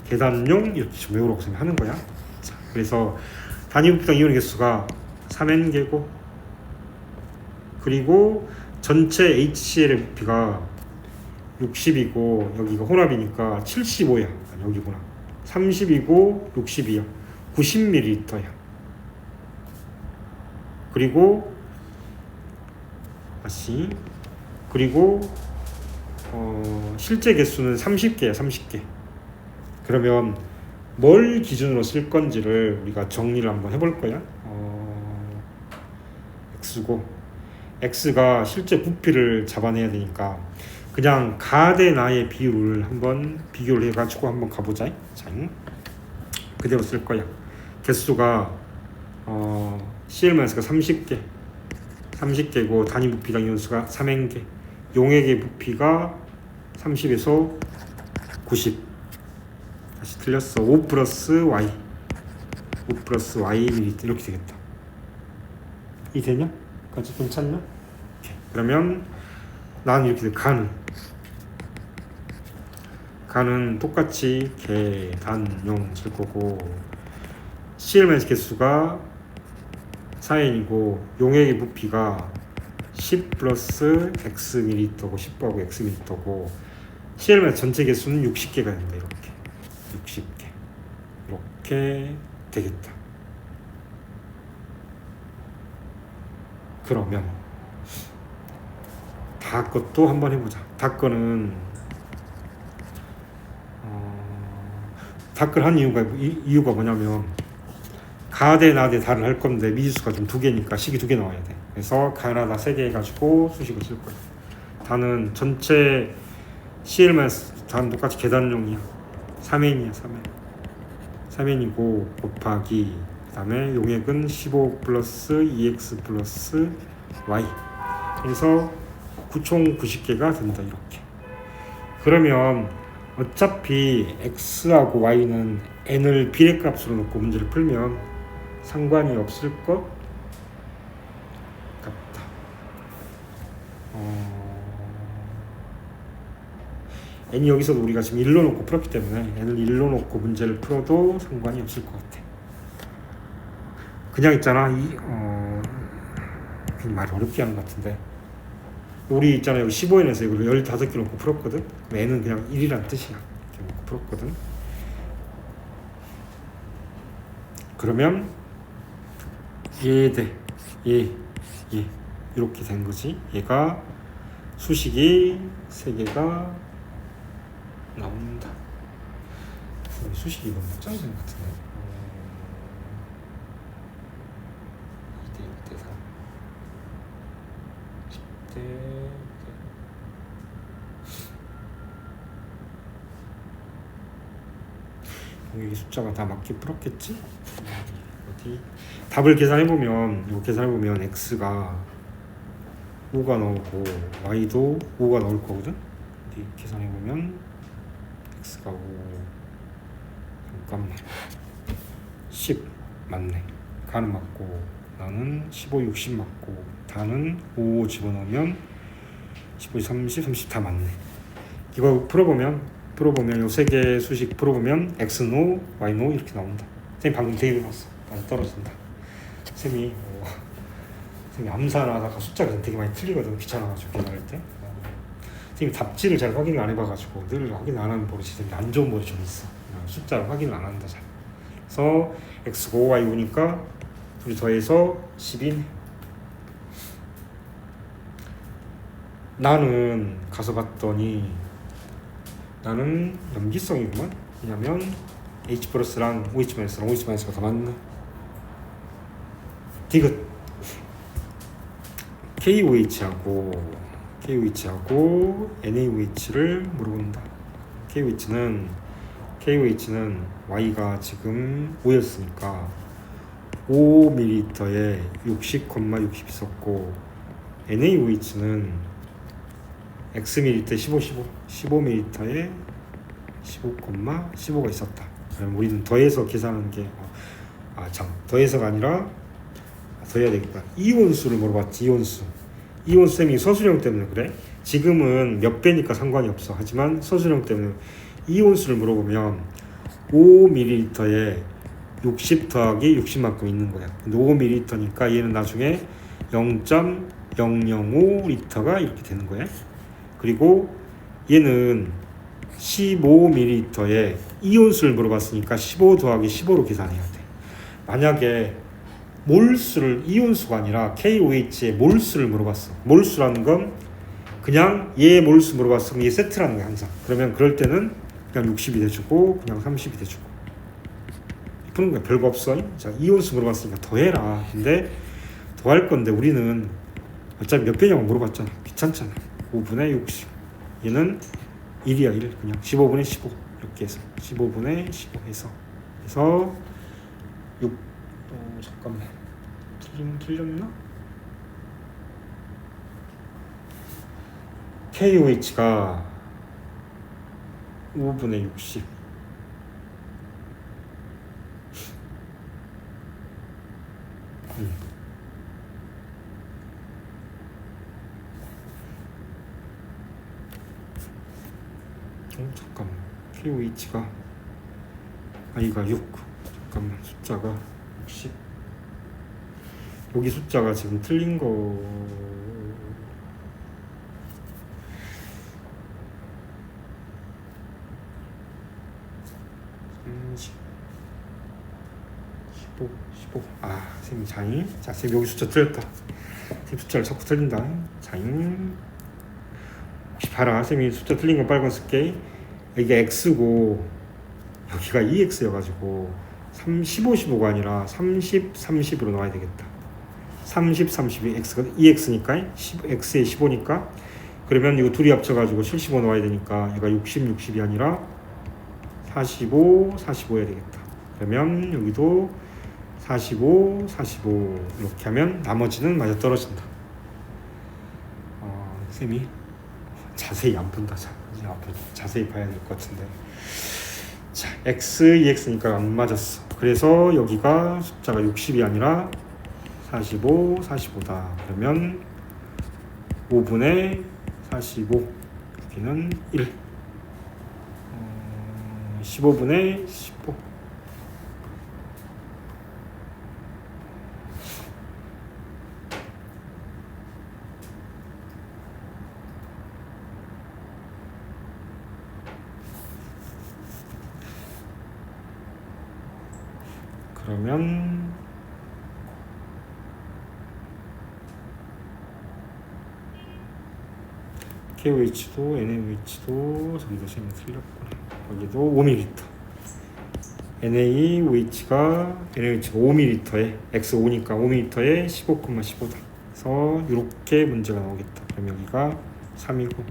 계단용 이렇게 좀 외우라고 쌤이 하는 거야. 자, 그래서 단위 부피당 이온의 개수가 3n개고 그리고 전체 HCl의 부피가 60이고 여기가 혼합이니까 75야. 여기구나. 30이고 60이야. 90ml야. 그리고 실제 개수는 30개야. 30개. 그러면 뭘 기준으로 쓸 건지를 우리가 정리를 한번 해볼 거야. X고 X가 실제 부피를 잡아내야 되니까 그냥 가 대 나의 비율을 한번 비교를 해가지고 한번 가보자. 자, 그대로 쓸 거야. 개수가 CL-가 30개고 단위 부피당 이온수가 3n개. 용액의 부피가 30에서 90. 다시 틀렸어. 5 플러스 Y ml 이렇게 되겠다. 이 되냐? 까지 괜찮냐? 오케이. 그러면 나는 이렇게 돼. 가는 똑같이 계단용 쓸 거고 CL- 개수가 4n이고 용액의 부피가 10 플러스 Xml고 10하고 Xml고 CL- 전체 개수는 60개가 된다. 이렇게 60개 이렇게 되겠다. 그러면 다 것도 한번 해보자. 다 거는 다걸 한 이유가 뭐냐면 가 대 나 대 다를 할 건데 미지수가 좀 2개니까 식이 2개 나와야 돼. 그래서 가나 다 3개 해가지고 수식을 쓸 거야. 다는 전체 CL- 다는 똑같이 계단용이야. 3n이야. 3n이고 곱하기 그 다음에 용액은 15 플러스 2x 플러스 y 그래서 총 90개가 된다. 이렇게. 그러면 어차피 x하고 y는 n을 비례값으로 놓고 문제를 풀면 상관이 없을 것 같다. n이 여기서도 우리가 지금 1로 놓고 풀었기 때문에 n을 1로 놓고 문제를 풀어도 상관이 없을 것 같아. 그냥 있잖아. 말 어렵게 하는 것 같은데 우리 있잖아요. 15n에서 이걸 15개 놓고 풀었거든. n은 그냥 1이란 뜻이야. 이렇게 놓고 풀었거든. 그러면 얘 이렇게 된 거지. 얘가 수식이 3개가 나온다. 수식이 너무 짱된 것 같은데. 2대 3 10대 여기 숫자가 다 맞게 풀었겠지? 어디 답을 계산해보면 이거 계산해보면 x가 5가 나오고 y도 5가 나올 거거든? 어디 계산해보면 x가 5 잠깐만 10 맞네. 가는 맞고 나는 15, 60 맞고 다는 5 집어넣으면 15, 30, 30 다 맞네. 이거 풀어보면 요 3개 수식 풀어보면 x노, y노 이렇게 나온다. 쌤이 방금 대입해봤어. 맞아 떨어진다. 쌤이 암산하다가 숫자가 되게 많이 틀리거든. 귀찮아가지고 계산할 때. 쌤이 답지를 잘 확인을 안 해봐가지고 늘 확인 안 하는 버릇이 되게 안 좋은 버릇이 좀 있어. 숫자를 확인을 안 한다 잘. 그래서 x가 5, y 5니까 둘이 더해서 10인. 나는 가서 봤더니 나는 염기성이구만. 왜냐면 H 플러스랑 OH 마이너스랑 OH 마이너스가 더 맞네. 디귿 KOH하고 NaOH를 물어본다. KOH는 Y가 지금 5였으니까 5ml에 60,60 있었고 NaOH는 Xml에 15ml에 15,15가 있었다. 그럼 우리는 더해서 계산하는 게 더해서가 아니라 더해야 되겠다. 이온수를 물어봤지. 이온수 쌤이 서술형 때문에 그래. 지금은 몇 배니까 상관이 없어. 하지만 서술형 때문에 이온수를 물어보면 5ml에 60 더하기 60만큼 있는 거야. 근데 5ml니까 얘는 나중에 0.005L가 이렇게 되는 거야. 그리고 얘는 15ml에 이온수를 물어봤으니까 15 더하기 15로 계산해야 돼. 만약에 몰수를 이온수가 아니라 KOH의 몰수를 물어봤어. 몰수라는 건 그냥 얘 몰수 물어봤어. 그럼 얘 세트라는 거야 항상. 그러면 그럴 때는 그냥 60이 돼주고 그냥 30이 돼주고 푸는 거야. 별거 없어. 자, 이온수 물어봤으니까 더해라. 근데 더할 건데 우리는 어차피 몇 배냐고 물어봤잖아. 귀찮잖아. 5분의 60. 얘는 1이야 1. 그냥 15분의 15 이렇게 해서 15분의 15 해서 6. 잠깐만 틀렸나? KOH가 5분의 60 잠깐만 KOH가 I가 6 잠깐만 숫자가 60 여기 숫자가 지금 틀린 거 30 15 선생님 자인. 자, 선생님 여기 숫자 틀렸다. 선생님 숫자를 자꾸 틀린다. 자인. 혹시 봐라. 선생님이 숫자 틀린 거 빨간 쓸게. 이게 X고 여기가 2X여가지고 15, 15가 아니라 30, 30으로 나와야 되겠다. 30, 30이 X가 2X니까 X에 15니까 그러면 이거 둘이 합쳐가지고 75 나와야 되니까 얘가 60, 60이 아니라 45, 45 해야 되겠다. 그러면 여기도 45, 45 이렇게 하면 나머지는 맞아떨어진다. 쌤이 자세히 안 본다. 자세히 봐야 될 것 같은데. 자, x, 2x니까 안 맞았어. 그래서 여기가 숫자가 60이 아니라 45, 45다. 그러면 5분의 45, 여기는 1. 15분의 15. 그러면 KOH도 NaOH도 저기도 셈이 틀렸구나. 여기도 5ml. NaOH가 5ml에 x 5니까 5m에 15,15다. 그래서 이렇게 문제가 나오겠다. 그럼 여기가 329,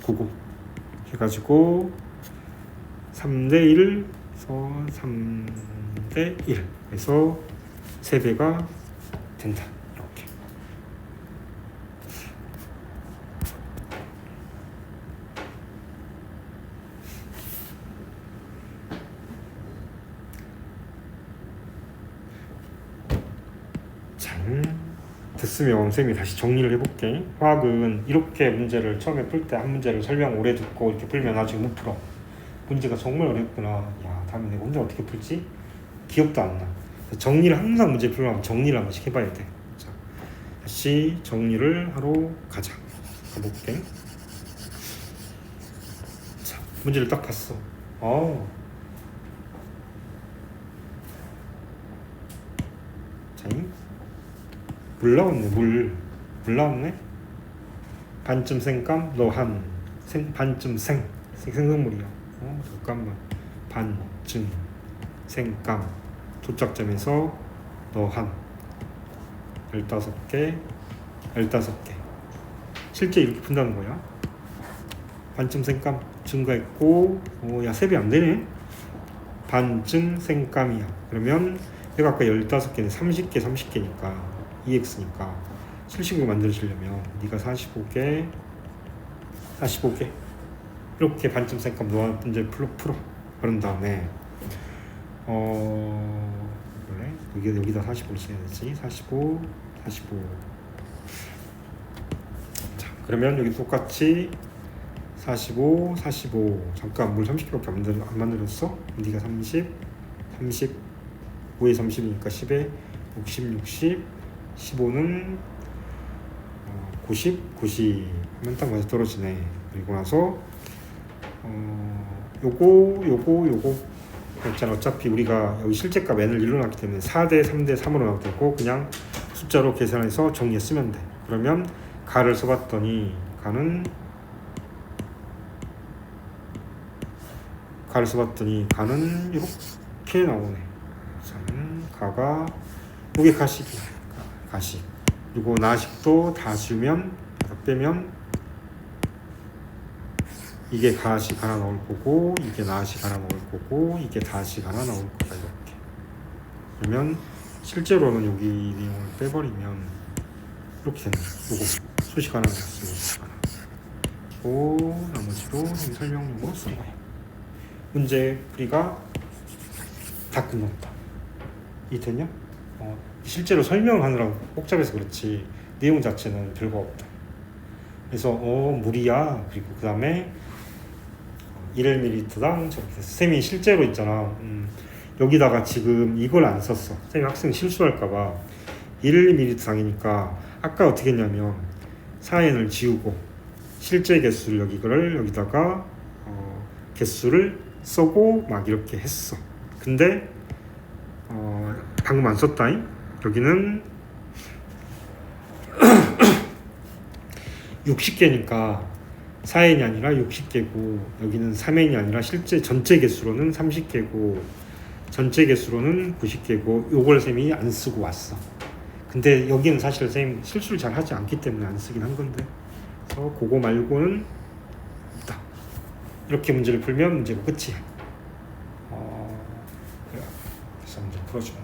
99 해가지고 3대 1, 그래서 3대 1, 그래서 3배가 된다. 이렇게. 잘 됐으면 쌤이 다시 정리를 해볼게. 화학은 이렇게 문제를 처음에 풀 때 한 문제를 설명 오래 듣고 이렇게 풀면 나중에 못 풀어. 문제가 정말 어렵구나. 야, 다음에 내가 문제 어떻게 풀지? 기억도 안 나. 정리를 항상 문제 풀려면 정리를 한 번씩 해봐야 돼. 자, 다시 정리를 하러 가자. 가볼게. 자, 문제를 딱 봤어. 자, 물 나왔네. 물 나왔네. 반쯤 생감 너한 반쯤 생성물이야. 잠깐만. 반쯤 생감 도착점에서 너한 15개 실제 이렇게 푼다는 거야. 반쯤 생감 증가했고 야 3배 안 되네. 반쯤 생감이야. 그러면 내가 아까 15개는 30개니까 2x니까 실식으로 만들어주려면 네가 45개 이렇게 반쯤 생감 너한 문제 풀어. 그런 다음에 그래? 여기다 45를 써야 되지. 45. 자, 그러면 여기 똑같이 45. 잠깐 물 30개밖에 안 만들었어? 네가 30. 5에 30이니까 10에 60. 15는 90 하면 딱 맞아 떨어지네. 그리고 나서 요거 있잖아. 어차피 우리가 여기 실제값 n을 1로 놨기 때문에 4대 3대 3으로 나올 테고 그냥 숫자로 계산해서 정리했으면 돼. 그러면 가를 써봤더니 가는 이렇게 나오네. 가가 요게 가식이야. 가식. 그리고 나식도 다 지우면 다 빼면 이게 가식 하나 나올 거고 이게 나식 하나 나올 거고 이게 다식 하나 나올 거다. 이렇게. 그러면 실제로는 여기 내용을 빼버리면 이렇게 되는 거야. 요거 수식 하나 나왔으면 그리고 나머지도 설명용으로 쓴 거야. 문제 풀이가 다 끝났다. 이해됐냐? 실제로 설명하느라고 복잡해서 그렇지 내용 자체는 별거 없다. 그래서 물이야. 그리고 그 다음에 1ml당 저렇게 쌤이 실제로 있잖아. 여기다가 지금 이걸 안 썼어. 쌤이 학생 실수할까봐 1ml당이니까 아까 어떻게 했냐면 4n을 지우고 실제 개수를 여기다가 개수를 쓰고 막 이렇게 했어. 근데 방금 안 썼다잉. 여기는 60개니까 4n이 아니라 60개고 여기는 3n이 아니라 실제 전체 개수로는 30개고 전체 개수로는 90개고 요걸 쌤이 안 쓰고 왔어. 근데 여기는 사실 쌤 실수를 잘 하지 않기 때문에 안 쓰긴 한 건데 그래서 그거 말고는 없다. 이렇게 문제를 풀면 문제가 끝이야. 그래서 문제 풀어줘.